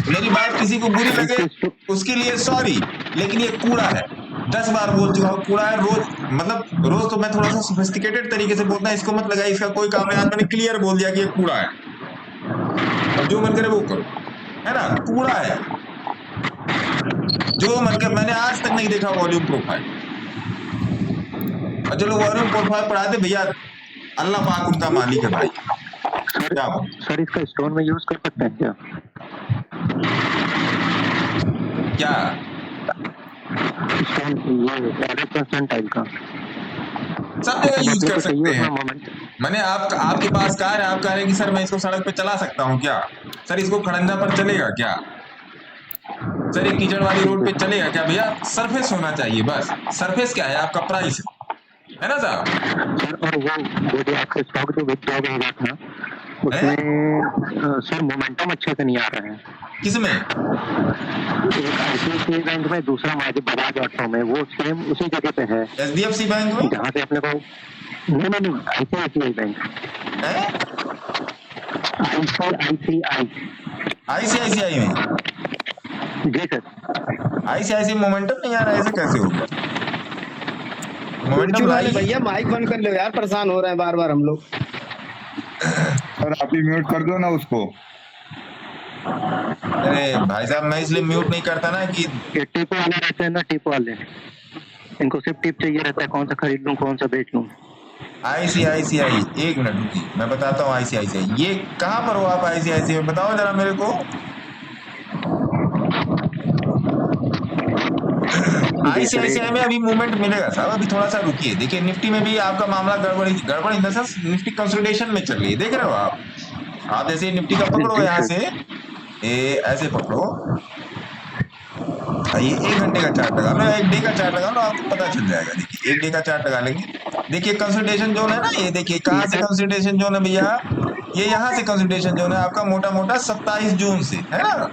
मेरी बात किसी को बुरी लगे उसके लिए सॉरी, लेकिन ये कूड़ा है। 10 बार बोल चुका हूँ कूड़ा है। रोज मतलब रोज तो मैं थोड़ा सा सोफिस्टिकेटेड तरीके से बोलता है, इसको मत लगाइए, इसका कोई काम नहीं। आज मैंने क्लियर बोल दिया कि ये कूड़ा है, अब जो मन करे वो करो, है ना, कूड़ा है। जो मन करे, मैंने आज तक नहीं देखा वॉल्यूम प्रोफाइल। और जो लोग वॉल्यूम प्रोफाइल पढ़ाते भैया, अल्लाह पाक उनका मालिक है भाई। क्या बोल सर इसका स्टोन में यूज कर सकते हैं क्या? क्या स्टोन ये एवरेज परसेंटाइल का सब जगह यूज कर सकते हैं। मोमेंट मैंने आपके पास कार है, आप कह रहे हैं कि सर मैं इसको सड़क पे चला सकता हूँ क्या? सर इसको खड़ंजा पर चलेगा क्या? सर एक कीचड़ वाली रोड पे चलेगा क्या? भैया सरफेस होना चाहिए बस। सरफेस क्या है? आपका प्राइस है ना साहब। सर और वो जो आपका स्टॉक जो विथड्रॉ होगा था उसमें सर मोमेंटम अच्छे से नहीं आ रहा है। किसमें? एक आईसीआईसीआई बैंक में, दूसरा बजाज ऑटो में, वो सेम उसी जगह पे है। एचडीएफसी बैंक में? जहाँ से अपने को नहीं आईसीआईसीआई बैंक है? आईसीआईसीआई में? जी सर। आईसीआईसीआई मोमेंटम नहीं आ रहा है, ऐसे कैसे होगा? मोमेंटम भैया माइक बंद कर लो यार, परेशान हो रहे हैं बार बार हम लोग। सर आप ही म्यूट कर दो ना उसको। अरे भाई साहब मैं इसलिए म्यूट नहीं करता ना कि टिप वाले रहते हैं ना, टिप वाले, इनको सिर्फ टिप चाहिए रहता है, कौन सा खरीद लूं कौन सा बेच लूं। आईसीआईसीआई, एक मिनट रुकिए मैं बताता हूँ। आईसीआईसीआई ये कहाँ पर हो आप? आईसीआईसीआई बताओ जरा मेरे को। आईसीआईसीआई में अभी मूवमेंट मिलेगा साहब, अभी थोड़ा सा रुकिए। देखिए निफ्टी में भी आपका मामला गड़बड़ in the sense Nifty consolidation में चल रही है, देख रहे हो आप जैसे निफ्टी का पकड़ो यहाँ से ऐसे पकड़ो, ये 1 घंटे का चार्ट लगा लो, 1 डे का चार्ट लगा लो, आपको पता चल जाएगा। देखिए 1 डे का चार्ट लगा लेंगे, देखिए कंसोलिडेशन जोन है ना, ये देखिए कहाँ से कंसोलिडेशन जोन है भैया, ये यहाँ से कंसोलिडेशन जोन है आपका मोटा मोटा 27 जून से, है ना,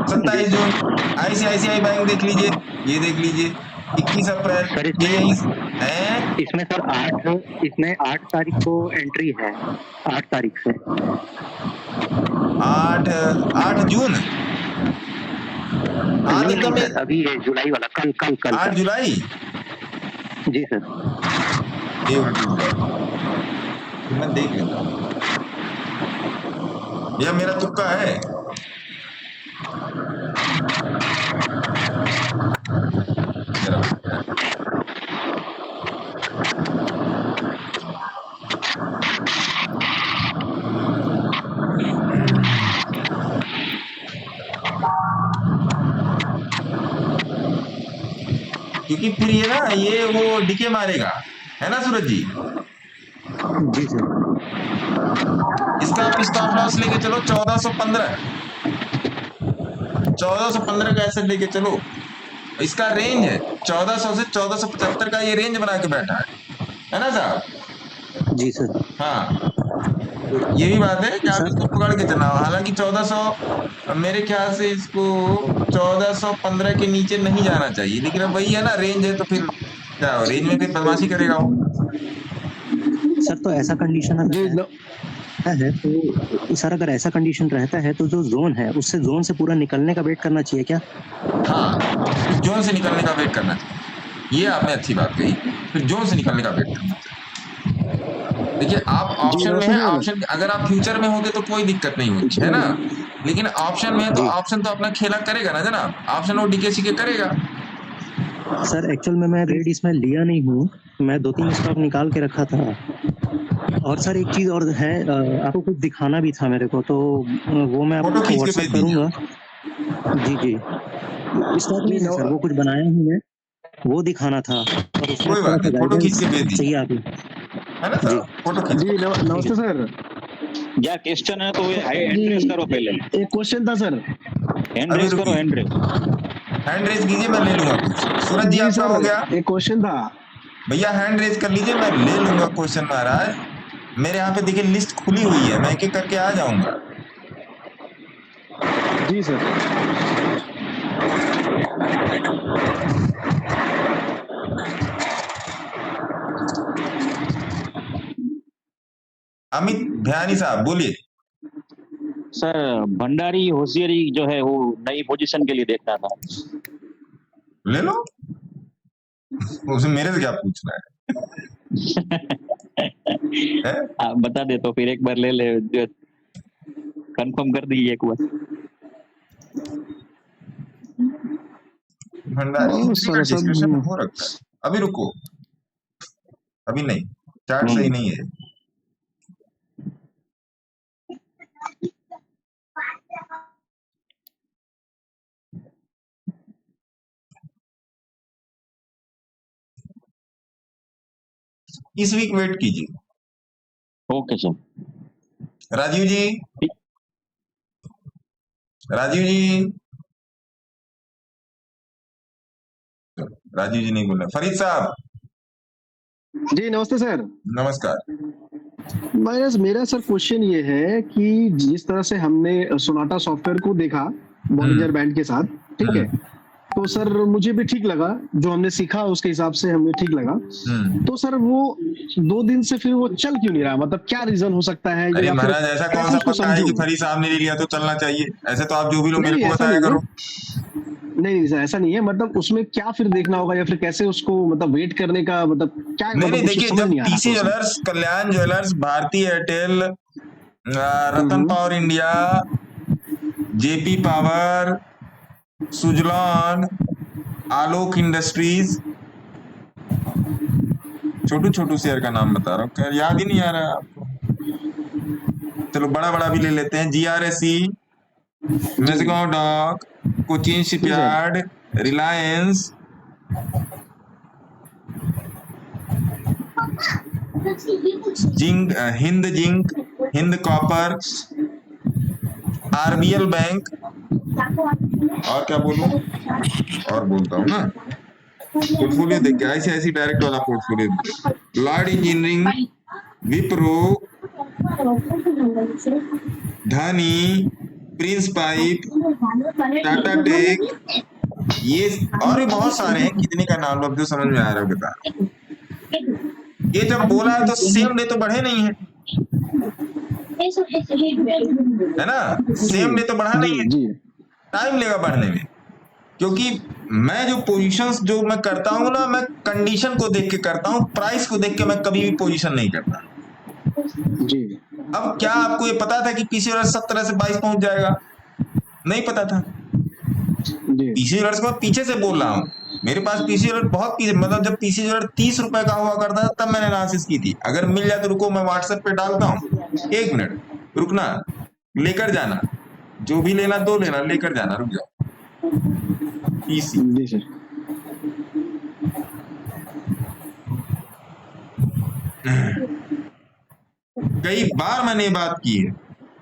27 जून। आईसीआईसीआई बैंक देख लीजिए, ये देख लीजिए 21 अप्रैल, ये यही है। इसमें सर इसमें 8 तारीख को एंट्री है, 8 तारीख से 8 जून आज एकदम अभी ये जुलाई वाला कल 8 जुलाई। जी सर। मैं देख लेता हूँ भैया, मेरा तुक्का है। क्योंकि फिर ये ना ये वो डीके मारेगा, है ना सूरज जी? जी सर। इसका आप स्टॉप लॉस लेके चलो 1415 का ऐसे लेके चलो। इसका रेंज है 1400 से 1475 का, ये रेंज बना के बैठा है ना साहब? जी सर। हाँ ये भी बात है कि आप इसको पकड़ के चलाओ। हालांकि 1400 मेरे ख्याल से इसको 1415 के नीचे नहीं जाना चाहिए, लेकिन अब वही है ना, रेंज है तो फिर क्या रेंज में फिर बदमाशी करेगा वो। सर तो ऐसा कंडीशन है तो सर अगर ऐसा कंडीशन रहता है तो जो जोन है उससे जोन से पूरा निकलने का वेट करना चाहिए क्या? हाँ जोन से निकलने का वेट करना चाहिए, ये आपने अच्छी बात कही, फिर जोन से निकलने का वेट करना चाहिए। देखिए आप ऑप्शन में है, ऑप्शन अगर आप फ्यूचर में होगे तो कोई दिक्कत नहीं होती है ना, लेकिन ऑप्शन में है तो ऑप्शन तो अपना खेला करेगा ना जनाब, ऑप्शन वो डीकेसी के करेगा। सर एक्चुअल में मैं रेड इसमें लिया नहीं हूँ, मैं 2-3 स्टॉक निकाल के रखा था। और सर एक चीज और है, आपको कुछ दिखाना भी था मेरे को, तो वो मैं आपको व्हाट्सएप करूंगा। जी स्टॉक नहीं है सर, वो कुछ बनाया हूँ मैं, वो दिखाना था। और कोई बात नहीं, फोटो खींच के भेज दीजिए, चाहिए आपको, है ना सर? फोटो खींच। जी नमस्ते सर। क्या क्वेश्चन है तो हैंड रेज करो, पहले एक क्वेश्चन था सर। हैंड रेज करो, हैंड रेज कीजिए, मैं ले लूंगा। सूरज जी आपका हो गया? एक क्वेश्चन था भैया, हैंड रेज कर लीजिए, मैं ले लूंगा क्वेश्चन महाराज। मेरे यहाँ पे देखिए लिस्ट खुली हुई है, मैं एक एक करके आ जाऊंगा। जी सर। अमित भयानी साहब बोलिए। सर भंडारी होशियारी जो है वो नई पोजीशन के लिए देखना था। ले लो, उसे मेरे से क्या पूछना है? आप बता दे तो फिर एक बार ले ले, कंफर्म कर दीजिए एक बार। भंडारी का डिस्कशन हो रखा है, अभी रुको, अभी नहीं, चार्ट सही नहीं है। इस वीक वेट कीजिए। Okay sir. राजीव जी, राजीव जी, राजीव जी नहीं बोल रहे। फरीद साहब जी नमस्ते सर। नमस्कार। मेरा सर क्वेश्चन ये है कि जिस तरह से हमने सोनाटा सॉफ्टवेयर को देखा बॉलिंजर बैंड के साथ, ठीक है, तो सर मुझे भी ठीक लगा, जो हमने सीखा उसके हिसाब से हमें ठीक लगा। तो सर वो 2 दिन से फिर वो चल क्यों नहीं रहा, मतलब क्या रीजन हो सकता है? अरे महाराज, ऐसा कौन सा पक्का है कि फरीद साहब ने ले लिया तो चलना चाहिए? ऐसे तो आप जो भी लोग मेरे को बताया करो। नहीं सर, ऐसा नहीं है, मतलब उसमें क्या फिर देखना होगा या फिर कैसे उसको मतलब वेट करने का, मतलब क्या? नहीं, देखिए, जब PC Jewellers, Kalyan Jewellers, Bharti Airtel, Ratan Power India, JP Power, Suzlon, Alok Industries, छोटू शेयर का नाम बता रहा हूँ, क्या याद ही नहीं आ रहा है आपको? चलो बड़ा बड़ा भी ले लेते हैं, GRSE, Mazagon dock, Cochin shipyard, Reliance, zinc, Hind copper, RBL bank, और क्या बोलूं, और बोलता हूँ ना, पोर्टफोलियो देख के ICICI डायरेक्ट वाला पोर्टफोलियो, लॉर्ड इंजीनियरिंग, विप्रो, धनी, प्रिंस पाइप, टाटा टेक, ये और भी बहुत सारे हैं, कितने का नाम लो जो समझ में आ रहा है बता। ये जब बोला है तो सेम डे तो बढ़े नहीं है, है ना? सेम डे तो बढ़ा नहीं है, टाइम लेगा बढ़ने में, क्योंकि मैं जो पोजीशंस जो मैं करता हूँ ना, मैं कंडीशन को देख के करता हूँ, प्राइस को देख के मैं कभी भी पोजीशन नहीं करता जी। अब क्या आपको ये पता था कि पीसी ज्वेलर्स 17 से 22 पहुंच जाएगा? नहीं पता था। पीसी ज्वेलर्स को पीछे से बोल रहा हूँ, मेरे पास पीसी ज्वेलर बहुत पीछे, मतलब जब पीसी ज्वेलर 30 रुपए का हुआ करता था तब मैंने एनालिसिस की थी। अगर मिल जाए तो रुको, मैं व्हाट्सएप पे डालता हूँ, 1 मिनट रुकना, लेकर जाना, जो भी लेना 2 लेना, लेकर जाना, रुक जाओ। पीसी जी सर। कई बार मैंने बात की है,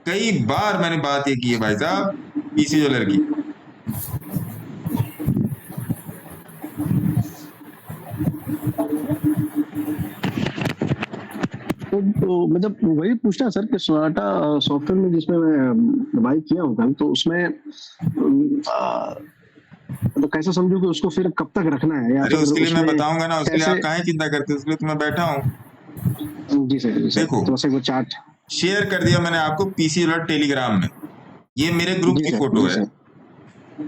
कई बार मैंने बात ये की है भाई साहब, पीसी ज्वेलर की। तो मतलब वही पूछना सर कि सोनाटा सॉफ्टवेयर में जिसमें मैं बाई किया हूँ तो उसमें तो कैसे समझूं कि उसको फिर कब तक रखना है? अरे उसके लिए मैं बताऊंगा ना, उसके लिए आप काहे चिंता करते हो, उसके लिए तो मैं बैठा हूँ। जी सर। देखो, तो वो चार्ट शेयर कर दिया मैंने आपको पीसी ज्वेलर टेलीग्राम में, ये मेरे ग्रुप की फोटो है।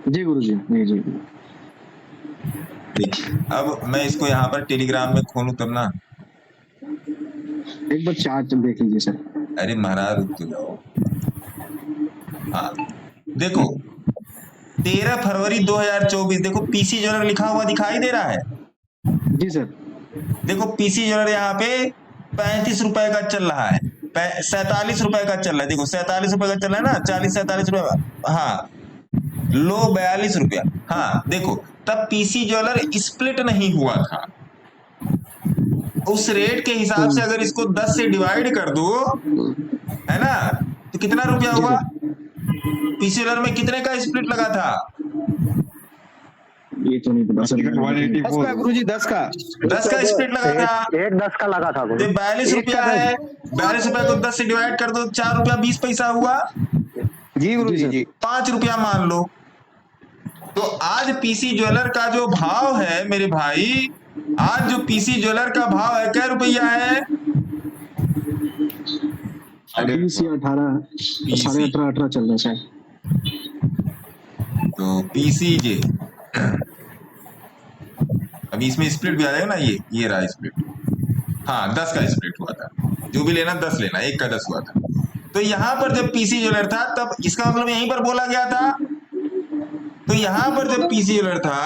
जी गुरुजी, जी। अब मैं इसको यहाँ पर टेलीग्राम में खोलूं तब ना, एक बार चार्ट देख लीजिए सर। अरे महाराज रुक तो जाओ। हाँ देखो, 13 फरवरी 2024, देखो पीसी ज्वेलर लिखा हुआ दिखाई दे रहा है? जी सर। देखो पीसी ज्वेलर यहाँ पे 35 रुपए का चल रहा है, 47 रुपए का चल रहा है। देखो 47 रुपए का चल रहा है ना, 40-47 रुपए, हाँ, लो 42 रुपया। हाँ देखो, तब पीसी ज्वेलर स्प्लिट नहीं हुआ था। उस रेट के हिसाब से अगर इसको 10 से डिवाइड कर दो, है ना, तो कितना रुपया हुआ? पीसी ज्वेलर में कितने का स्प्लिट लगा था? ये तो नहीं पता सर। 10 का गुरुजी, 10 का स्प्लिट लगा था। 10 का लगा था। 42 रुपया है, 42 रुपया को 10 से डिवाइड कर दो, 4 रुपया 20 पैसा हुआ। जी गुरुजी जी। 5 रुपया मान लो। तो आज पीसी ज्वेलर का जो भाव है मेरे भाई, आज जो पीसी ज्वेलर का भाव है क्या रुपया है? अरे 20 या 18 साढ़े 18 चल रहा है शायद। तो पीसीजे अभी इसमें स्प्लिट भी आ जाएगा ना, ये रहा स्प्लिट। हाँ 10 का स्प्लिट हुआ था, जो भी लेना 10 लेना, 1 का 10 हुआ था। तो यहाँ पर जब पीसी ज्वेलर था तब इसका मतलब यहीं पर बोला गया था। तो यहाँ पर जब पीसी ज्वेलर था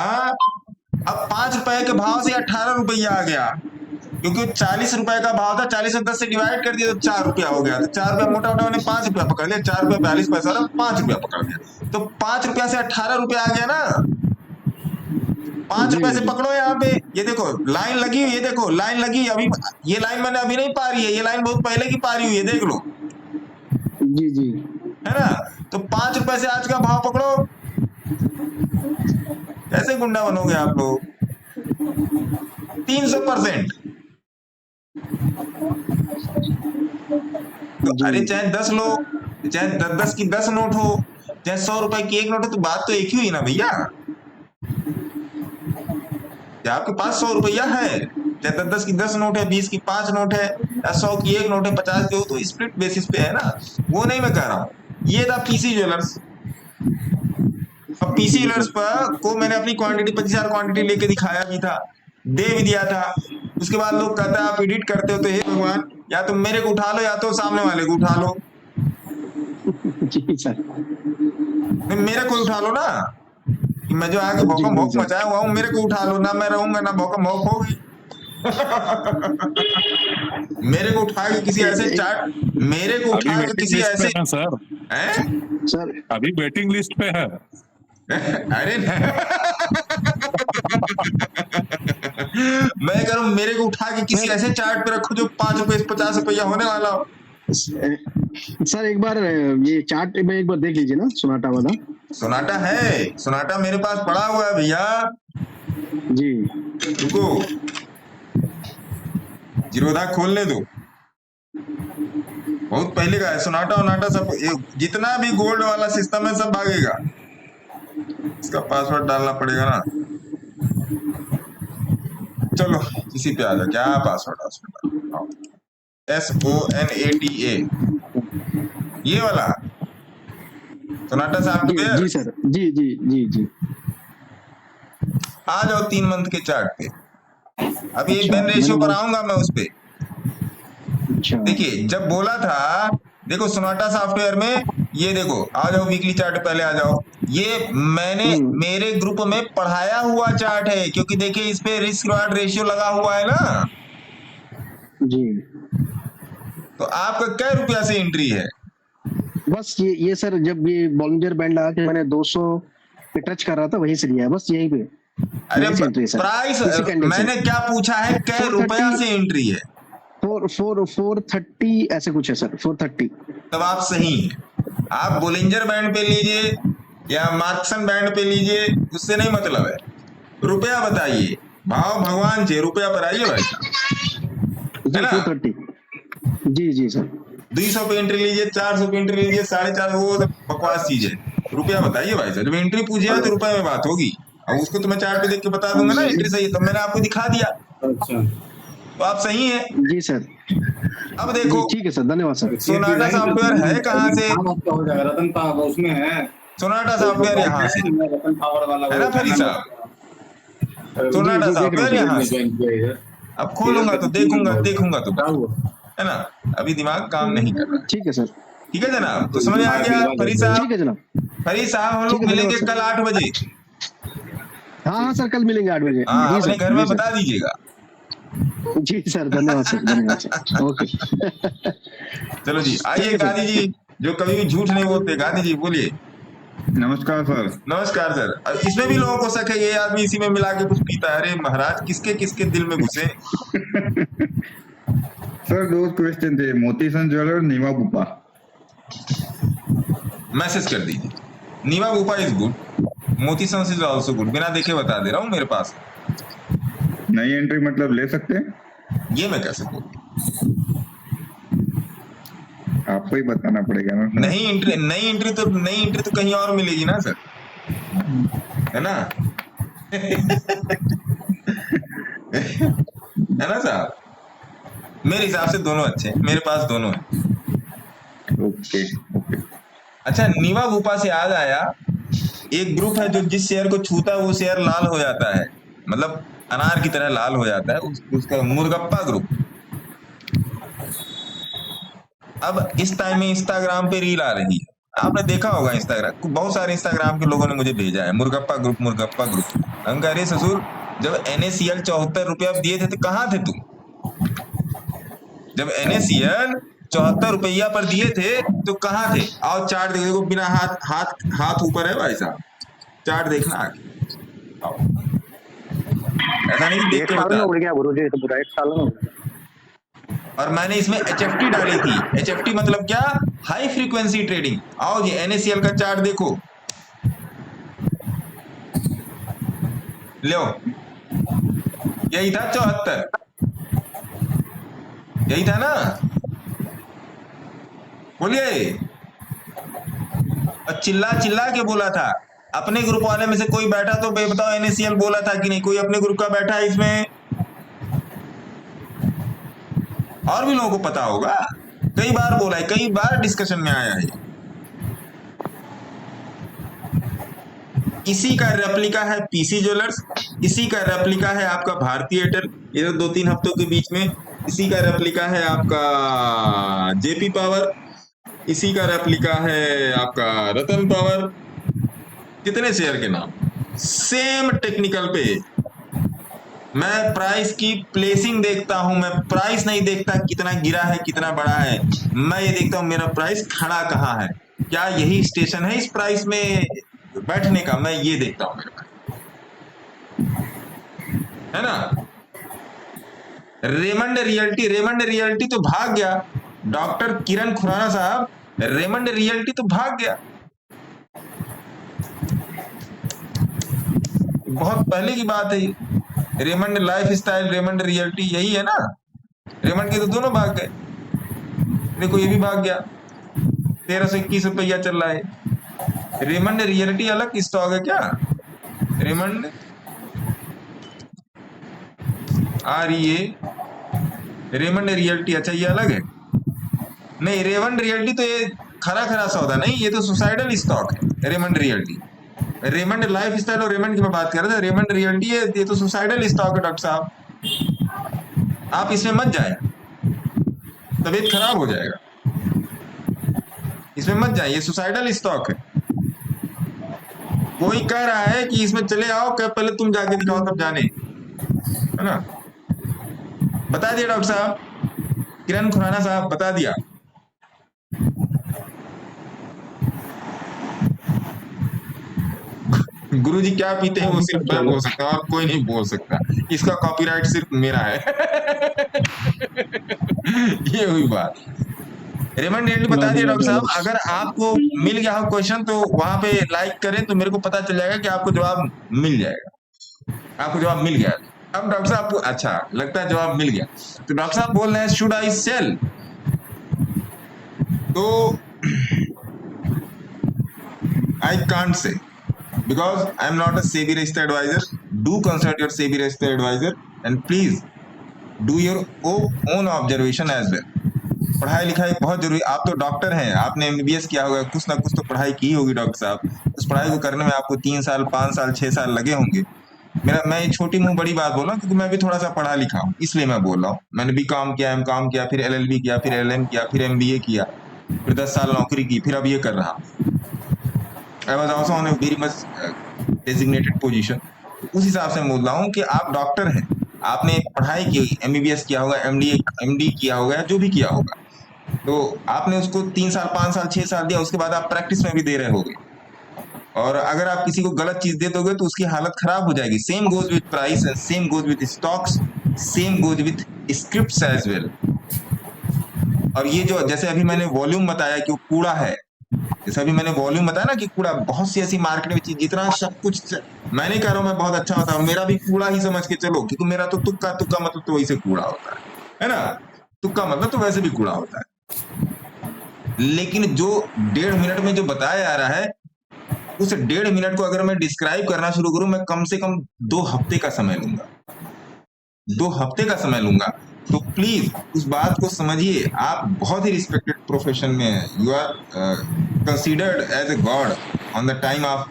अब 5 रुपए के भाव से 18 रुपया आ गया, क्योंकि 40 रुपए का भाव था, 40 और 10 से डिवाइड कर दिया तो 4 रुपया हो गया। तो 4 रुपया मोटा मोटा मैंने 5 रुपया पकड़ लिया, 4 रुपया 42 पैसा था, 5 रुपया पकड़ लिया। तो 5 रुपया से 18 रुपया आ गया ना। 5 रुपए से पकड़ो, यहाँ पे ये देखो लाइन लगी हुई, ये देखो लाइन लगी। अभी ये लाइन मैंने अभी नहीं पारी है, ये लाइन बहुत पहले की पारी हुई है, देख लो। जी जी है ना। तो 5 रुपए से आज का भाव पकड़ो, कैसे गुंडा बनोगे आप लोग। 300%। तो अरे चाहे 10 लो, चाहे 10 की 10 नोट हो, चाहे 100 रुपए की 1 नोट हो, तो बात तो एक ही हुई ना भैया। क्या आपके पास 100 रुपया है, चाहे 10 की 10 नोट है, 20 की 5 नोट है, या 100 की 1 नोट है, 50 की हो, तो स्प्लिट बेसिस पे है ना। वो नहीं मैं कह रहा हूँ। ये था पीसी ज्वेलर्स। अब पीसी ज्वेलर्स पर को मैंने अपनी क्वांटिटी 25,000 क्वांटिटी लेके दिखाया भी था, दे भी दिया था। उसके बाद लोग कहते हैं आप एडिट करते हो, तो हे भगवान, या तो मेरे को उठा लो या तो सामने वाले को उठा लो। जी सर, मेरे को उठा लो ना, कि मैं जो आगे भौकम भौक मचाया हुआ हूँ, मेरे को उठा लो ना। मैं रहूंगा ना भौकम भौक होगी। मेरे को उठा के किसी ऐसे चार्ट, मेरे को अभी उठा के वेटिंग किसी लिस्ट ऐसे पे है सर, हैं? सर अभी वेटिंग लिस्ट पे है। अरे मैं कह रहा हूँ मेरे को उठा के किसी ऐसे चार्ट पे रखो जो 5 रुपए 50 रुपया होने वाला हो। सर एक बार ये चार्ट में एक बार देख लीजिए ना, सोनाटा वाला। सोनाटा है, सोनाटा मेरे पास पड़ा हुआ है भैया जी। रुको, जीरोधा खोलने दो, बहुत पहले का है। सोनाटा वनाटा सब जितना भी गोल्ड वाला सिस्टम है सब भागेगा। इसका पासवर्ड डालना पड़ेगा ना। चलो इसी पे आ जाओ। क्या पासवर्ड? SONATA, ये वाला सोनाटा सॉफ्टवेयर। जी सर, जी जी जी जी। आ जाओ 3 मंथ के चार्ट पे। अब ये बेन रेशियो पर आऊंगा मैं उस पे। देखिए जब बोला था, देखो सोनाटा सॉफ्टवेयर में, ये देखो आ जाओ वीकली चार्ट पहले आ जाओ। ये मैंने मेरे ग्रुप में पढ़ाया हुआ चार्ट है, क्योंकि देखिए इस पे रिस्क रिवार्ड रेशियो लगा हुआ है ना जी। तो आपका क्या रुपया से एंट्री है? बस ये सर, जब ये बॉलिंजर बैंड लगा के मैंने 200 पे टच कर रहा था, वहीं से लिया है बस, यहीं पे। अरे प्राइस मैंने क्या पूछा है, क्या रुपया से एंट्री है? 430 ऐसे कुछ है सर, 430। तब आप सही हैं। आप बोलिंजर बैंड पे लीजिए या मार्क्सन बैंड पे लीजिए, उससे नहीं मतलब है। रुपया बताइए, भाव भगवान जी, रुपया पर आइए भाई साहब, है ना। 430 जी जी सर। 200 पे एंट्री लीजिए, 400 पे एंट्री लीजिए, 450, वो सब बकवास चीज है। रुपया बताइए भाई साहब। जब एंट्री पूछिए तो रुपए में बात होगी। अब उसको तो मैं चार्ट पे देख के बता दूंगा ना एंट्री सही है, तो मैंने आपको दिखा दिया। अच्छा तो आप सही हैं जी सर। अब देखो, ठीक है सर, धन्यवाद सर। सोनाटा सॉफ्टवेयर है कहाँ से? हो जाएगा, रतन पावर उसमें है। सोनाटा सॉफ्टवेयर यहाँ से रतन पावर वाला है ना फरी साहब। सोनाटा सॉफ्टवेयर यहाँ से। अब खोलूंगा तो देखूंगा तो है ना। अभी दिमाग काम नहीं कर रहा। ठीक है सर। ठीक है जनाब, तो समझ आ गया फरी साहब। ठीक है जनाब। फरी साहब हम लोग मिलेंगे कल 8 बजे। हाँ सर, कल मिलेंगे 8 बजे। हाँ, अपने घर में बता दीजिएगा। जी सर, धन्यवाद सर, धन्यवाद सर। ओके चलो जी, आइए गांधी जी, जो कभी भी झूठ नहीं बोलते। गांधी जी बोलिए। नमस्कार सर। नमस्कार सर। अब इसमें भी लोगों को शक है ये आदमी इसी में मिला के कुछ पीता है। अरे महाराज, किसके किसके दिल में घुसे। सर 2 क्वेश्चन थे, Motisons jeweller, Niva Bupa. Message कर दीजिए। Niva Bupa is good, Motisons is also good. बिना देखे बता दे रहा हूँ, मेरे पास नई एंट्री मतलब ले सकते हैं? ये मैं कैसे बोलूं? आपको ही बताना पड़ेगा ना। नई एंट्री तो कहीं और मिलेगी ना सर, है ना। है ना साहब। मेरे हिसाब से दोनों अच्छे हैं, मेरे पास दोनों है। Okay okay. अच्छा, नीवा भूपा से याद आया, एक ग्रुप है जो जिस शेयर को छूता है वो शेयर लाल हो जाता है, मतलब अनार की तरह लाल हो जाता है, उसका मुर्गप्पा ग्रुप। अब इस टाइम में इंस्टाग्राम पे रील आ रही है, आपने देखा होगा इंस्टाग्राम, बहुत सारे इंस्टाग्राम के लोगों ने मुझे भेजा है, मुर्गप्पा ग्रुप मुर्गप्पा ग्रुप। हम कह रहे ससुर, जब NaCl 74 रुपया दिए थे तो कहाँ थे तुम? जब NaCl 74 रुपया पर दिए थे तो कहाँ थे? आओ चार्ट देखो, बिना हाथ ऊपर है भाई साहब, चार्ट देखना आगे। आओ, ऐसा नहीं देख के बता। हो गया गुरुजी, तो पूरा 1 साल हो गया। और मैंने इसमें HFT डाली थी। HFT मतलब क्या? High frequency trading. आओ जी NaCl का चार्ट देखो, लो, यही था 74, यही था ना? बोलिए। और चिल्ला चिल्ला के बोला था, अपने ग्रुप वाले में से कोई बैठा तो बताओ NaCl बोला था कि नहीं? कोई अपने ग्रुप का बैठा है इसमें? और भी लोगों को पता होगा, कई बार बोला है, कई बार डिस्कशन में आया है। इसी का रेप्लिका है पीसी ज्वेलर्स, इसी का रेप्लिका है आपका भारती एयरटेल, ये 2-3 हफ्तों के बीच में। इसी का रेप्लिका है आपका जेपी पावर, इसी का रेप्लिका है आपका रतन पावर। कितने शेयर के नाम, सेम टेक्निकल पे। मैं प्राइस की प्लेसिंग देखता हूं, मैं प्राइस नहीं देखता कितना गिरा है कितना बड़ा है, मैं ये देखता हूं मेरा प्राइस खड़ा कहाँ है, क्या यही स्टेशन है इस प्राइस में बैठने का, मैं ये देखता हूं मेरा, है ना? रेमंड रियल्टी तो भाग गया, डॉक्टर किरण खुराना साहब, रेमंड रियल्टी तो भाग गया, बहुत पहले की बात है। Raymond life style, Raymond realty, यही है ना? रेमंड के तो दोनों भाग गए, देखो ये भी भाग गया, 1321 रुपया चल रहा है। रेमंड रियल्टी अलग स्टॉक है क्या? रेमंड रेमंड रियल्टी, अच्छा ये अलग है? नहीं, रेमंड रियल्टी तो ये खरा सौदा नहीं, ये तो सुसाइडल स्टॉक है Raymond realty. Raymond life style और रेमंड की मैं बात कर रहा था, रेमंड रियल्टी है, ये तो सुसाइडल स्टॉक है डॉक्टर साहब, आप इसमें मत जाए, तबीयत खराब हो जाएगा, इसमें मत जाए, ये सुसाइडल स्टॉक है। कोई कह रहा है कि इसमें चले आओ, क्या पहले तुम जाके दिखाओ तब जाने, है ना? बता दिया डॉक्टर साहब, किरण खुराना साहब बता दिया। गुरुजी क्या पीते हैं वो सिर्फ मैं बोल सकता हूँ और कोई नहीं बोल सकता, इसका कॉपीराइट सिर्फ मेरा है। ये हुई बात। रेमंड रियल्टी बता दिया डॉक्टर साहब, अगर आपको मिल गया हो क्वेश्चन तो वहां पे लाइक करें तो मेरे को पता चल जाएगा कि आपको जवाब मिल जाएगा, आपको जवाब मिल गया। अब डॉक्टर साहब आपको अच्छा लगता है जवाब मिल गया, तो डॉक्टर साहब बोल रहे हैं शुड आई सेल, तो I can't say because I am not a SEBI registered advisor. Do consult your SEBI registered advisor and please do your own observation as well. पढ़ाई लिखाई बहुत जरूरी, आप तो डॉक्टर हैं, आपने MBBS किया होगा, कुछ ना कुछ तो पढ़ाई की होगी डॉक्टर साहब, उस पढ़ाई को करने में आपको 3 साल 5 साल 6 साल लगे होंगे। मैं छोटी मुंह बड़ी बात बोल रहा हूँ क्योंकि मैं भी थोड़ा सा पढ़ा लिखा हूँ, इसलिए मैं बोल रहा हूँ। मैंने BCom किया, MCom किया, फिर LLB किया, फिर LLM किया, फिर MBA किया, फिर 10 साल नौकरी की, फिर अब ये कर रहा हूँ। I was also on a very much designated position. उस हिसाब से बोल रहा हूँ कि आप डॉक्टर हैं, आपने पढ़ाई की, MBBS किया होगा, MD किया होगा, जो भी किया होगा, तो आपने उसको 3 साल 5 साल 6 साल दिया, उसके बाद आप प्रैक्टिस में भी दे रहे होगे, और अगर आप किसी को गलत चीज दे दोगे तो उसकी हालत खराब हो जाएगी। Same goes with price, same goes with stocks, same goes with scripts as well. और ये जो जैसे अभी मैंने वॉल्यूम बताया कि वो कूड़ा है, जैसे अभी मैंने वॉल्यूम बताया ना कि कूड़ा, बहुत सी ऐसी मार्केट में चीज, जितना सब कुछ मैं नहीं कह रहा हूँ मैं बहुत अच्छा होता हूँ, मेरा भी कूड़ा ही समझ के चलो, क्योंकि मेरा तो तुक्का मतलब तो वैसे कूड़ा होता है ना? तुक्का मतलब तो वैसे भी कूड़ा होता है। लेकिन जो 1.5 मिनट में जो बताया जा रहा है, उस 1.5 मिनट को अगर मैं डिस्क्राइब करना शुरू करूं, मैं कम से कम 2 हफ्ते का समय लूंगा, 2 हफ्ते का समय लूंगा, तो प्लीज उस बात को समझिए। आप बहुत ही रिस्पेक्टेड प्रोफेशन में हैं, you are considered as a god on the time of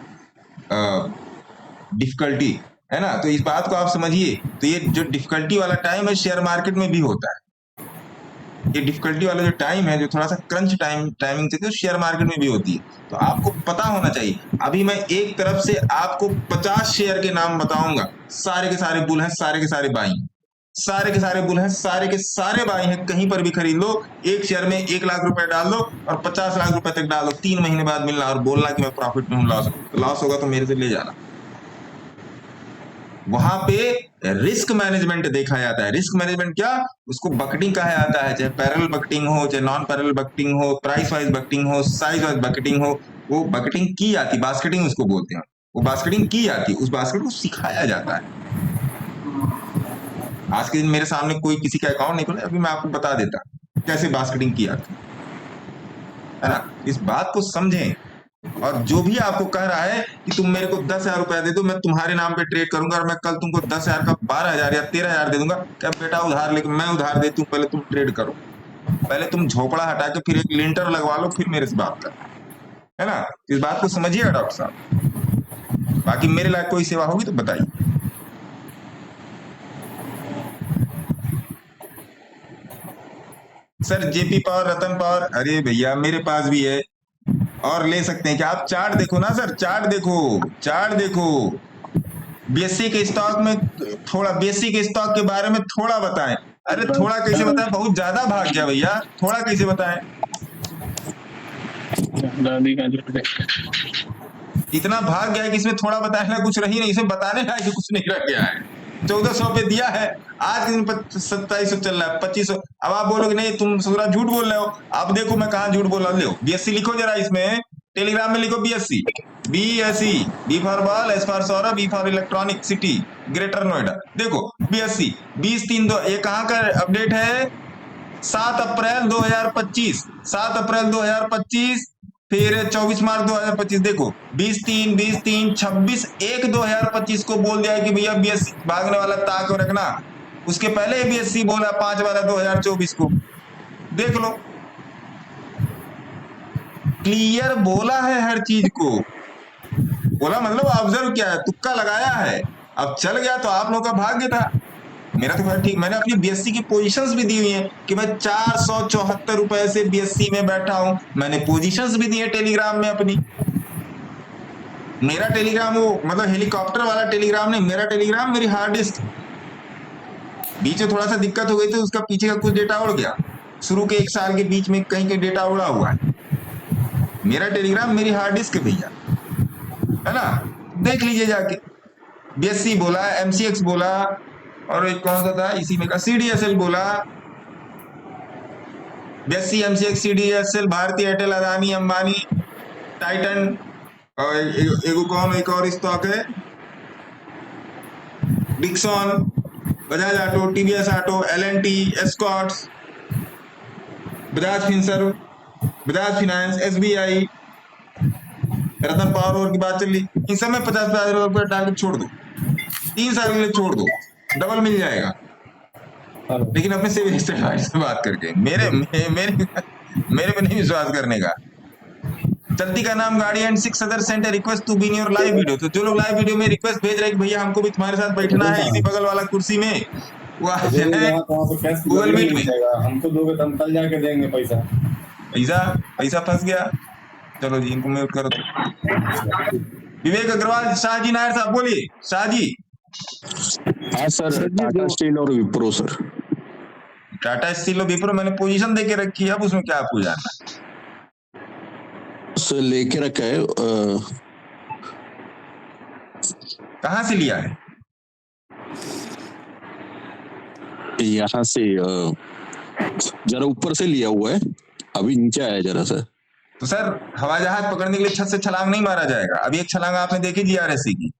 difficulty, है ना। तो इस बात को आप समझिए। तो ये जो डिफिकल्टी वाला टाइम है शेयर मार्केट में भी होता है। ये डिफिकल्टी वाला जो टाइम है, जो थोड़ा सा क्रंच टाइमिंग से, तो शेयर मार्केट में भी होती है। तो आपको पता होना चाहिए। अभी मैं एक तरफ से आपको 50 शेयर के नाम बताऊंगा, सारे के सारे बुल हैं, सारे के सारे बाई हैं, सारे के सारे बुल हैं, सारे के सारे बाई हैं। कहीं पर भी खरीद लो, एक शेयर में 1 लाख रुपए डाल दो और 50 लाख रुपए तक डाल दो, 3 महीने बाद मिलना और बोलना कि मैं प्रॉफिट में हूँ, लॉस होगा तो मेरे से ले जाना। वहां पे रिस्क मैनेजमेंट देखा जाता है। रिस्क मैनेजमेंट क्या, उसको बकेटिंग कहा जाता है। चाहे पैरेलल बकेटिंग हो, चाहे नॉन पैरेलल बकेटिंग हो, प्राइस वाइज बकेटिंग हो, साइज वाइज बकेटिंग हो, वो बकेटिंग की जाती, बास्केटिंग उसको बोलते हैं। वो बास्केटिंग की जाती, उस बास्केट को सिखाया जाता है। आज के दिन मेरे सामने कोई किसी का अकाउंट नहीं खोला, अभी मैं आपको बता देता कैसे बास्केटिंग की जाती है ना। इस बात को समझें। और जो भी आपको कह रहा है कि तुम मेरे को 10,000 रुपया दे दो, मैं तुम्हारे नाम पे ट्रेड करूंगा और मैं कल तुमको 10,000 का 12,000 या 13,000 दे दूंगा, क्या बेटा उधार लेके मैं उधार देती हूँ, पहले तुम ट्रेड करो, पहले तुम झोपड़ा हटा के फिर एक लिंटर लगवा लो, फिर मेरे से बात कर, है ना। इस बात को समझिएगा डॉक्टर साहब। बाकी मेरे लायक कोई सेवा होगी तो बताइए। सर जेपी पावर, रतन पावर, अरे भैया मेरे पास भी है और ले सकते हैं। क्या आप चार्ट देखो ना सर, चार्ट देखो, चार्ट देखो। बीएससी के स्टॉक में थोड़ा, बीएससी के स्टॉक के बारे में थोड़ा बताएं। अरे थोड़ा कैसे बताएं, बहुत ज्यादा भाग गया भैया, थोड़ा कैसे बताएं। इतना भाग गया है कि इसमें थोड़ा बताने का कुछ रही नहीं, इसमें बताने का कुछ नहीं रह गया है। 1400 पे दिया है, आज के दिन 2700 चल रहा है, 2500। अब आप बोलोगे नहीं तुम पूरा झूठ बोल रहे हो। आप देखो मैं कहाँ झूठ बोल रहा हूँ। बीएससी लिखो जरा, इसमें टेलीग्राम में लिखो BSc, BSc, B for ball, S for Saurabh, B for Electronic City, greater Noida. देखो बीएससी 20/3 ये कहाँ का अपडेट है, 7 अप्रैल 2025, 7 अप्रैल 2025, फिर 24 मार्च 2025। देखो 20/3, 20/3, 26/1/2025 को बोल दिया है कि भैया बीएससी भागने वाला ताक रखना। उसके पहले बीएससी बोला 5 वाला 2024 को, देख लो, क्लियर बोला है हर चीज को। बोला मतलब ऑब्जर्व किया है, तुक्का लगाया है। अब चल गया तो आप लोगों का भाग्य था, मेरा तो खैर ठीक। मैंने अपनी बीएससी की पोजीशंस भी दी हुई हैं कि मैं 474 रुपए से बीएससी में बैठा हूं। मैंने पोजीशंस भी दी है टेलीग्राम में अपनी। मेरा टेलीग्राम वो मतलब हेलीकॉप्टर वाला टेलीग्राम नहीं, मेरा टेलीग्राम मेरी हार्ड डिस्क। बीच में थोड़ा सा दिक्कत हो गई तो उसका पीछे का कुछ डेटा उड़ गया, शुरू के 1 साल के बीच में कहीं डेटा उड़ा हुआ है। मेरा टेलीग्राम मेरी हार्ड डिस्क है भैया, है ना, देख लीजिए जाके। बीएससी बोला, एमसीएक्स बोला, और एक कौन सा था इसी में का, सीडीएसएल बोला। BSC, MCX, CDSL, Bharti Airtel, Adani, Ambani, Titan, और एक और स्टॉक है Dixon, Bajaj auto, TVS auto, LNT, Escorts, Bajaj finserv, Bajaj finance, SBI, Ratan power की बात चल रही। इन सब में 50,000 रुपये डाल के छोड़ दो, 3 साल के लिए छोड़ दो, डबल मिल जाएगा। लेकिन अपने से बात करके मेरे पे नहीं विश्वास करने का। चलती का नाम गाड़ी and 6 other sent request to be in your live video. तो जो लोग लाइव वीडियो में रिक्वेस्ट भेज रहे हैं कि भैया हमको भी तुम्हारे साथ बैठना है इसी बगल वाला कुर्सी में, वो आ जाए गूगल मीट में। हमको दोगे तो हम कल जाके देंगे पैसा। पैसा फंस गया। चलो जी इनको म्यूट करो। विवेक अग्रवाल, शाहजी नायर साहब बोलिए। शाहजी। हाँ सर, टाटा स्टील और विप्रो सर। टाटा स्टील और विप्रो मैंने पोजीशन देके रखी है, अब उसमें क्या आपको जानना है? सर लेके रखा है। कहाँ से लिया है? यहाँ से जरा ऊपर से लिया हुआ है, अभी नीचे आया जरा सर। तो सर हवाई जहाज पकड़ने के लिए छत से छलांग नहीं मारा जाएगा। अभी एक छलांग आपने देखी जीआरएससी की,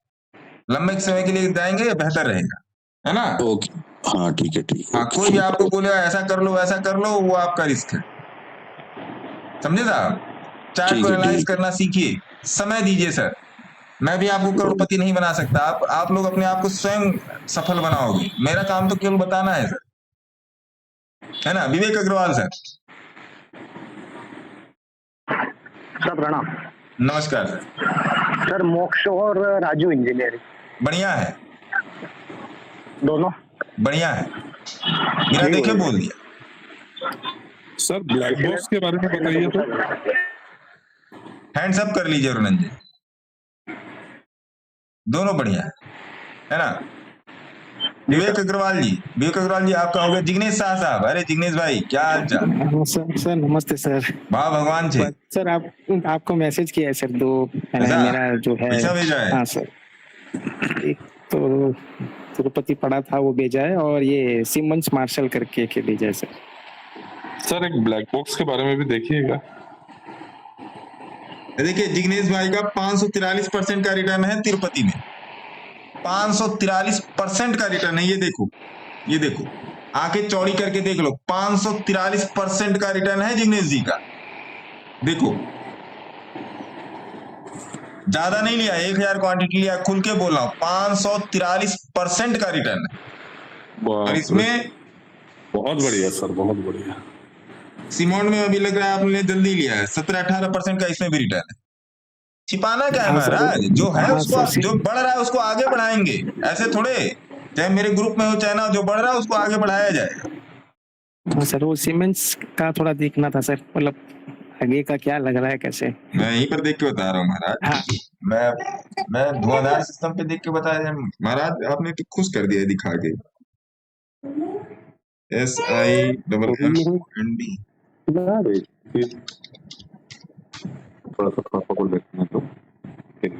लंबे समय के लिए जाएंगे या बेहतर रहेगा, है ना? ओके, हाँ ठीक है, ठीक है। हाँ, कोई भी आपको बोलेगा ऐसा कर लो वैसा कर लो, वो आपका रिस्क है, समझे साहब? चार्ट को एनालाइज करना सीखिए, समय दीजिए सर। मैं भी आपको करोड़पति नहीं बना सकता, आप लोग अपने आप को स्वयं सफल बनाओगे। मेरा काम तो केवल बताना है सर। है ना। विवेक अग्रवाल सर, सर प्रणाम। नमस्कार सर। सर मोक्ष और राजू इंजीनियरिंग बढ़िया है, दोनों बढ़िया है, बिना जी, देखे बोलिए। बोल दिया। सर ब्लैक बॉक्स के बारे में बताइए तो। हैंड्स अप कर लीजिए रुनन जी, दोनों बढ़िया है ना। विवेक अग्रवाल जी, विवेक अग्रवाल जी आपका हो गया। जिग्नेश शाह साहब, अरे जिग्नेश भाई क्या हाल चाल? सर नमस्ते सर। वाह भगवान छे, सर आपको मैसेज किया है सर, दो ऐसा? मेरा जो है। पैसा भेजा है? हाँ सर, एक तो तिरुपति पड़ा था वो भेजा है, और ये सिमंस मार्शल करके के भेजा है सर। सर एक ब्लैक बॉक्स के बारे में भी देखिएगा। देखिए जिग्नेश भाई का 543% का रिटर्न है तिरुपति में, 543% का रिटर्न है। ये देखो, ये देखो, आंखें चौड़ी करके देख लो, 543% का रिटर्न है जिग्नेश जी का। देखो ज्यादा नहीं लिया, 1000 क्वांटिटी लिया, खुल के बोल रहा हूं, 543% का रिटर्न है। और इसमें बहुत बढ़िया सर, बहुत बढ़िया। सिमोन में अभी लग रहा है आपने जल्दी लिया है, 17-18% का इसमें भी रिटर्न है। छिपाना क्या है महाराज, जो है उसको, जो बढ़ रहा है उसको आगे बढ़ाएंगे। ऐसे थोड़े, चाहे मेरे ग्रुप में हो चाहे ना, जो बढ़ रहा है उसको आगे बढ़ाया जाएगा। हाँ सर, वो सीमेंट्स का थोड़ा देखना था सर, मतलब आगे का क्या लग रहा है कैसे। मैं यहीं पर देख के बता रहा हूँ महाराज। हाँ। मैं धुआंधार सिस्टम पे देख के बताया महाराज, आपने तो खुश कर दिया दिखा के। SIMMND थोड़ा सा प्रोटोकॉल देखने तो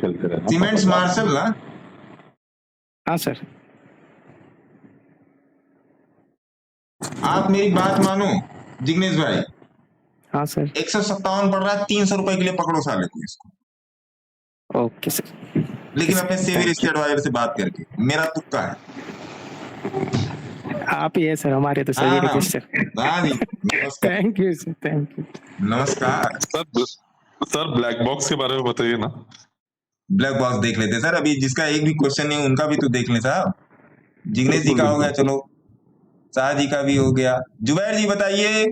चलते रहना। सीमेंट्स मार्शल ना। हाँ सर। आप मेरी बात मानो जिग्नेश भाई। हाँ सर। 157 पड़ रहा है, 300 रुपए के लिए पकड़ो साले को इसको। Okay sir. लेकिन अपने सेवी रिस्क एडवाइजर से बात करके, मेरा तुक्का है। आप ही है सर हमारे तो सभी हाँ सर। हाँ जी, नमस्कार। Thank you sir, thank you. नमस्कार सर ब्लैक बॉक्स के बारे में बताइए ना। ब्लैक बॉक्स देख लेते सर, अभी जिसका एक भी क्वेश्चन नहीं उनका भी तो देख लें साहब। जिग्नेश जी का हो गया, चलो शाह जी का भी हो गया। जुबैर जी बताइए।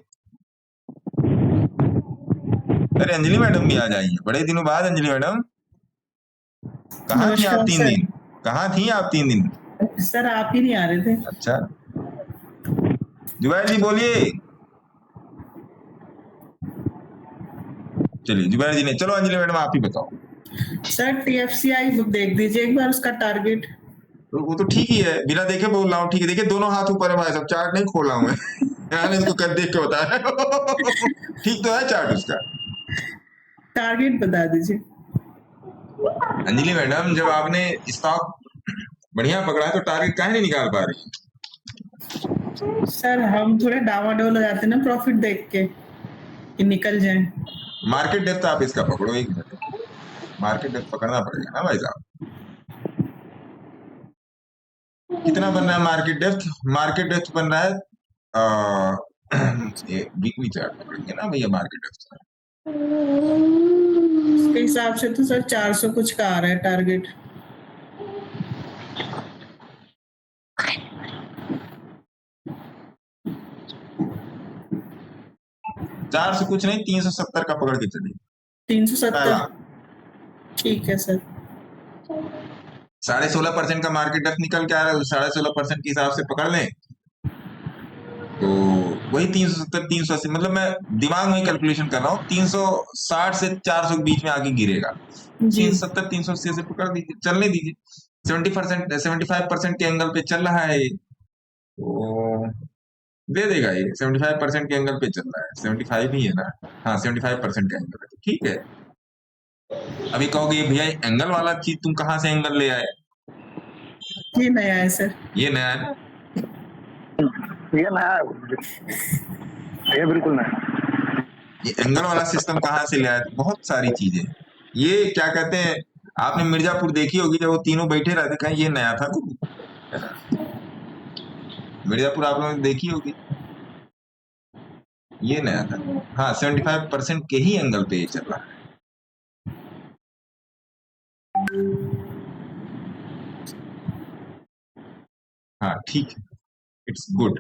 अरे अंजलि मैडम भी आ जाइए, बड़े दिनों बाद। अंजलि मैडम कहाँ थी आप 3 दिन? कहाँ थी आप 3 दिन? सर आप ही नहीं आ रहे थे। अच्छा जुबैर जी बोलिए। चलिए जुबैर जी ने, चलो अंजलि मैडम आप ही बताओ। सर TFCI बुक देख दीजिए एक बार, उसका टारगेट। तो वो तो ठीक ही है, बिना देखे बोल रहा हूँ। ठीक है, देखिए दोनों हाथ ऊपर है भाई साहब, चार्ट नहीं खोला हूँ मैं इसको कर देख के बता रहा हूँ। ठीक तो है चार्ट उसका। टारगेट बता दीजिए। अंजलि मैडम जब आपने स्टॉक बढ़िया पकड़ा है तो टारगेट काहे नहीं निकाल पा रही? सर हम थोड़े डावाडोल हो जाते हैं ना प्रॉफिट देख के कि निकल जाए। मार्केट डेप्थ आप इसका पकड़ो, 1 मिनट, मार्केट डेप्थ पकड़ना पड़ेगा ना भाई साहब। कितना बन रहा है मार्केट डेप्थ? मार्केट डेप्थ बन रहा है वीकली चार्ट पकड़ेंगे ना भैया मार्केट डेप्थ। उसके हिसाब से तो सर 400 कुछ का आ रहा है टारगेट। चार से कुछ नहीं, 370 का पकड़ के चलिए। 370 ठीक है सर। 16.5% का मार्केट डेप्थ निकल के आ रहा है, 16.5% के हिसाब से पकड़ लें तो वही 370 380, मतलब मैं दिमाग में कैलकुलेशन कर रहा हूँ, 360 से 400 के बीच में आके गिरेगा। 370 380 से पकड़ दीजिए, चलने दीजिए। 75% के एंगल पे चल रहा है ये, तो दे देगा ये। 75% के एंगल पे चल रहा है, 75 ही है ना। हाँ 75% का एंगल है, तो ठीक है। अभी कहोगे भैया एंगल वाला चीज तुम कहाँ से एंगल ले आए? ये नया है सर। ये नया है ना? ये नया है, ये बिल्कुल नया। ये एंगल वाला सिस्टम कहाँ से ले आए? बहुत सारी चीजें, ये क्या कहते हैं, आपने मिर्जापुर देखी होगी जब वो तीनों बैठे रहते, कहीं ये नया था कुछ? मिर्जापुर आप लोगों ने देखी होगी, ये नया था। हाँ 75% के ही एंगल पे ये चल रहा है। हाँ ठीक है, इट्स गुड।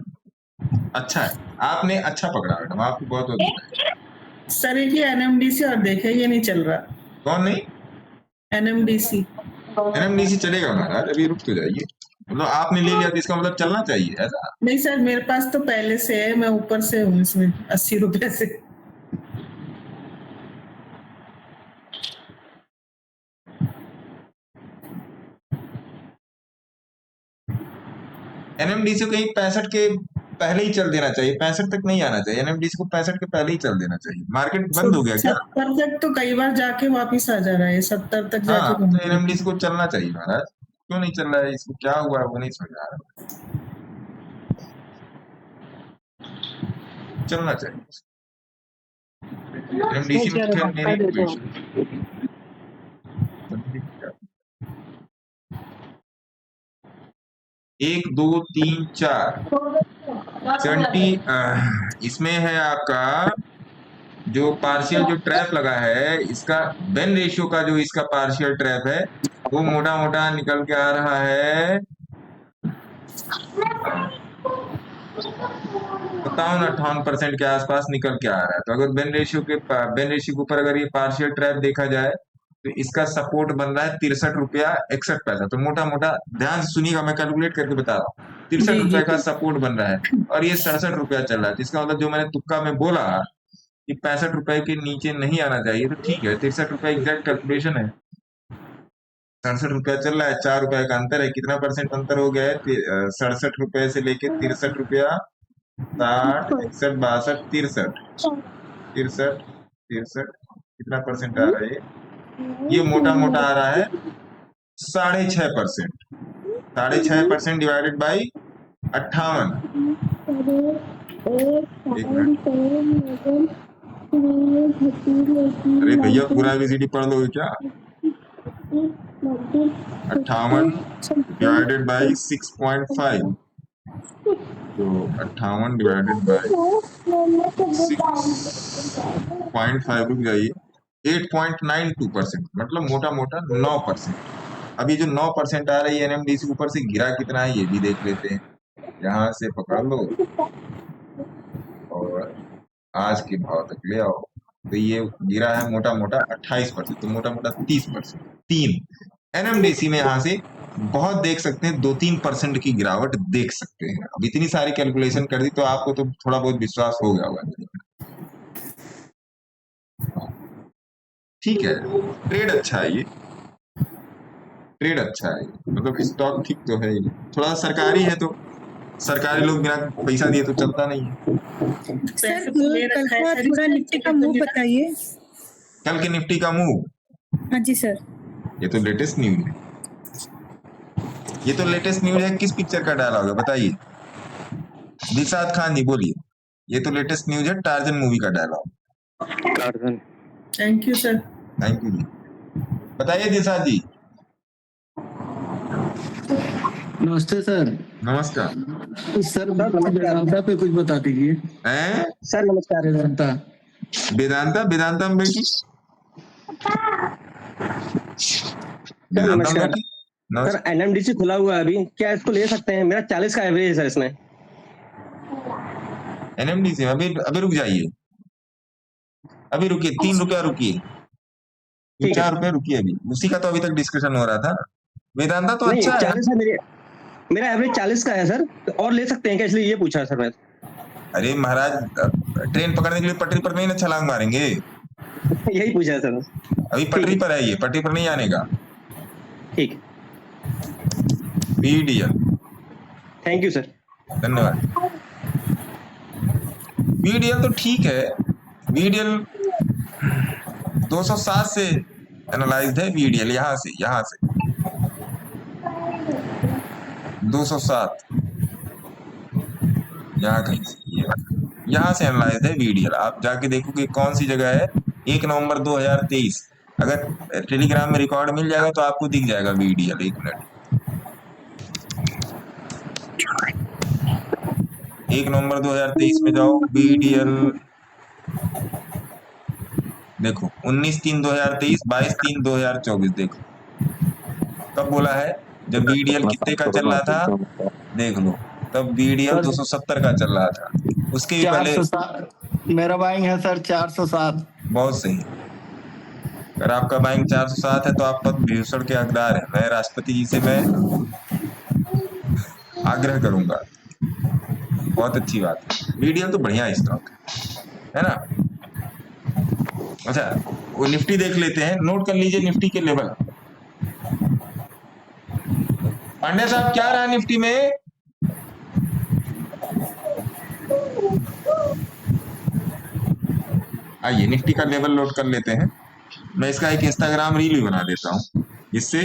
अच्छा है, आपने अच्छा पकड़ा मैडम, आपको बहुत बहुत बधाई। सर एक ये एनएमडीसी और देखे, ये नहीं चल रहा। कौन नहीं? एनएमडीसी एनएमडीसी चलेगा महाराज, अभी रुक तो जाइए। मतलब आपने ले लिया तो इसका मतलब चलना चाहिए ऐसा? नहीं सर, मेरे पास तो पहले से है, मैं ऊपर से हूँ इसमें 80 रुपए से। एनएमडीसी को कहीं 65 के पहले ही चल देना चाहिए, 65 तक नहीं आना चाहिए, एनएमडीसी को 65 के पहले ही चल देना चाहिए। मार्केट बंद हो गया क्या? 70 तक तो कई बार जाके वापिस आ जा रहा है, 70 तक हाँ, जाके तो घूम एनएमडीसी को चलना चाहिए महाराज, क्यों नहीं चल रहा है? इसको क्या हुआ है वो नहीं समझ आ रहा। चलना चाहिए एनएमडीसी में। खैर मेरी कोई इशू नहीं। 1 2 3 4 70 इसमें है आपका जो पार्शियल जो ट्रैप लगा है, इसका बेन रेशियो का जो इसका पार्शियल ट्रैप है वो मोटा मोटा निकल के आ रहा है 57-58% के आसपास निकल के आ रहा है। तो अगर बेन रेशियो के ऊपर अगर ये पार्शियल ट्रैप देखा जाए तो इसका सपोर्ट बन रहा है 63 रुपया 61 पैसा। तो मोटा मोटा ध्यान से सुनिएगा, मैं कैलकुलेट करके बता रहा हूँ। 63 रुपए का सपोर्ट बन रहा है और ये 67 रुपया चल रहा है। इसका मतलब जो मैंने तुक्का में बोला कि 65 रुपए के नीचे नहीं आना चाहिए, तो ठीक है, 63 रुपए एग्जैक्ट कैलकुलेशन है। 67 रुपया चल रहा है, 4 रुपए का अंतर है। कितना परसेंट अंतर हो गया है? 67 रुपए से लेके 63 रुपया, 60 61 62 63 कितना परसेंट आ रहा है? ये मोटा मोटा आ रहा है 6.5%। 6.5% डिवाइडेड बाई 58। अरे भैया पूरा ABCD पढ़ लोगे क्या? 58 डिवाइडेड बाई 6.5, तो 58 डिवाइडेड बाई 6.5, रुक जाइए, 8.92%, मतलब मोटा मोटा 9%। अभी जो 9% आ रही है एनएमडीसी, ऊपर से गिरा कितना है ये भी देख लेते हैं। यहाँ से पकड़ लो और आज के भाव तक ले आओ, तो ये गिरा है मोटा मोटा 28%, तो मोटा मोटा 30%। 3 एनएमडीसी में यहाँ से बहुत देख सकते हैं, 2-3% की गिरावट देख सकते हैं। अब इतनी सारी कैलकुलेशन कर दी तो आपको तो थोड़ा बहुत विश्वास हो गया होगा। ठीक है, ट्रेड अच्छा है, ये ट्रेड अच्छा है, मतलब स्टॉक ठीक तो है। थोड़ा सरकारी है तो सरकारी लोग बिना पैसा दिए तो चलता नहीं है। सर कल का थोड़ा निफ्टी का मूव बताइए। कल के निफ्टी का मूव? हाँ जी सर। ये तो लेटेस्ट न्यूज है, ये तो लेटेस्ट न्यूज है। किस पिक्चर का डायलॉग है बताइए? दिलशाद खान जी बोलिए। ये तो लेटेस्ट न्यूज है, टार्जन मूवी का dialogue. Tarzan. Thank you sir. Thank you जी। बताइए दिलशाद जी। नमस्ते सर। नमस्कार सर, वेदांता पे कुछ बता दीजिए। सर नमस्कार। वेदांता वेदांता में बेटी, नमस्कार सर। एनएमडीसी खुला हुआ है अभी, क्या इसको ले सकते हैं? मेरा 40 का एवरेज है इसमें। एनएमडीसी में अभी रुक जाइए, अभी रुकिए, 3 रुपया रुकिए, 4 रुपये रुकिए, अभी उसी का तो अभी तक डिस्कशन हो रहा था। वेदांता तो अच्छा है। 40 है मेरा एवरेज 40 का है सर, और ले सकते हैं क्या, इसलिए ये पूछा सर मैं। अरे महाराज, ट्रेन पकड़ने के लिए पटरी पर नहीं ना छलांग मारेंगे, यही पूछा है सर। अभी पटरी पर है, ये पटरी पर नहीं आने का। ठीक, VDL। थैंक यू सर, धन्यवाद। VDL तो ठीक है, VDL 207 से एनालाइज्ड है। VDL यहाँ से 207 यहाँ कहीं से, यहाँ से एनालाइज्ड है VDL। आप जाके देखोगे कौन सी जगह है, 1 नवंबर 2023। अगर टेलीग्राम में रिकॉर्ड मिल जाएगा तो आपको दिख जाएगा VDL। 1 मिनट, 1 नवंबर 2023 में जाओ, VDL देखो, 19/3/2023, 22/3/2024। देखो कब बोला है, जब VDL कितने का चल रहा था, देख लो तब BDL सर, 270 का चल रहा था, उसके भी पहले 407 मेरा बाइंग है सर 407। बहुत सही। अगर आपका बाइंग 407 है तो आप पद्म विभूषण के हकदार हैं। मैं राष्ट्रपति जी से मैं आग्रह करूंगा। बहुत अच्छी बात है, BDL तो बढ़िया स्टॉक है ना। अच्छा, वो निफ्टी देख लेते हैं, नोट कर लीजिए निफ्टी के लेवल। पांडे साहब क्या रहा निफ्टी में? आइए निफ्टी का लेवल नोट कर लेते हैं। मैं इसका एक इंस्टाग्राम रील भी बना देता हूं, जिससे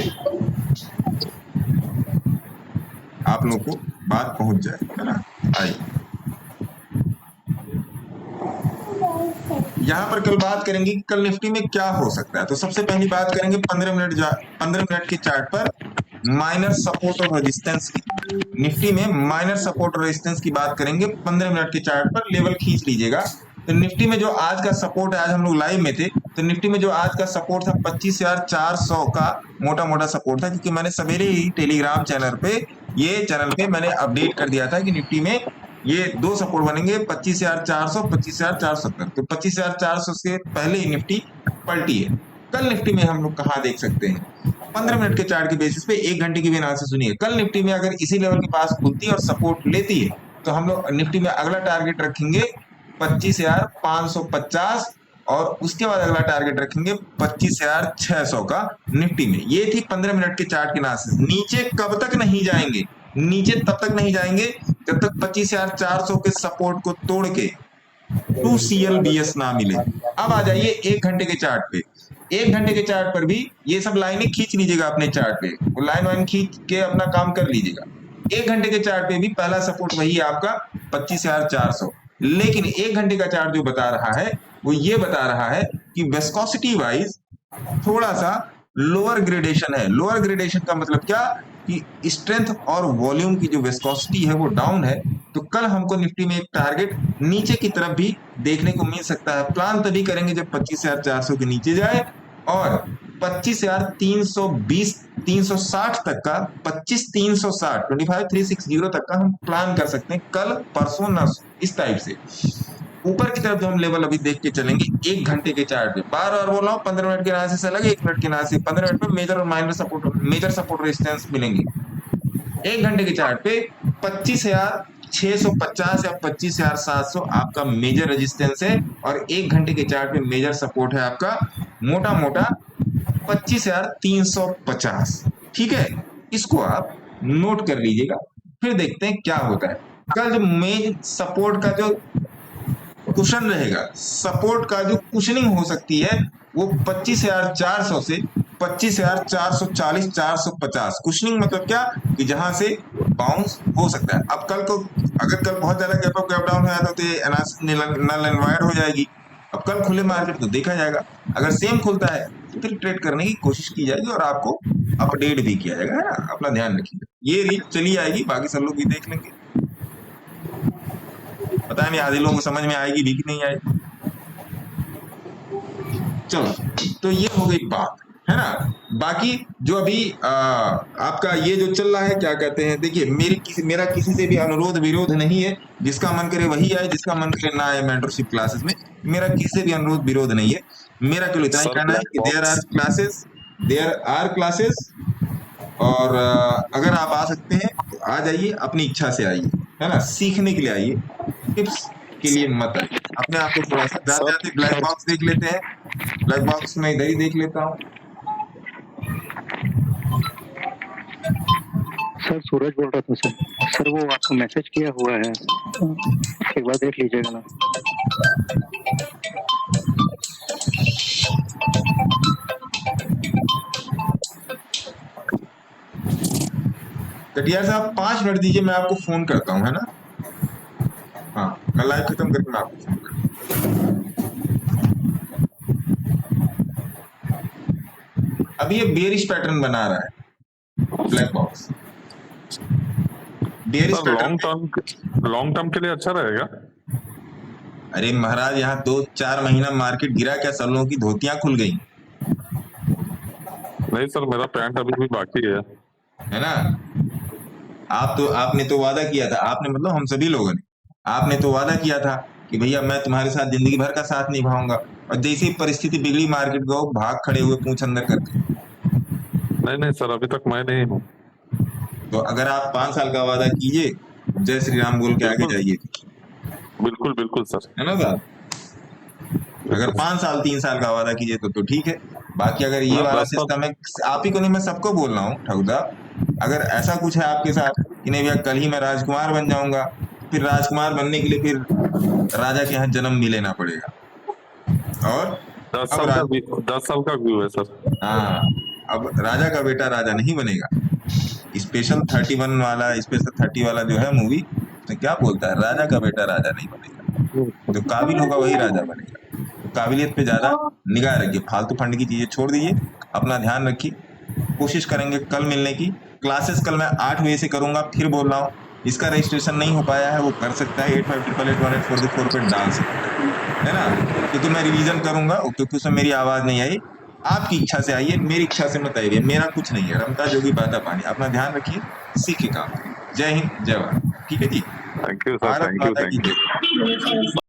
आप लोग को बात पहुंच जाए, है ना। आइए, यहां पर कल बात करेंगे कि कल निफ्टी में क्या हो सकता है। तो सबसे पहली बात करेंगे 15 मिनट के चार्ट पर माइनर सपोर्ट और रेजिस्टेंस की। निफ्टी में माइनर सपोर्ट और रेजिस्टेंस की बात करेंगे 15 मिनट के चार्ट पर। लेवल खींच लीजिएगा। तो निफ्टी में जो आज का सपोर्ट है, आज हम लोग लाइव में थे, तो निफ्टी में जो आज का सपोर्ट था 25,400 का मोटा मोटा सपोर्ट था, क्योंकि मैंने सवेरे ही टेलीग्राम चैनल पे मैंने अपडेट कर दिया था कि निफ्टी में ये दो सपोर्ट बनेंगे 25,400, 25,470। तो 25,400 से पहले ही निफ्टी पलटी है। कल निफ्टी में हम लोग कहाँ देख सकते हैं? 15 मिनट के चार्ट के बेसिस पे 1 घंटे की भी एनालिसिस सुनिए। कल निफ्टी में अगर इसी लेवल के पास खुलती है और सपोर्ट लेती है, तो हम लोग निफ्टी में अगला टारगेट रखेंगे 25,550 और उसके बाद अगला टारगेट रखेंगे 25,600 का निफ्टी में। ये थी 15 मिनट के चार्ट की एनालिसिस। नीचे कब तक नहीं जाएंगे? नीचे तब तक नहीं जाएंगे जब तक 25,400 के सपोर्ट को तोड़ के 2CLBS ना मिले। अब आ जाइए 1 घंटे के चार्ट पे। 1 घंटे के चार्ट पर भी ये सब लाइनें खींच लीजिएगा अपने चार्ट पे, वो लाइन खींच के अपना काम कर लीजिएगा। 1 घंटे के चार्ट पे भी पहला सपोर्ट वही है आपका 25,400। लेकिन 1 घंटे का चार्ट जो बता रहा है वो ये बता रहा है कि विस्कोसिटी वाइज थोड़ा सा लोअर ग्रेडेशन है। लोअर ग्रेडेशन का मतलब क्या कि स्ट्रेंथ और वॉल्यूम की जो विस्कोसिटी है वो डाउन है। तो कल हमको निफ्टी में एक टारगेट नीचे की तरफ भी देखने को मिल सकता है। प्लान तभी करेंगे जब 25,400 के नीचे जाए और 25,320 360 तक का 25,360 25,360 तक का हम प्लान कर सकते हैं कल परसों न इस टाइप से। ऊपर की तरफ जो हम लेवल अभी देख के चलेंगे 1 घंटे के चार्ट पे, बार बार बोल रहा हूँ 15 मिनट के एनालिसिस से अलग, 1 मिनट के एनालिसिस। 15 मिनट में मेजर और minor support, major support resistance मिलेंगे। 1 घंटे के चार्ट पे 25,650 या 25,700 आपका मेजर रेजिस्टेंस है और 1 घंटे के चार्ट पे मेजर सपोर्ट है आपका मोटा मोटा 25,350। ठीक है, इसको आप नोट कर लीजिएगा। फिर देखते हैं क्या होता है। कल जो मेन सपोर्ट का जो कुशन रहेगा, सपोर्ट का जो कुशनिंग हो सकती है वो 25,400 से 25,440 450। कुशनिंग मतलब क्या कि जहां से बाउंस हो सकता है। अब कल को अगर कल बहुत ज्यादा गैप अप गैप डाउन हो जाता तो ये एनालिसिस नल एंड वायर्ड हो जाएगी। अब कल खुले मार्केट तो देखा जाएगा, अगर सेम खुलता है तो फिर ट्रेड करने की कोशिश की जाएगी और आपको अपडेट भी किया जाएगा, है ना। अपना ध्यान रखिएगा। ये रील चली आएगी, बाकी सब लोग भी देख लेंगे। पता नहीं आधे लोगों को समझ में आएगी भी कि नहीं आएगी। चलो, तो ये हो गई बात, है ना। बाकी जो अभी आपका ये जो चल रहा है क्या कहते हैं, देखिए मेरा किसी से भी अनुरोध विरोध नहीं है। जिसका मन करे वही आए, जिसका मन करे ना आए मेंटरशिप क्लासेस में। मेरा किसी से भी अनुरोध विरोध नहीं है। मेरा केवल इतना ही कहना है कि देयर आर क्लासेस और अगर आप आ सकते हैं तो आ जाइए, अपनी इच्छा से आइए, है ना। सीखने के लिए आइए, टिप्स के लिए मत आइए। अपने आप को थोड़ा सा जाते ब्लैक बॉक्स देख लेते हैं। ब्लैक बॉक्स में इधर ही देख लेता हूँ। सर सूरज बोल रहा था सर वो आपको मैसेज किया हुआ है, एक बार देख लीजिएगा ना। कटियार साहब 5 मिनट दीजिए, मैं आपको फोन करता हूँ, है ना। हाँ, मैं लाइव खत्म करके मैं आपको फोन करता हूँ। अभी ये बेयरिश पैटर्न बना रहा है black box. Bearish pattern long term के लिए अच्छा रहेगा। अरे महाराज, यहाँ 2-4 महीना मार्केट गिरा क्या? सब लोगों की धोतियां खुल गई। नहीं सर, मेरा पैंट अभी भी बाकी है ना। आपने तो वादा किया था, आपने मतलब हम सभी लोगों ने, आपने तो वादा किया था कि भैया मैं तुम्हारे साथ जिंदगी भर का साथ निभाऊंगा, और जैसी परिस्थिति बिगड़ी मार्केट गो भाग खड़े हुए पूंछ अंदर करके। नहीं सर, अभी तक मैं नहीं हूँ। तो अगर आप 5 साल का वादा कीजिए, जय श्री राम बोल के आगे जाइए। बिल्कुल सर, है ना साहब? अगर 5 साल 3 साल का वादा कीजिए तो ठीक है। बाकी अगर ये वाला सिस्टम है, आप ही को नहीं मैं सबको बोल रहा हूँ ठाकुर साहब, अगर ऐसा कुछ है आपके साथ कि नहीं भैया कल ही मैं राजकुमार बन जाऊंगा, फिर राजकुमार बनने के लिए फिर राजा के यहाँ जन्म भी लेना पड़ेगा। और 10 साल का व्यू है सर। हाँ, अब राजा का बेटा राजा नहीं बनेगा। स्पेशल 31 वाला, स्पेशल 30 वाला जो है मूवी, तो क्या बोलता है, राजा का बेटा राजा नहीं बनेगा, जो काबिल होगा वही राजा बनेगा। तो काबिलियत पे ज्यादा निगाह रखिए, फालतू फंड की चीजें छोड़ दीजिए, अपना ध्यान रखिए। कोशिश करेंगे कल मिलने की। क्लासेस कल मैं 8 बजे से करूंगा, फिर बोल रहा हूँ, इसका रजिस्ट्रेशन नहीं हो पाया है वो कर सकता है 85881844 पे डाल सकता है ना। क्योंकि मैं रिवीजन करूंगा, क्योंकि उसमें मेरी आवाज नहीं आई। आपकी इच्छा से आइए, मेरी इच्छा से मत आइए, मेरा कुछ नहीं है। रमता जोगी बाता पानी। अपना ध्यान रखिए, सीखे काम करिए। जय हिंद, जय भारत। ठीक है जी, thank you sir, Bharat thank you, माता की थैंक यू। जय।